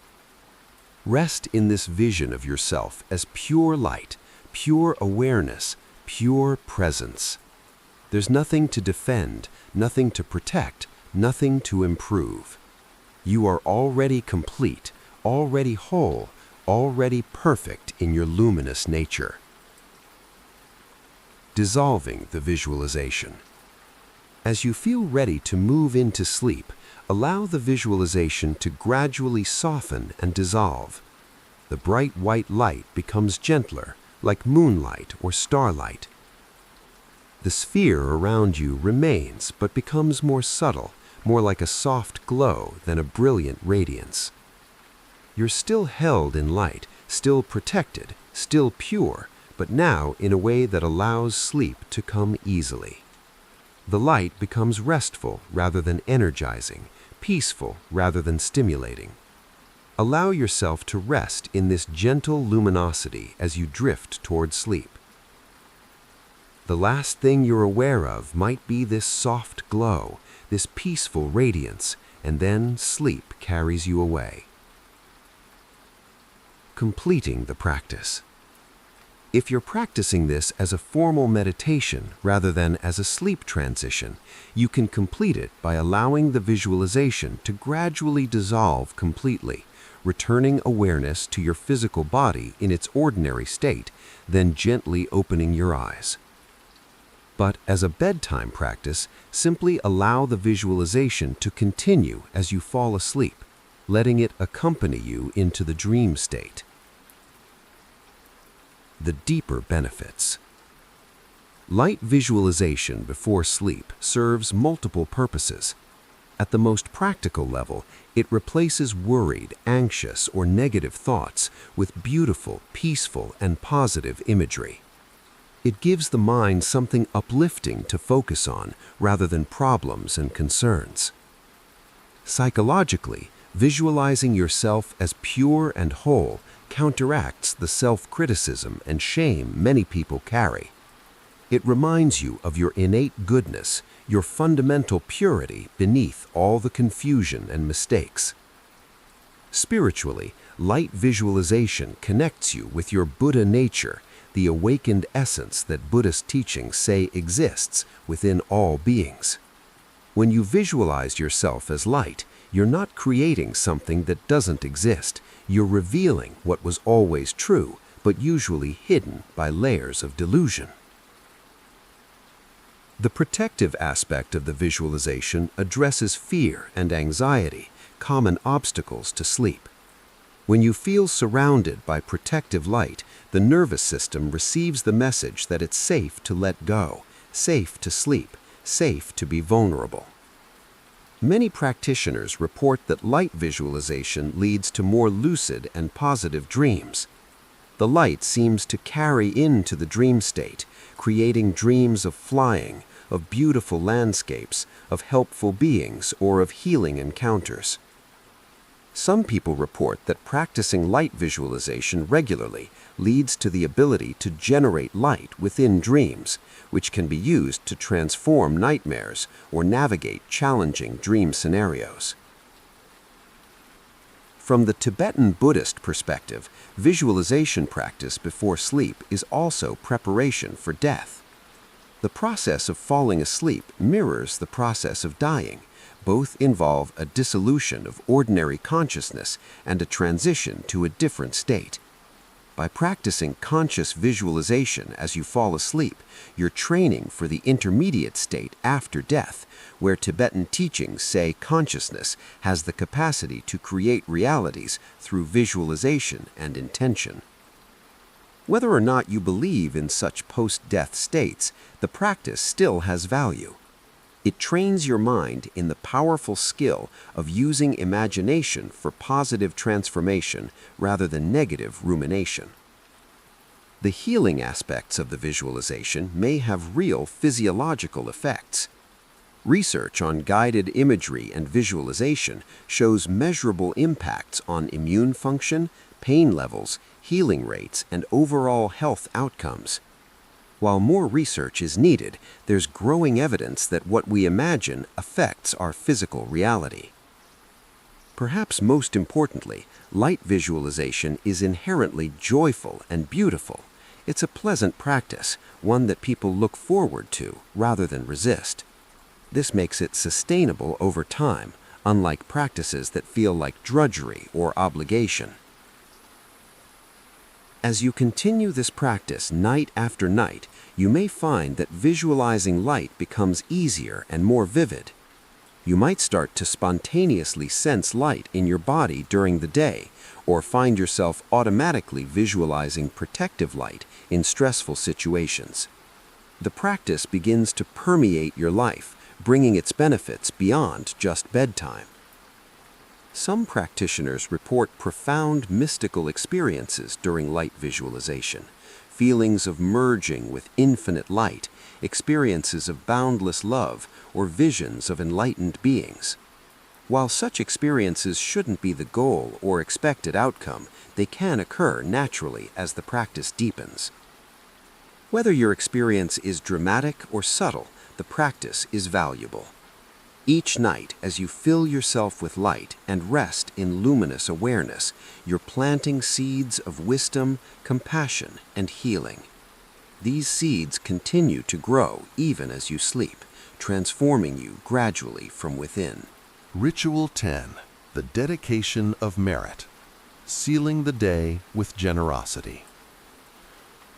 Rest in this vision of yourself as pure light, pure awareness, pure presence. There's nothing to defend, nothing to protect, nothing to improve. You are already complete, already whole, already perfect in your luminous nature. Dissolving the visualization. As you feel ready to move into sleep, allow the visualization to gradually soften and dissolve. The bright white light becomes gentler, like moonlight or starlight. The sphere around you remains but becomes more subtle, more like a soft glow than a brilliant radiance. You're still held in light, still protected, still pure, but now in a way that allows sleep to come easily. The light becomes restful rather than energizing, peaceful rather than stimulating. Allow yourself to rest in this gentle luminosity as you drift toward sleep. The last thing you're aware of might be this soft glow, this peaceful radiance, and then sleep carries you away. Completing the practice. If you're practicing this as a formal meditation rather than as a sleep transition, you can complete it by allowing the visualization to gradually dissolve completely, returning awareness to your physical body in its ordinary state, then gently opening your eyes. But as a bedtime practice, simply allow the visualization to continue as you fall asleep, letting it accompany you into the dream state. The deeper benefits. Light visualization before sleep serves multiple purposes. At the most practical level, it replaces worried, anxious, or negative thoughts with beautiful, peaceful, and positive imagery. It gives the mind something uplifting to focus on rather than problems and concerns. Psychologically, visualizing yourself as pure and whole counteracts the self-criticism and shame many people carry. It reminds you of your innate goodness, your fundamental purity beneath all the confusion and mistakes. Spiritually, light visualization connects you with your Buddha nature, the awakened essence that Buddhist teachings say exists within all beings. When you visualize yourself as light, you're not creating something that doesn't exist. You're revealing what was always true, but usually hidden by layers of delusion. The protective aspect of the visualization addresses fear and anxiety, common obstacles to sleep. When you feel surrounded by protective light, the nervous system receives the message that it's safe to let go, safe to sleep, safe to be vulnerable. Many practitioners report that light visualization leads to more lucid and positive dreams. The light seems to carry into the dream state, creating dreams of flying, of beautiful landscapes, of helpful beings, or of healing encounters. Some people report that practicing light visualization regularly leads to the ability to generate light within dreams, which can be used to transform nightmares or navigate challenging dream scenarios. From the Tibetan Buddhist perspective, visualization practice before sleep is also preparation for death. The process of falling asleep mirrors the process of dying. Both involve a dissolution of ordinary consciousness and a transition to a different state. By practicing conscious visualization as you fall asleep, you're training for the intermediate state after death, where Tibetan teachings say consciousness has the capacity to create realities through visualization and intention. Whether or not you believe in such post-death states, the practice still has value. It trains your mind in the powerful skill of using imagination for positive transformation rather than negative rumination. The healing aspects of the visualization may have real physiological effects. Research on guided imagery and visualization shows measurable impacts on immune function, pain levels, healing rates, and overall health outcomes. While more research is needed, there's growing evidence that what we imagine affects our physical reality. Perhaps most importantly, light visualization is inherently joyful and beautiful. It's a pleasant practice, one that people look forward to rather than resist. This makes it sustainable over time, unlike practices that feel like drudgery or obligation. As you continue this practice night after night, you may find that visualizing light becomes easier and more vivid. You might start to spontaneously sense light in your body during the day, or find yourself automatically visualizing protective light in stressful situations. The practice begins to permeate your life, bringing its benefits beyond just bedtime. Some practitioners report profound mystical experiences during light visualization, feelings of merging with infinite light, experiences of boundless love, or visions of enlightened beings. While such experiences shouldn't be the goal or expected outcome, they can occur naturally as the practice deepens. Whether your experience is dramatic or subtle, the practice is valuable. Each night, as you fill yourself with light and rest in luminous awareness, you're planting seeds of wisdom, compassion, and healing. These seeds continue to grow even as you sleep, transforming you gradually from within. Ritual 10. The dedication of merit. Sealing the day with generosity.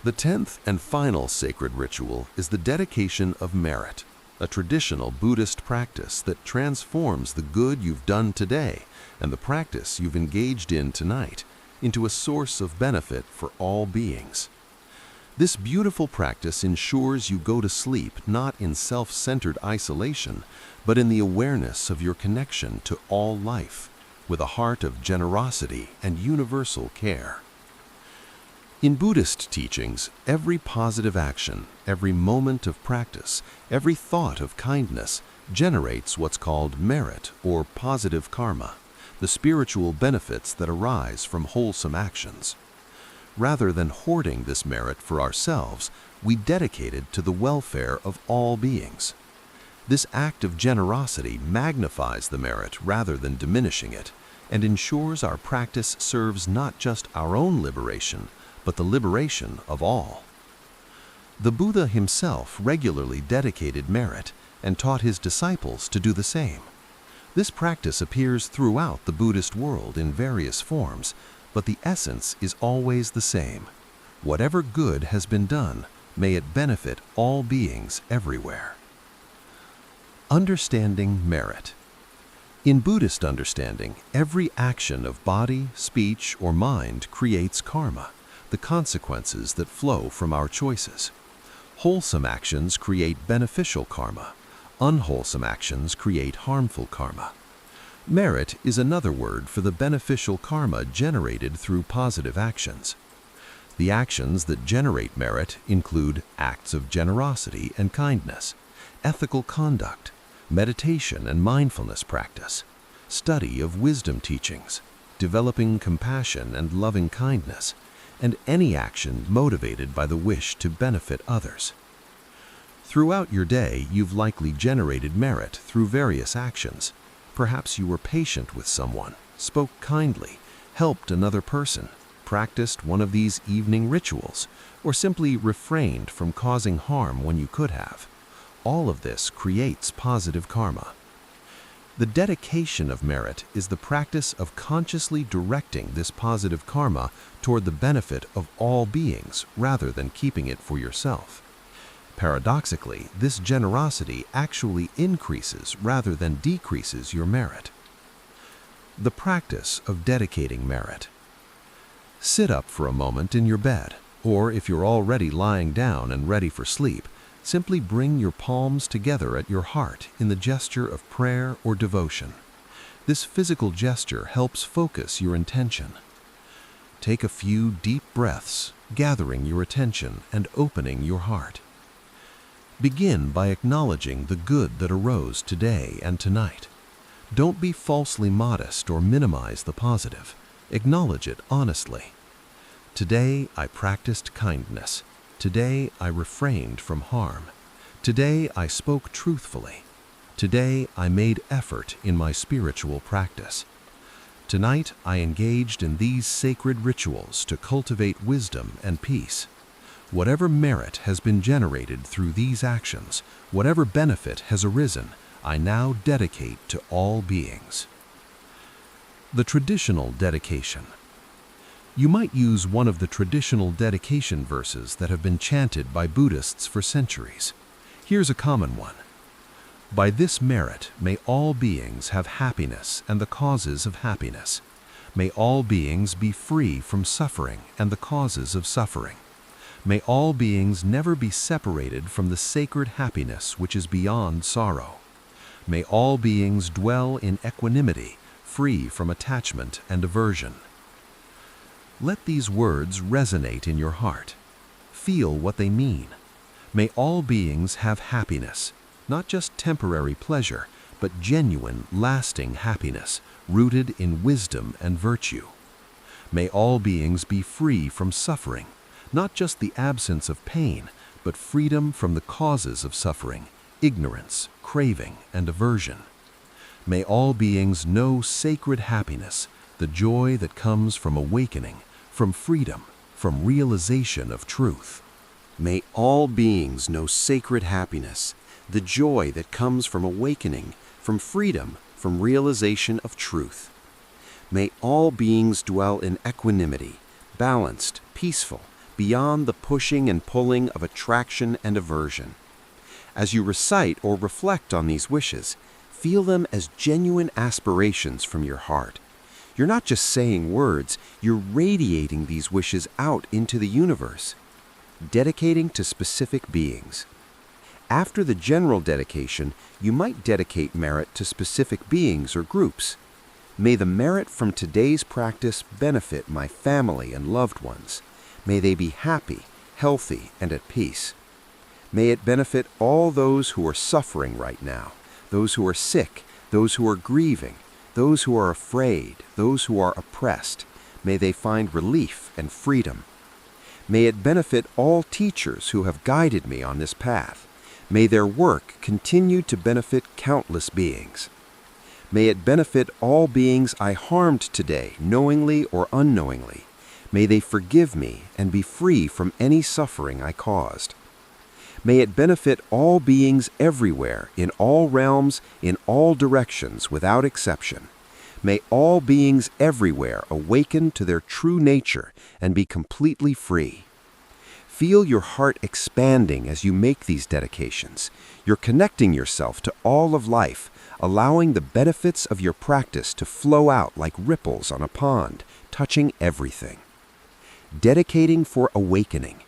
The 10th and final sacred ritual is the dedication of merit, a traditional Buddhist practice that transforms the good you've done today and the practice you've engaged in tonight into a source of benefit for all beings. This beautiful practice ensures you go to sleep not in self-centered isolation, but in the awareness of your connection to all life, with a heart of generosity and universal care. In Buddhist teachings, every positive action, every moment of practice, every thought of kindness generates what's called merit or positive karma, the spiritual benefits that arise from wholesome actions. Rather than hoarding this merit for ourselves, we dedicate it to the welfare of all beings. This act of generosity magnifies the merit rather than diminishing it, and ensures our practice serves not just our own liberation, but the liberation of all. The Buddha himself regularly dedicated merit and taught his disciples to do the same. This practice appears throughout the Buddhist world in various forms, but the essence is always the same. Whatever good has been done, may it benefit all beings everywhere. Understanding merit. In Buddhist understanding, every action of body, speech, or mind creates karma, the consequences that flow from our choices. Wholesome actions create beneficial karma. Unwholesome actions create harmful karma. Merit is another word for the beneficial karma generated through positive actions. The actions that generate merit include acts of generosity and kindness, ethical conduct, meditation and mindfulness practice, study of wisdom teachings, developing compassion and loving kindness, and any action motivated by the wish to benefit others. Throughout your day, you've likely generated merit through various actions. Perhaps you were patient with someone, spoke kindly, helped another person, practiced one of these evening rituals, or simply refrained from causing harm when you could have. All of this creates positive karma. The dedication of merit is the practice of consciously directing this positive karma toward the benefit of all beings rather than keeping it for yourself. Paradoxically, this generosity actually increases rather than decreases your merit. The practice of dedicating merit. Sit up for a moment in your bed, or if you're already lying down and ready for sleep, simply bring your palms together at your heart in the gesture of prayer or devotion. This physical gesture helps focus your intention. Take a few deep breaths, gathering your attention and opening your heart. Begin by acknowledging the good that arose today and tonight. Don't be falsely modest or minimize the positive. Acknowledge it honestly. Today I practiced kindness. Today I refrained from harm. Today I spoke truthfully. Today I made effort in my spiritual practice. Tonight I engaged in these sacred rituals to cultivate wisdom and peace. Whatever merit has been generated through these actions, whatever benefit has arisen, I now dedicate to all beings. The traditional dedication. You might use one of the traditional dedication verses that have been chanted by Buddhists for centuries. Here's a common one. By this merit, may all beings have happiness and the causes of happiness. May all beings be free from suffering and the causes of suffering. May all beings never be separated from the sacred happiness which is beyond sorrow. May all beings dwell in equanimity, free from attachment and aversion. Let these words resonate in your heart. Feel what they mean. May all beings have happiness, not just temporary pleasure, but genuine, lasting happiness, rooted in wisdom and virtue. May all beings be free from suffering, not just the absence of pain, but freedom from the causes of suffering, ignorance, craving, and aversion. May all beings know sacred happiness, the joy that comes from awakening, from freedom, from realization of truth. May all beings know sacred happiness, the joy that comes from awakening, from freedom, from realization of truth. May all beings dwell in equanimity, balanced, peaceful, beyond the pushing and pulling of attraction and aversion. As you recite or reflect on these wishes, feel them as genuine aspirations from your heart. You're not just saying words, you're radiating these wishes out into the universe. Dedicating to specific beings. After the general dedication, you might dedicate merit to specific beings or groups. May the merit from today's practice benefit my family and loved ones. May they be happy, healthy, and at peace. May it benefit all those who are suffering right now, those who are sick, those who are grieving, those who are afraid, those who are oppressed. May they find relief and freedom. May it benefit all teachers who have guided me on this path. May their work continue to benefit countless beings. May it benefit all beings I harmed today, knowingly or unknowingly. May they forgive me and be free from any suffering I caused. May it benefit all beings everywhere, in all realms, in all directions, without exception. May all beings everywhere awaken to their true nature and be completely free. Feel your heart expanding as you make these dedications. You're connecting yourself to all of life, allowing the benefits of your practice to flow out like ripples on a pond, touching everything. Dedicating for awakening.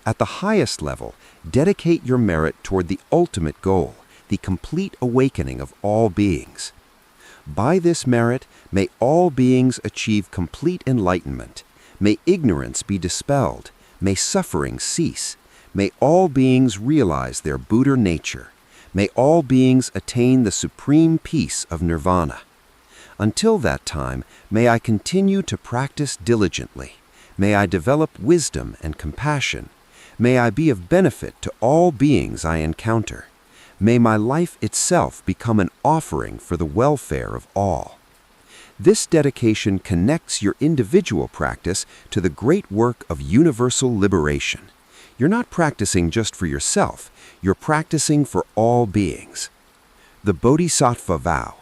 At the highest level, dedicate your merit toward the ultimate goal, the complete awakening of all beings. By this merit, may all beings achieve complete enlightenment. May ignorance be dispelled. May suffering cease. May all beings realize their Buddha nature. May all beings attain the supreme peace of nirvana. Until that time, may I continue to practice diligently. May I develop wisdom and compassion. May I be of benefit to all beings I encounter. May my life itself become an offering for the welfare of all. This dedication connects your individual practice to the great work of universal liberation. You're not practicing just for yourself, you're practicing for all beings. The Bodhisattva Vow.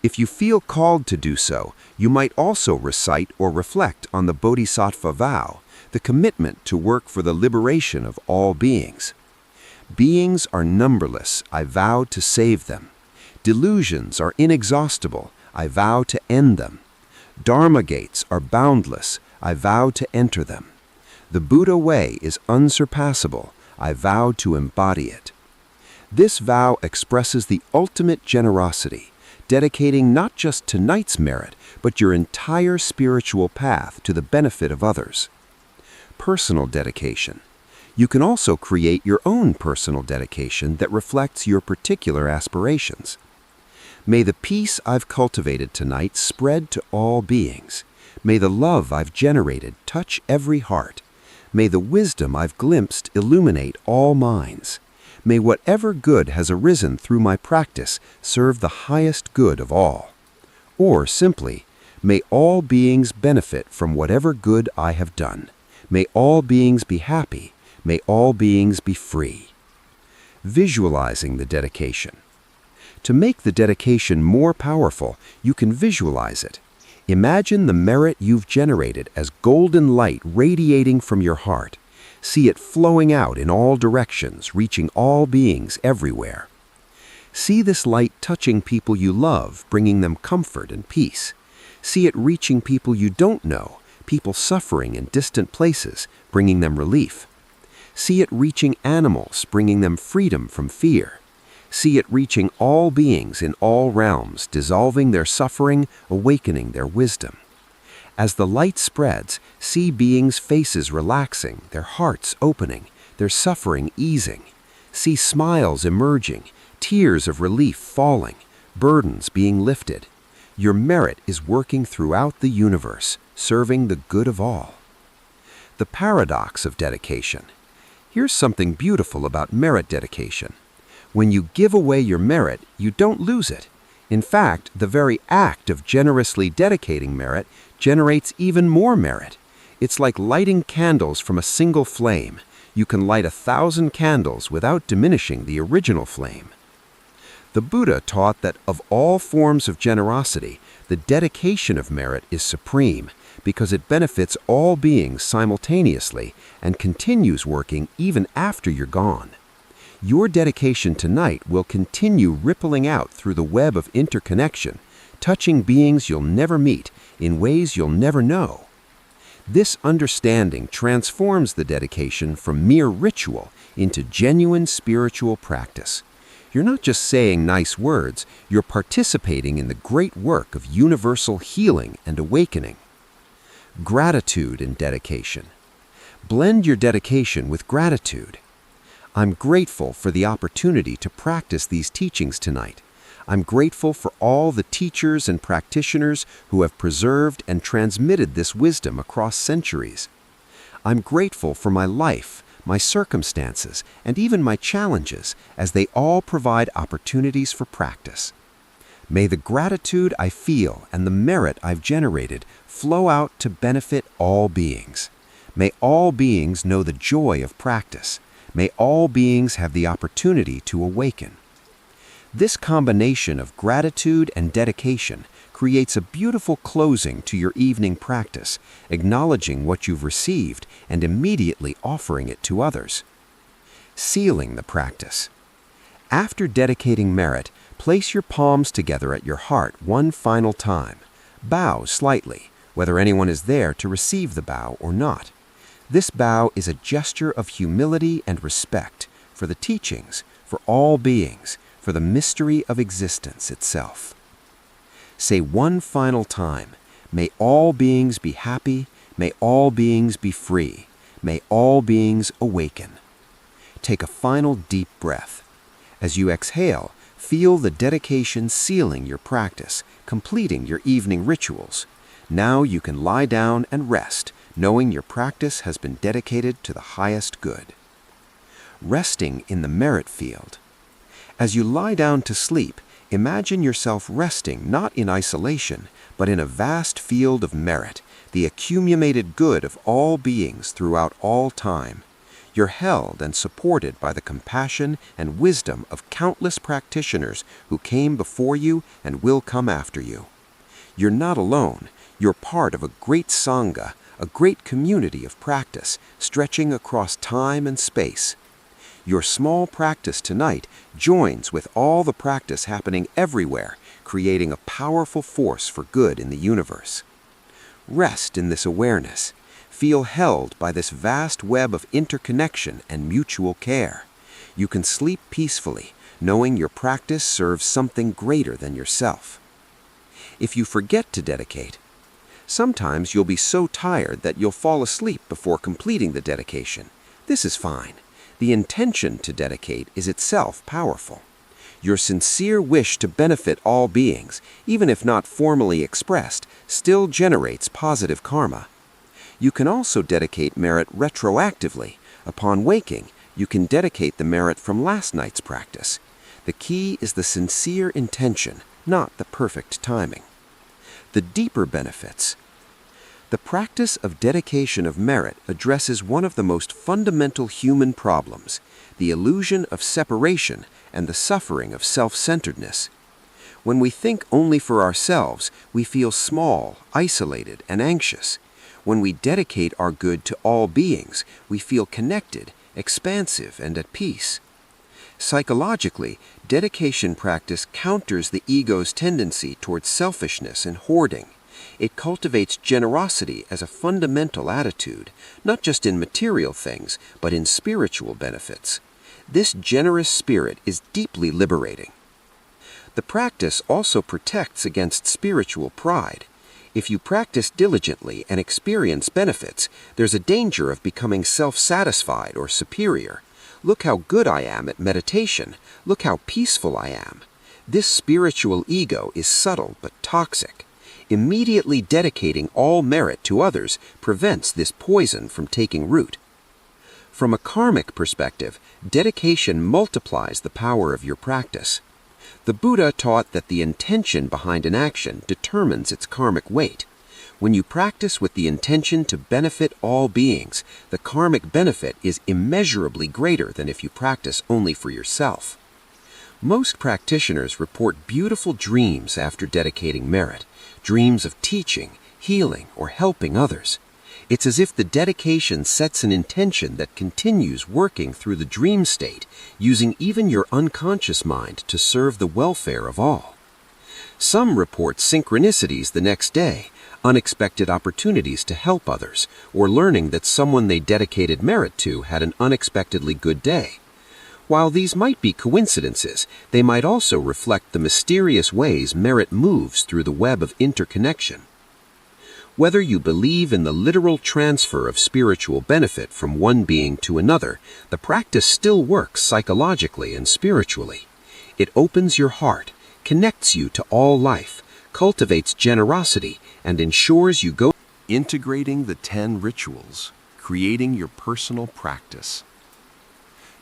If you feel called to do so, you might also recite or reflect on the Bodhisattva Vow, the commitment to work for the liberation of all beings. Beings are numberless, I vow to save them. Delusions are inexhaustible, I vow to end them. Dharma gates are boundless, I vow to enter them. The Buddha way is unsurpassable, I vow to embody it. This vow expresses the ultimate generosity, dedicating not just tonight's merit, but your entire spiritual path to the benefit of others. Personal dedication. You can also create your own personal dedication that reflects your particular aspirations. May the peace I've cultivated tonight spread to all beings. May the love I've generated touch every heart. May the wisdom I've glimpsed illuminate all minds. May whatever good has arisen through my practice serve the highest good of all. Or simply, may all beings benefit from whatever good I have done. May all beings be happy. May all beings be free. Visualizing the dedication. To make the dedication more powerful, you can visualize it. Imagine the merit you've generated as golden light radiating from your heart. See it flowing out in all directions, reaching all beings everywhere. See this light touching people you love, bringing them comfort and peace. See it reaching people you don't know, people suffering in distant places, bringing them relief. See it reaching animals, bringing them freedom from fear. See it reaching all beings in all realms, dissolving their suffering, awakening their wisdom. As the light spreads, see beings' faces relaxing, their hearts opening, their suffering easing. See smiles emerging, tears of relief falling, burdens being lifted. Your merit is working throughout the universe, serving the good of all. The paradox of dedication. Here's something beautiful about merit dedication. When you give away your merit, you don't lose it. In fact, the very act of generously dedicating merit generates even more merit. It's like lighting candles from a single flame. You can light 1,000 candles without diminishing the original flame. The Buddha taught that of all forms of generosity, the dedication of merit is supreme because it benefits all beings simultaneously and continues working even after you're gone. Your dedication tonight will continue rippling out through the web of interconnection, touching beings you'll never meet in ways you'll never know. This understanding transforms the dedication from mere ritual into genuine spiritual practice. You're not just saying nice words, you're participating in the great work of universal healing and awakening. Gratitude and dedication. Blend your dedication with gratitude. I'm grateful for the opportunity to practice these teachings tonight. I'm grateful for all the teachers and practitioners who have preserved and transmitted this wisdom across centuries. I'm grateful for my life, my circumstances, and even my challenges, as they all provide opportunities for practice. May the gratitude I feel and the merit I've generated flow out to benefit all beings. May all beings know the joy of practice. May all beings have the opportunity to awaken. This combination of gratitude and dedication creates a beautiful closing to your evening practice, acknowledging what you've received and immediately offering it to others. Sealing the practice. After dedicating merit, place your palms together at your heart one final time. Bow slightly, whether anyone is there to receive the bow or not. This bow is a gesture of humility and respect for the teachings, for all beings, for the mystery of existence itself. Say one final time, may all beings be happy, may all beings be free, may all beings awaken. Take a final deep breath. As you exhale, feel the dedication sealing your practice, completing your evening rituals. Now you can lie down and rest, knowing your practice has been dedicated to the highest good. Resting in the merit field. As you lie down to sleep, imagine yourself resting not in isolation, but in a vast field of merit, the accumulated good of all beings throughout all time. You're held and supported by the compassion and wisdom of countless practitioners who came before you and will come after you. You're not alone. You're part of a great sangha, a great community of practice stretching across time and space. Your small practice tonight joins with all the practice happening everywhere, creating a powerful force for good in the universe. Rest in this awareness. Feel held by this vast web of interconnection and mutual care. You can sleep peacefully, knowing your practice serves something greater than yourself. If you forget to dedicate, sometimes you'll be so tired that you'll fall asleep before completing the dedication. This is fine. The intention to dedicate is itself powerful. Your sincere wish to benefit all beings, even if not formally expressed, still generates positive karma. You can also dedicate merit retroactively. Upon waking, you can dedicate the merit from last night's practice. The key is the sincere intention, not the perfect timing. The deeper benefits. The practice of dedication of merit addresses one of the most fundamental human problems, the illusion of separation and the suffering of self-centeredness. When we think only for ourselves, we feel small, isolated, and anxious. When we dedicate our good to all beings, we feel connected, expansive, and at peace. Psychologically, dedication practice counters the ego's tendency towards selfishness and hoarding. It cultivates generosity as a fundamental attitude, not just in material things, but in spiritual benefits. This generous spirit is deeply liberating. The practice also protects against spiritual pride. If you practice diligently and experience benefits, there's a danger of becoming self-satisfied or superior. Look how good I am at meditation. Look how peaceful I am. This spiritual ego is subtle but toxic. Immediately dedicating all merit to others prevents this poison from taking root. From a karmic perspective, dedication multiplies the power of your practice. The Buddha taught that the intention behind an action determines its karmic weight. When you practice with the intention to benefit all beings, the karmic benefit is immeasurably greater than if you practice only for yourself. Most practitioners report beautiful dreams after dedicating merit, dreams of teaching, healing, or helping others. It's as if the dedication sets an intention that continues working through the dream state, using even your unconscious mind to serve the welfare of all. Some report synchronicities the next day, unexpected opportunities to help others, or learning that someone they dedicated merit to had an unexpectedly good day. While these might be coincidences, they might also reflect the mysterious ways merit moves through the web of interconnection. Whether you believe in the literal transfer of spiritual benefit from one being to another, the practice still works psychologically and spiritually. It opens your heart, connects you to all life, cultivates generosity, and ensures you go. Integrating the 10 rituals, creating your personal practice.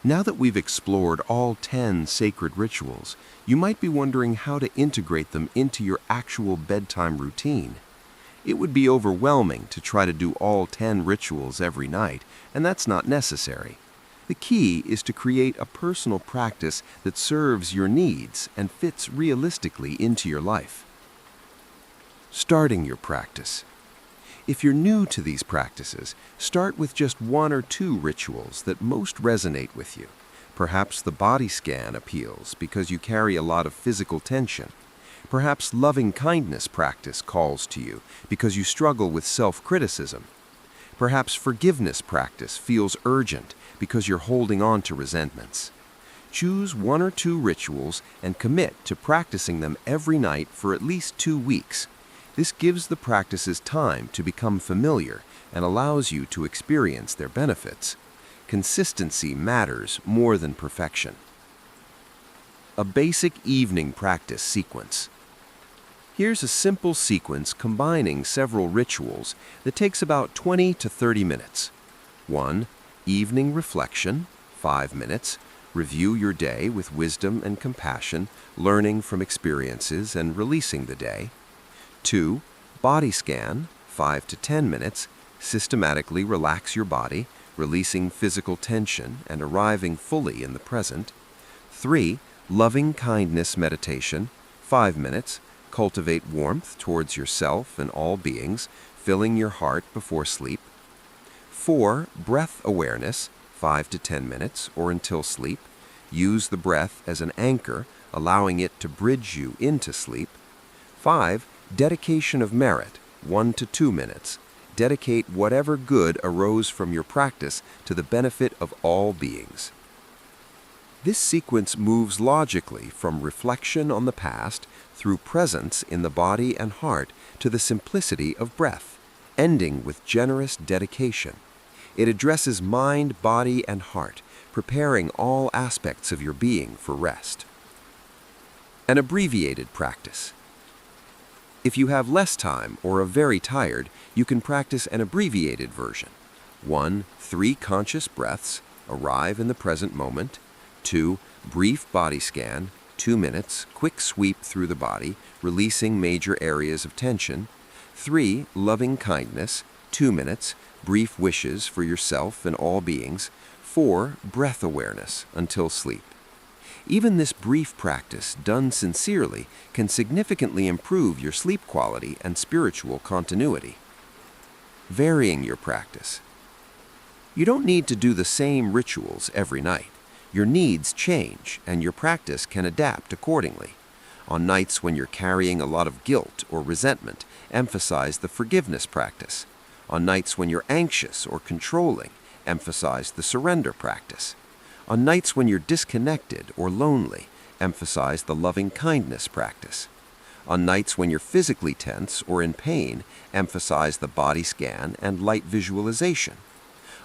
Now that we've explored all 10 sacred rituals, you might be wondering how to integrate them into your actual bedtime routine. It would be overwhelming to try to do all 10 rituals every night, and that's not necessary. The key is to create a personal practice that serves your needs and fits realistically into your life. Starting your practice. If you're new to these practices, start with just 1 or 2 rituals that most resonate with you. Perhaps the body scan appeals because you carry a lot of physical tension. Perhaps loving kindness practice calls to you because you struggle with self-criticism. Perhaps forgiveness practice feels urgent because you're holding on to resentments. Choose 1 or 2 rituals and commit to practicing them every night for at least 2 weeks. This gives the practices time to become familiar and allows you to experience their benefits. Consistency matters more than perfection. A basic evening practice sequence. Here's a simple sequence combining several rituals that takes about 20 to 30 minutes. 1. Evening reflection, 5 minutes. Review your day with wisdom and compassion, learning from experiences and releasing the day. 2. Body scan, 5 to 10 minutes. Systematically relax your body, releasing physical tension and arriving fully in the present. 3. Loving kindness meditation, 5 minutes. Cultivate warmth towards yourself and all beings, filling your heart before sleep. 4. Breath awareness, 5 to 10 minutes or until sleep. Use the breath as an anchor, allowing it to bridge you into sleep. 5. Dedication of merit, 1 to 2 minutes. Dedicate whatever good arose from your practice to the benefit of all beings. This sequence moves logically from reflection on the past through presence in the body and heart to the simplicity of breath, ending with generous dedication. It addresses mind, body, and heart, preparing all aspects of your being for rest. An abbreviated practice. If you have less time or are very tired, you can practice an abbreviated version. 1. 3 conscious breaths, arrive in the present moment. 2. Brief body scan, 2 minutes, quick sweep through the body, releasing major areas of tension. 3. Loving kindness, 2 minutes, brief wishes for yourself and all beings. 4. Breath awareness, until sleep. Even this brief practice, done sincerely, can significantly improve your sleep quality and spiritual continuity. Varying your practice. You don't need to do the same rituals every night. Your needs change, and your practice can adapt accordingly. On nights when you're carrying a lot of guilt or resentment, emphasize the forgiveness practice. On nights when you're anxious or controlling, emphasize the surrender practice. On nights when you're disconnected or lonely, emphasize the loving kindness practice. On nights when you're physically tense or in pain, emphasize the body scan and light visualization.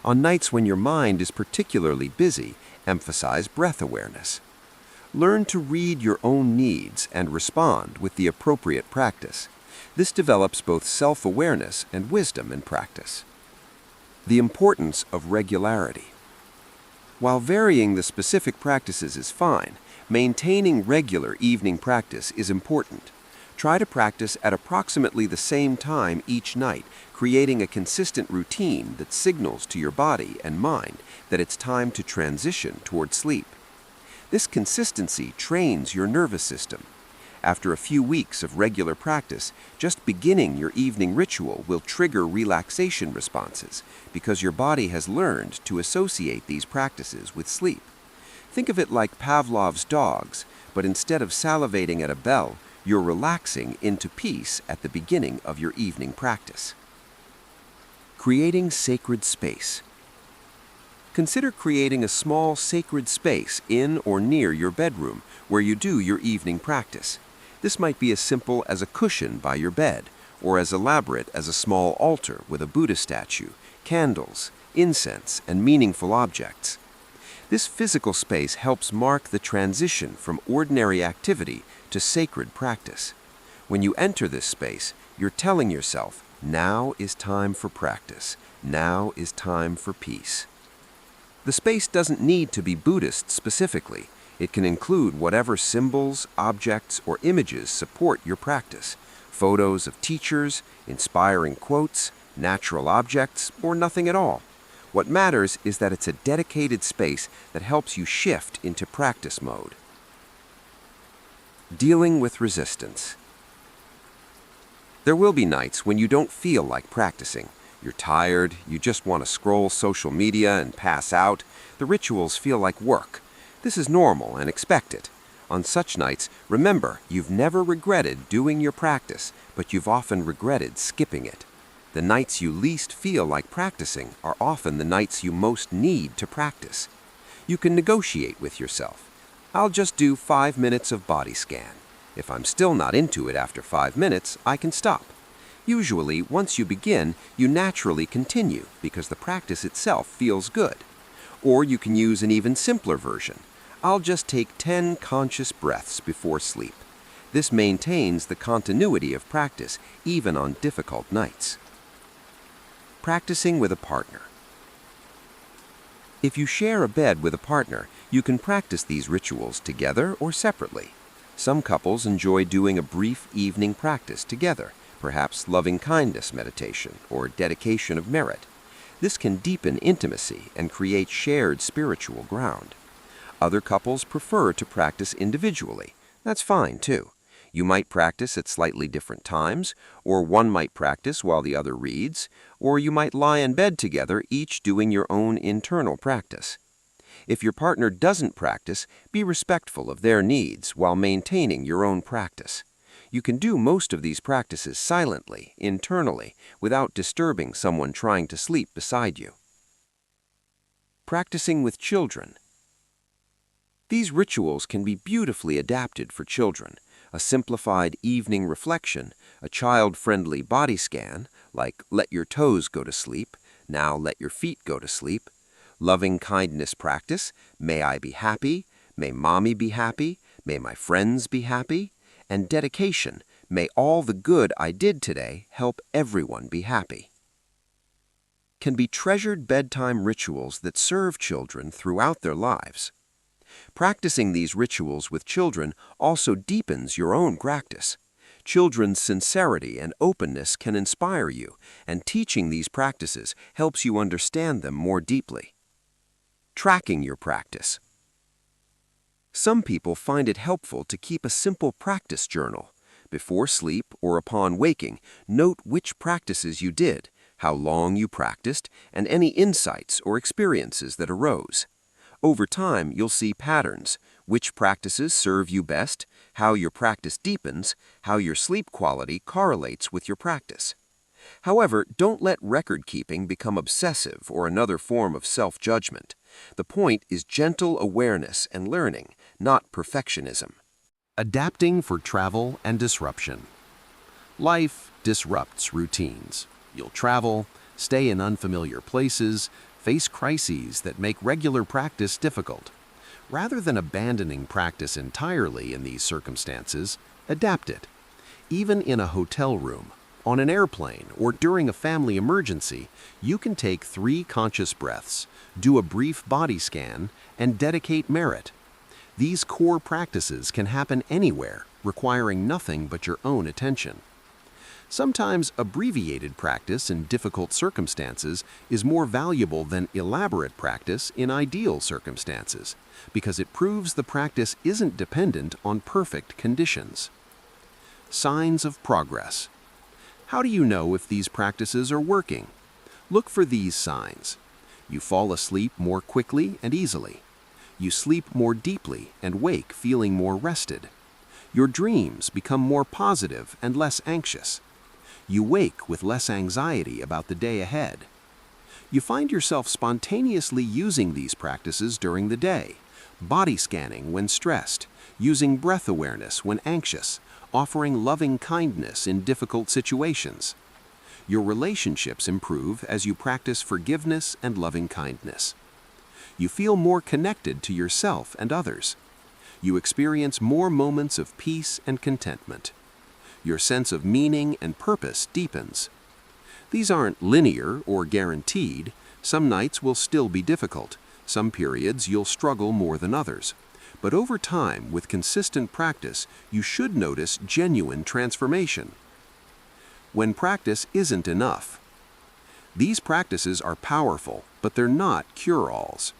On nights when your mind is particularly busy, emphasize breath awareness. Learn to read your own needs and respond with the appropriate practice. This develops both self-awareness and wisdom in practice. The importance of regularity. While varying the specific practices is fine, maintaining regular evening practice is important. Try to practice at approximately the same time each night, creating a consistent routine that signals to your body and mind that it's time to transition toward sleep. This consistency trains your nervous system. After a few weeks of regular practice, just beginning your evening ritual will trigger relaxation responses because your body has learned to associate these practices with sleep. Think of it like Pavlov's dogs, but instead of salivating at a bell, You're relaxing into peace at the beginning of your evening practice. Creating sacred space. Consider creating a small sacred space in or near your bedroom where you do your evening practice. This might be as simple as a cushion by your bed, or as elaborate as a small altar with a Buddha statue, candles, incense, and meaningful objects. This physical space helps mark the transition from ordinary activity to sacred practice. When you enter this space, you're telling yourself, now is time for practice. Now is time for peace. The space doesn't need to be Buddhist specifically. It can include whatever symbols, objects, or images support your practice. Photos of teachers, inspiring quotes, natural objects, or nothing at all. What matters is that it's a dedicated space that helps you shift into practice mode. Dealing with resistance. There will be nights when you don't feel like practicing. You're tired, you just want to scroll social media and pass out. The rituals feel like work. This is normal and expected. On such nights, remember, you've never regretted doing your practice, but you've often regretted skipping it. The nights you least feel like practicing are often the nights you most need to practice. You can negotiate with yourself. I'll just do 5 minutes of body scan. If I'm still not into it after 5 minutes, I can stop. Usually, once you begin, you naturally continue because the practice itself feels good. Or you can use an even simpler version. I'll just take 10 conscious breaths before sleep. This maintains the continuity of practice even on difficult nights. Practicing with a partner. If you share a bed with a partner, you can practice these rituals together or separately. Some couples enjoy doing a brief evening practice together, perhaps loving-kindness meditation or dedication of merit. This can deepen intimacy and create shared spiritual ground. Other couples prefer to practice individually. That's fine, too. You might practice at slightly different times, or one might practice while the other reads, or you might lie in bed together, each doing your own internal practice. If your partner doesn't practice, be respectful of their needs while maintaining your own practice. You can do most of these practices silently, internally, without disturbing someone trying to sleep beside you. Practicing with children. These rituals can be beautifully adapted for children. A simplified evening reflection, a child-friendly body scan, like let your toes go to sleep, now let your feet go to sleep, loving kindness practice, may I be happy, may mommy be happy, may my friends be happy, and dedication, may all the good I did today help everyone be happy. Can be treasured bedtime rituals that serve children throughout their lives. Practicing these rituals with children also deepens your own practice. Children's sincerity and openness can inspire you, and teaching these practices helps you understand them more deeply. Tracking your practice. Some people find it helpful to keep a simple practice journal. Before sleep or upon waking, note which practices you did, how long you practiced, and any insights or experiences that arose. Over time, you'll see patterns, which practices serve you best, how your practice deepens, how your sleep quality correlates with your practice. However, don't let record-keeping become obsessive or another form of self-judgment. The point is gentle awareness and learning, not perfectionism. Adapting for travel and disruption. Life disrupts routines. You'll travel, stay in unfamiliar places, face crises that make regular practice difficult. Rather than abandoning practice entirely in these circumstances, adapt it. Even in a hotel room, on an airplane, or during a family emergency, you can take 3 conscious breaths, do a brief body scan, and dedicate merit. These core practices can happen anywhere, requiring nothing but your own attention. Sometimes abbreviated practice in difficult circumstances is more valuable than elaborate practice in ideal circumstances, because it proves the practice isn't dependent on perfect conditions. Signs of progress. How do you know if these practices are working? Look for these signs. You fall asleep more quickly and easily. You sleep more deeply and wake feeling more rested. Your dreams become more positive and less anxious. You wake with less anxiety about the day ahead. You find yourself spontaneously using these practices during the day, body scanning when stressed, using breath awareness when anxious, offering loving kindness in difficult situations. Your relationships improve as you practice forgiveness and loving kindness. You feel more connected to yourself and others. You experience more moments of peace and contentment. Your sense of meaning and purpose deepens. These aren't linear or guaranteed. Some nights will still be difficult. Some periods you'll struggle more than others. But over time, with consistent practice, you should notice genuine transformation. When practice isn't enough. These practices are powerful, but they're not cure-alls.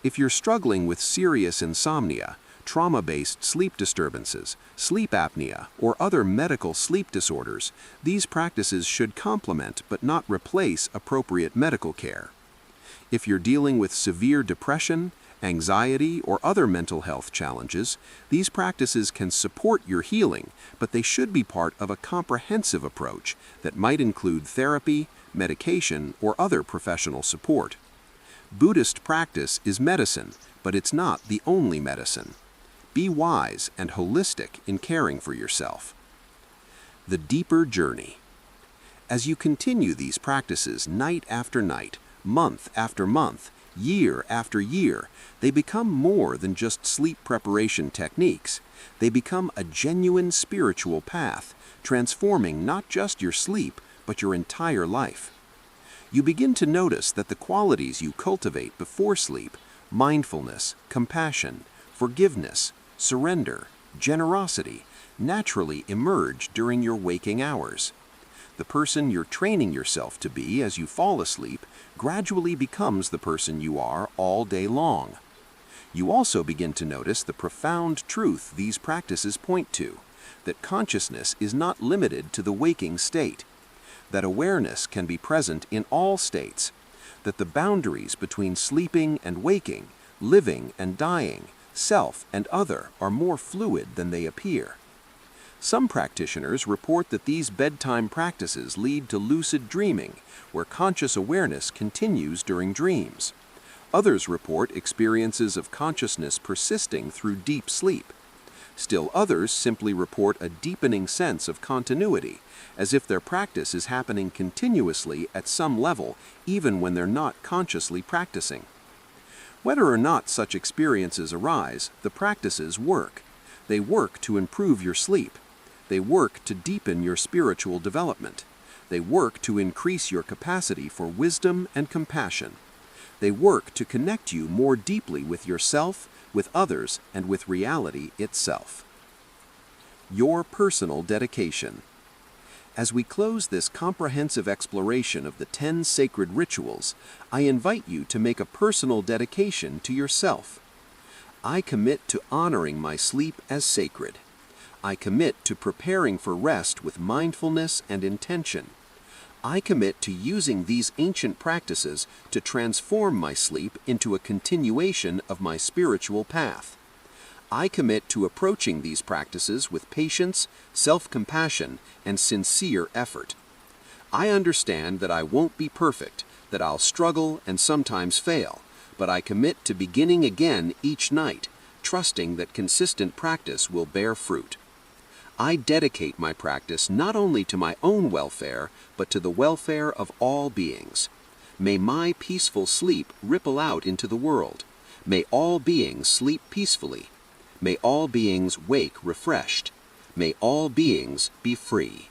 If you're struggling with serious insomnia, trauma-based sleep disturbances, sleep apnea, or other medical sleep disorders, these practices should complement but not replace appropriate medical care. If you're dealing with severe depression, anxiety, or other mental health challenges, these practices can support your healing, but they should be part of a comprehensive approach that might include therapy, medication, or other professional support. Buddhist practice is medicine, but it's not the only medicine. Be wise and holistic in caring for yourself. The deeper journey. As you continue these practices night after night, month after month, year after year, they become more than just sleep preparation techniques. They become a genuine spiritual path, transforming not just your sleep, but your entire life. You begin to notice that the qualities you cultivate before sleep, mindfulness, compassion, forgiveness, surrender, generosity, naturally emerge during your waking hours. The person you're training yourself to be as you fall asleep gradually becomes the person you are all day long. You also begin to notice the profound truth these practices point to, that consciousness is not limited to the waking state, that awareness can be present in all states, that the boundaries between sleeping and waking, living and dying, self and other are more fluid than they appear. Some practitioners report that these bedtime practices lead to lucid dreaming, where conscious awareness continues during dreams. Others report experiences of consciousness persisting through deep sleep. Still others simply report a deepening sense of continuity, as if their practice is happening continuously at some level, even when they're not consciously practicing. Whether or not such experiences arise, the practices work. They work to improve your sleep. They work to deepen your spiritual development. They work to increase your capacity for wisdom and compassion. They work to connect you more deeply with yourself, with others, and with reality itself. Your personal dedication. As we close this comprehensive exploration of the 10 sacred rituals, I invite you to make a personal dedication to yourself. I commit to honoring my sleep as sacred. I commit to preparing for rest with mindfulness and intention. I commit to using these ancient practices to transform my sleep into a continuation of my spiritual path. I commit to approaching these practices with patience, self-compassion, and sincere effort. I understand that I won't be perfect, that I'll struggle and sometimes fail, but I commit to beginning again each night, trusting that consistent practice will bear fruit. I dedicate my practice not only to my own welfare, but to the welfare of all beings. May my peaceful sleep ripple out into the world. May all beings sleep peacefully. May all beings wake refreshed. May all beings be free.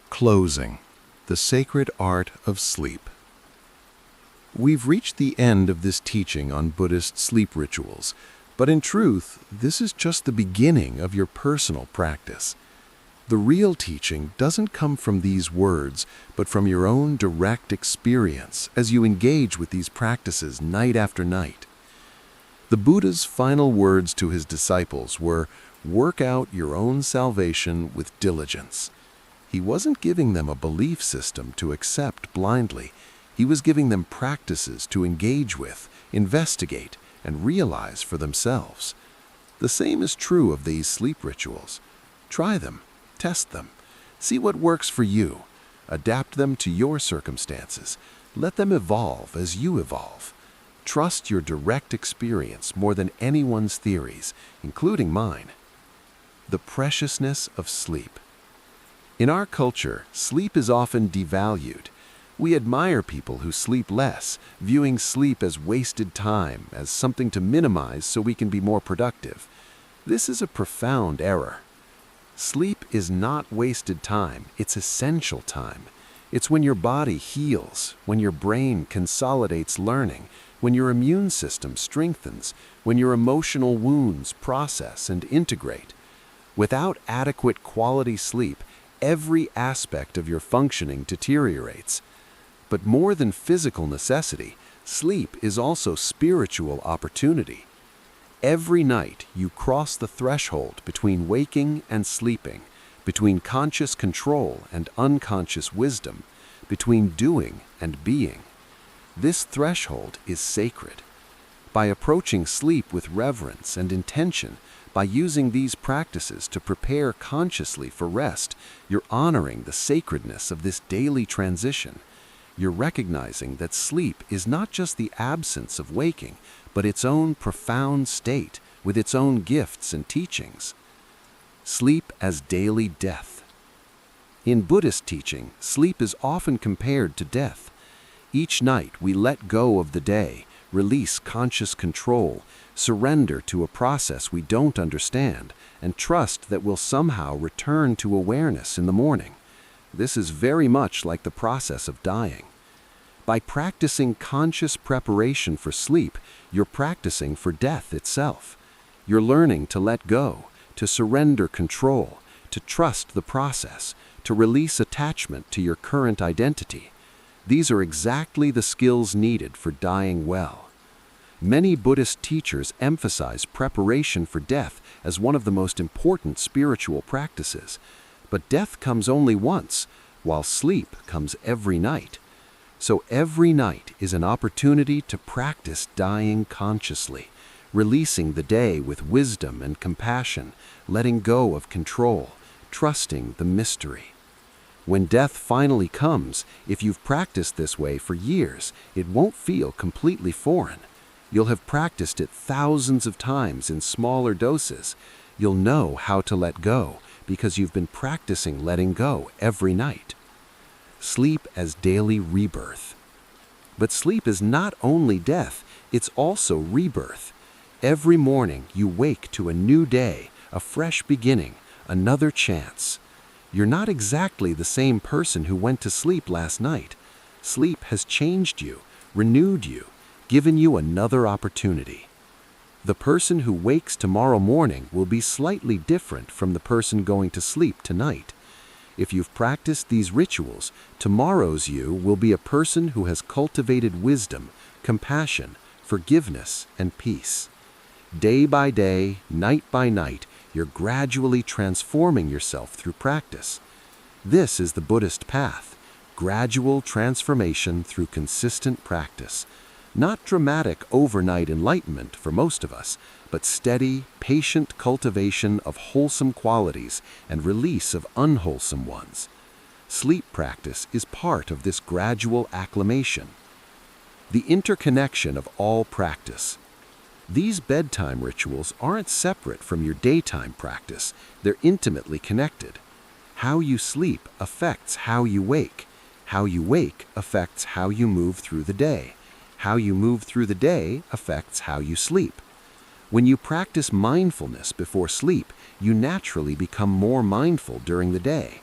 Closing. The sacred art of sleep. We've reached the end of this teaching on Buddhist sleep rituals, but in truth, this is just the beginning of your personal practice. The real teaching doesn't come from these words, but from your own direct experience as you engage with these practices night after night. The Buddha's final words to his disciples were, "Work out your own salvation with diligence." He wasn't giving them a belief system to accept blindly. He was giving them practices to engage with, investigate, and realize for themselves. The same is true of these sleep rituals. Try them, test them, see what works for you, adapt them to your circumstances, let them evolve as you evolve. Trust your direct experience more than anyone's theories, including mine. The preciousness of sleep. In our culture, sleep is often devalued. We admire people who sleep less, viewing sleep as wasted time, as something to minimize so we can be more productive. This is a profound error. Sleep is not wasted time, it's essential time. It's when your body heals, when your brain consolidates learning, when your immune system strengthens, when your emotional wounds process and integrate. Without adequate quality sleep, every aspect of your functioning deteriorates. But more than physical necessity, sleep is also spiritual opportunity. Every night you cross the threshold between waking and sleeping, between conscious control and unconscious wisdom, between doing and being. This threshold is sacred. By approaching sleep with reverence and intention, by using these practices to prepare consciously for rest, you're honoring the sacredness of this daily transition. You're recognizing that sleep is not just the absence of waking, but its own profound state with its own gifts and teachings. Sleep as daily death. In Buddhist teaching, sleep is often compared to death. Each night we let go of the day, release conscious control, surrender to a process we don't understand, and trust that we'll somehow return to awareness in the morning. This is very much like the process of dying. By practicing conscious preparation for sleep, you're practicing for death itself. You're learning to let go, to surrender control, to trust the process, to release attachment to your current identity. These are exactly the skills needed for dying well. Many Buddhist teachers emphasize preparation for death as one of the most important spiritual practices. But death comes only once, while sleep comes every night. So every night is an opportunity to practice dying consciously, releasing the day with wisdom and compassion, letting go of control, trusting the mystery. When death finally comes, if you've practiced this way for years, it won't feel completely foreign. You'll have practiced it thousands of times in smaller doses. You'll know how to let go because you've been practicing letting go every night. Sleep as daily rebirth. But sleep is not only death, it's also rebirth. Every morning you wake to a new day, a fresh beginning, another chance. You're not exactly the same person who went to sleep last night. Sleep has changed you, renewed you, given you another opportunity. The person who wakes tomorrow morning will be slightly different from the person going to sleep tonight. If you've practiced these rituals, tomorrow's you will be a person who has cultivated wisdom, compassion, forgiveness, and peace. Day by day, night by night, you're gradually transforming yourself through practice. This is the Buddhist path, gradual transformation through consistent practice. Not dramatic overnight enlightenment for most of us, but steady, patient cultivation of wholesome qualities and release of unwholesome ones. Sleep practice is part of this gradual acclimation. The interconnection of all practice. These bedtime rituals aren't separate from your daytime practice, they're intimately connected. How you sleep affects how you wake. How you wake affects how you move through the day. How you move through the day affects how you sleep. When you practice mindfulness before sleep, you naturally become more mindful during the day.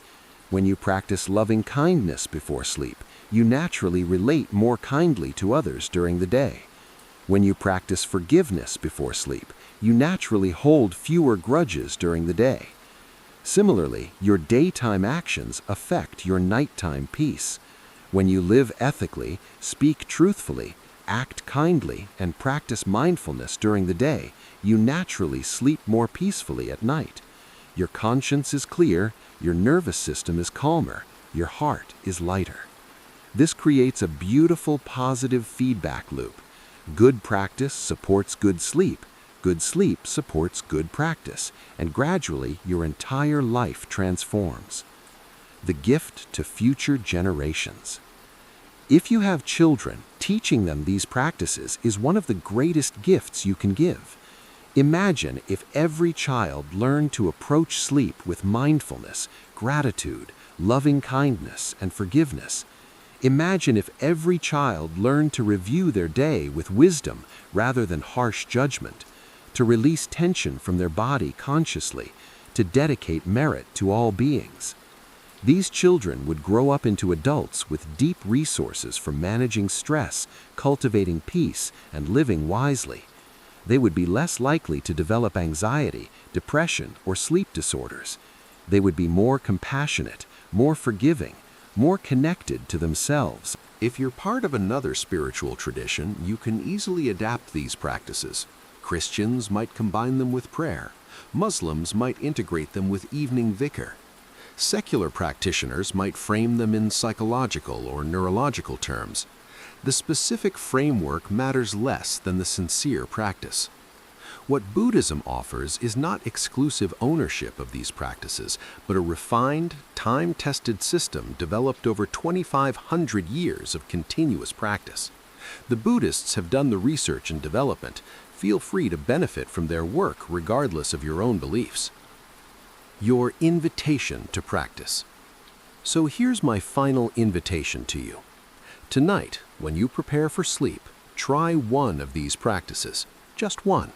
When you practice loving kindness before sleep, you naturally relate more kindly to others during the day. When you practice forgiveness before sleep, you naturally hold fewer grudges during the day. Similarly, your daytime actions affect your nighttime peace. When you live ethically, speak truthfully, act kindly, and practice mindfulness during the day, you naturally sleep more peacefully at night. Your conscience is clear, your nervous system is calmer, your heart is lighter. This creates a beautiful positive feedback loop. Good practice supports good sleep Good sleep supports good practice, and gradually your entire life transforms. The gift to future generations. If you have children, teaching them these practices is one of the greatest gifts you can give. Imagine if every child learned to approach sleep with mindfulness, gratitude, loving kindness, and forgiveness. Imagine if every child learned to review their day with wisdom rather than harsh judgment, to release tension from their body consciously, to dedicate merit to all beings. These children would grow up into adults with deep resources for managing stress, cultivating peace, and living wisely. They would be less likely to develop anxiety, depression, or sleep disorders. They would be more compassionate, more forgiving, more connected to themselves. If you're part of another spiritual tradition, you can easily adapt these practices. Christians might combine them with prayer. Muslims might integrate them with evening dhikr. Secular practitioners might frame them in psychological or neurological terms. The specific framework matters less than the sincere practice. What Buddhism offers is not exclusive ownership of these practices, but a refined, time-tested system developed over 2,500 years of continuous practice. The Buddhists have done the research and development. Feel free to benefit from their work regardless of your own beliefs. Your invitation to practice. So here's my final invitation to you. Tonight, when you prepare for sleep, try one of these practices, just one.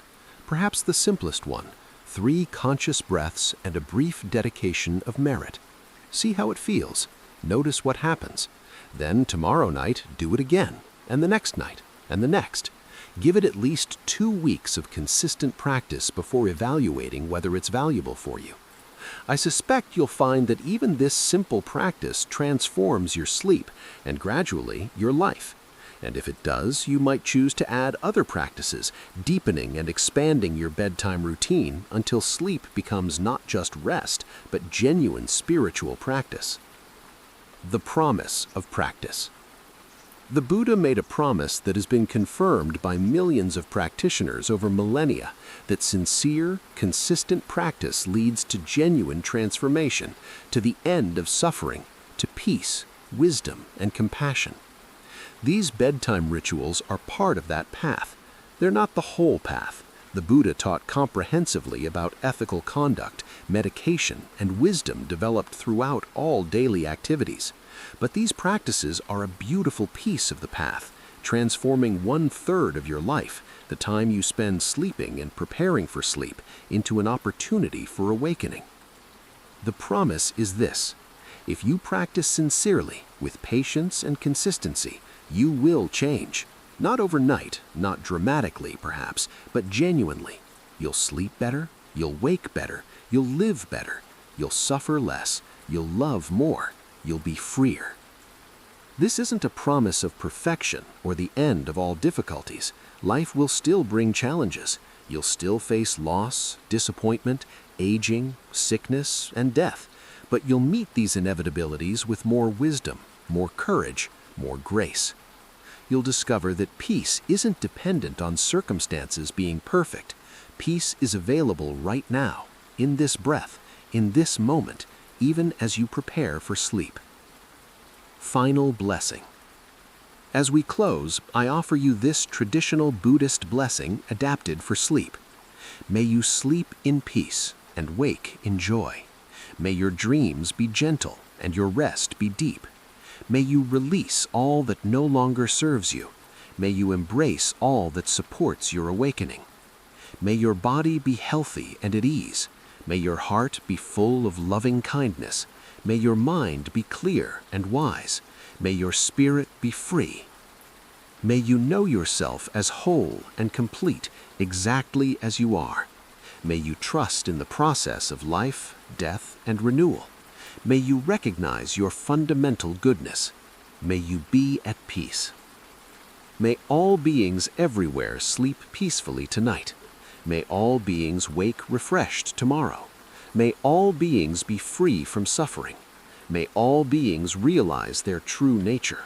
Perhaps the simplest one, 3 conscious breaths and a brief dedication of merit. See how it feels. Notice what happens. Then tomorrow night, do it again, and the next night, and the next. Give it at least 2 weeks of consistent practice before evaluating whether it's valuable for you. I suspect you'll find that even this simple practice transforms your sleep and gradually your life. And if it does, you might choose to add other practices, deepening and expanding your bedtime routine until sleep becomes not just rest, but genuine spiritual practice. The promise of practice. The Buddha made a promise that has been confirmed by millions of practitioners over millennia, that sincere, consistent practice leads to genuine transformation, to the end of suffering, to peace, wisdom, and compassion. These bedtime rituals are part of that path. They're not the whole path. The Buddha taught comprehensively about ethical conduct, medication, and wisdom developed throughout all daily activities. But these practices are a beautiful piece of the path, transforming 1/3 of your life, the time you spend sleeping and preparing for sleep, into an opportunity for awakening. The promise is this: if you practice sincerely, with patience and consistency, you will change. Not overnight, not dramatically perhaps, but genuinely. You'll sleep better, you'll wake better, you'll live better, you'll suffer less, you'll love more, you'll be freer. This isn't a promise of perfection or the end of all difficulties. Life will still bring challenges. You'll still face loss, disappointment, aging, sickness, and death. But you'll meet these inevitabilities with more wisdom, more courage, more grace. You'll discover that peace isn't dependent on circumstances being perfect. Peace is available right now, in this breath, in this moment, even as you prepare for sleep. Final blessing. As we close, I offer you this traditional Buddhist blessing adapted for sleep. May you sleep in peace and wake in joy. May your dreams be gentle and your rest be deep. May you release all that no longer serves you. May you embrace all that supports your awakening. May your body be healthy and at ease. May your heart be full of loving kindness. May your mind be clear and wise. May your spirit be free. May you know yourself as whole and complete, exactly as you are. May you trust in the process of life, death, and renewal. May you recognize your fundamental goodness. May you be at peace. May all beings everywhere sleep peacefully tonight. May all beings wake refreshed tomorrow. May all beings be free from suffering. May all beings realize their true nature.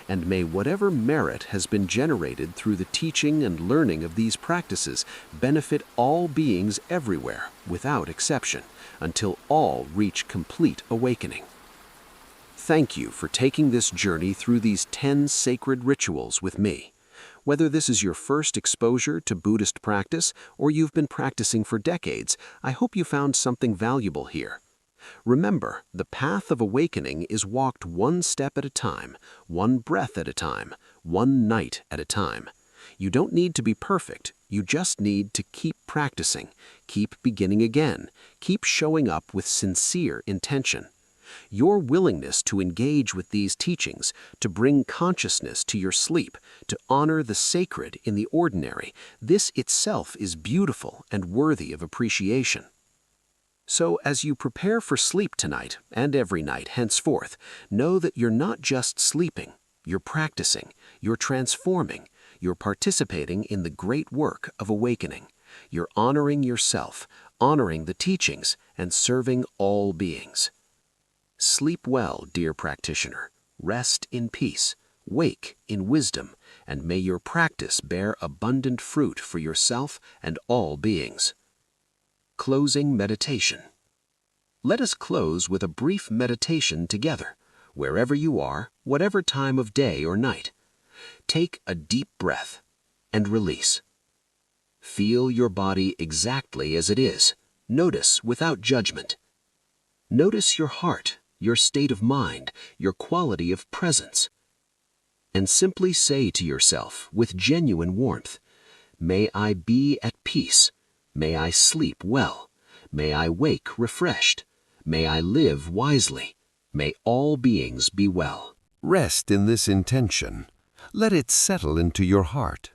and may whatever merit has been generated through the teaching and learning of these practices benefit all beings everywhere, without exception, until all reach complete awakening. Thank you for taking this journey through these 10 sacred rituals with me. Whether this is your first exposure to Buddhist practice or you've been practicing for decades, I hope you found something valuable here. Remember, the path of awakening is walked one step at a time, one breath at a time, one night at a time. You don't need to be perfect, you just need to keep practicing, keep beginning again, keep showing up with sincere intention. Your willingness to engage with these teachings, to bring consciousness to your sleep, to honor the sacred in the ordinary, this itself is beautiful and worthy of appreciation. So as you prepare for sleep tonight and every night henceforth, know that you're not just sleeping, you're practicing, you're transforming, you're participating in the great work of awakening. You're honoring yourself, honoring the teachings, and serving all beings. Sleep well, dear practitioner. Rest in peace. Wake in wisdom, and may your practice bear abundant fruit for yourself and all beings. Closing meditation. Let us close with a brief meditation together, wherever you are, whatever time of day or night. Take a deep breath and release. Feel your body exactly as it is. Notice without judgment. Notice your heart, your state of mind, your quality of presence. And simply say to yourself with genuine warmth, "May I be at peace. May I sleep well. May I wake refreshed. May I live wisely. May all beings be well." Rest in this intention. Let it settle into your heart.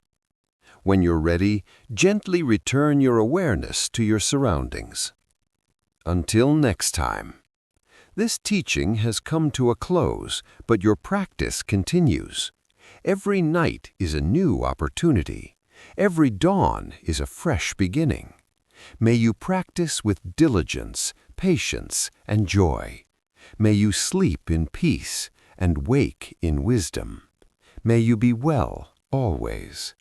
When you're ready, gently return your awareness to your surroundings. Until next time. This teaching has come to a close, but your practice continues. Every night is a new opportunity. Every dawn is a fresh beginning. May you practice with diligence, patience, and joy. May you sleep in peace and wake in wisdom. May you be well always.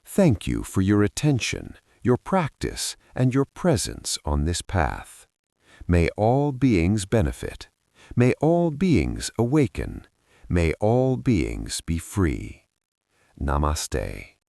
Thank you for your attention, your practice, and your presence on this path. May all beings benefit. May all beings awaken. May all beings be free. Namaste.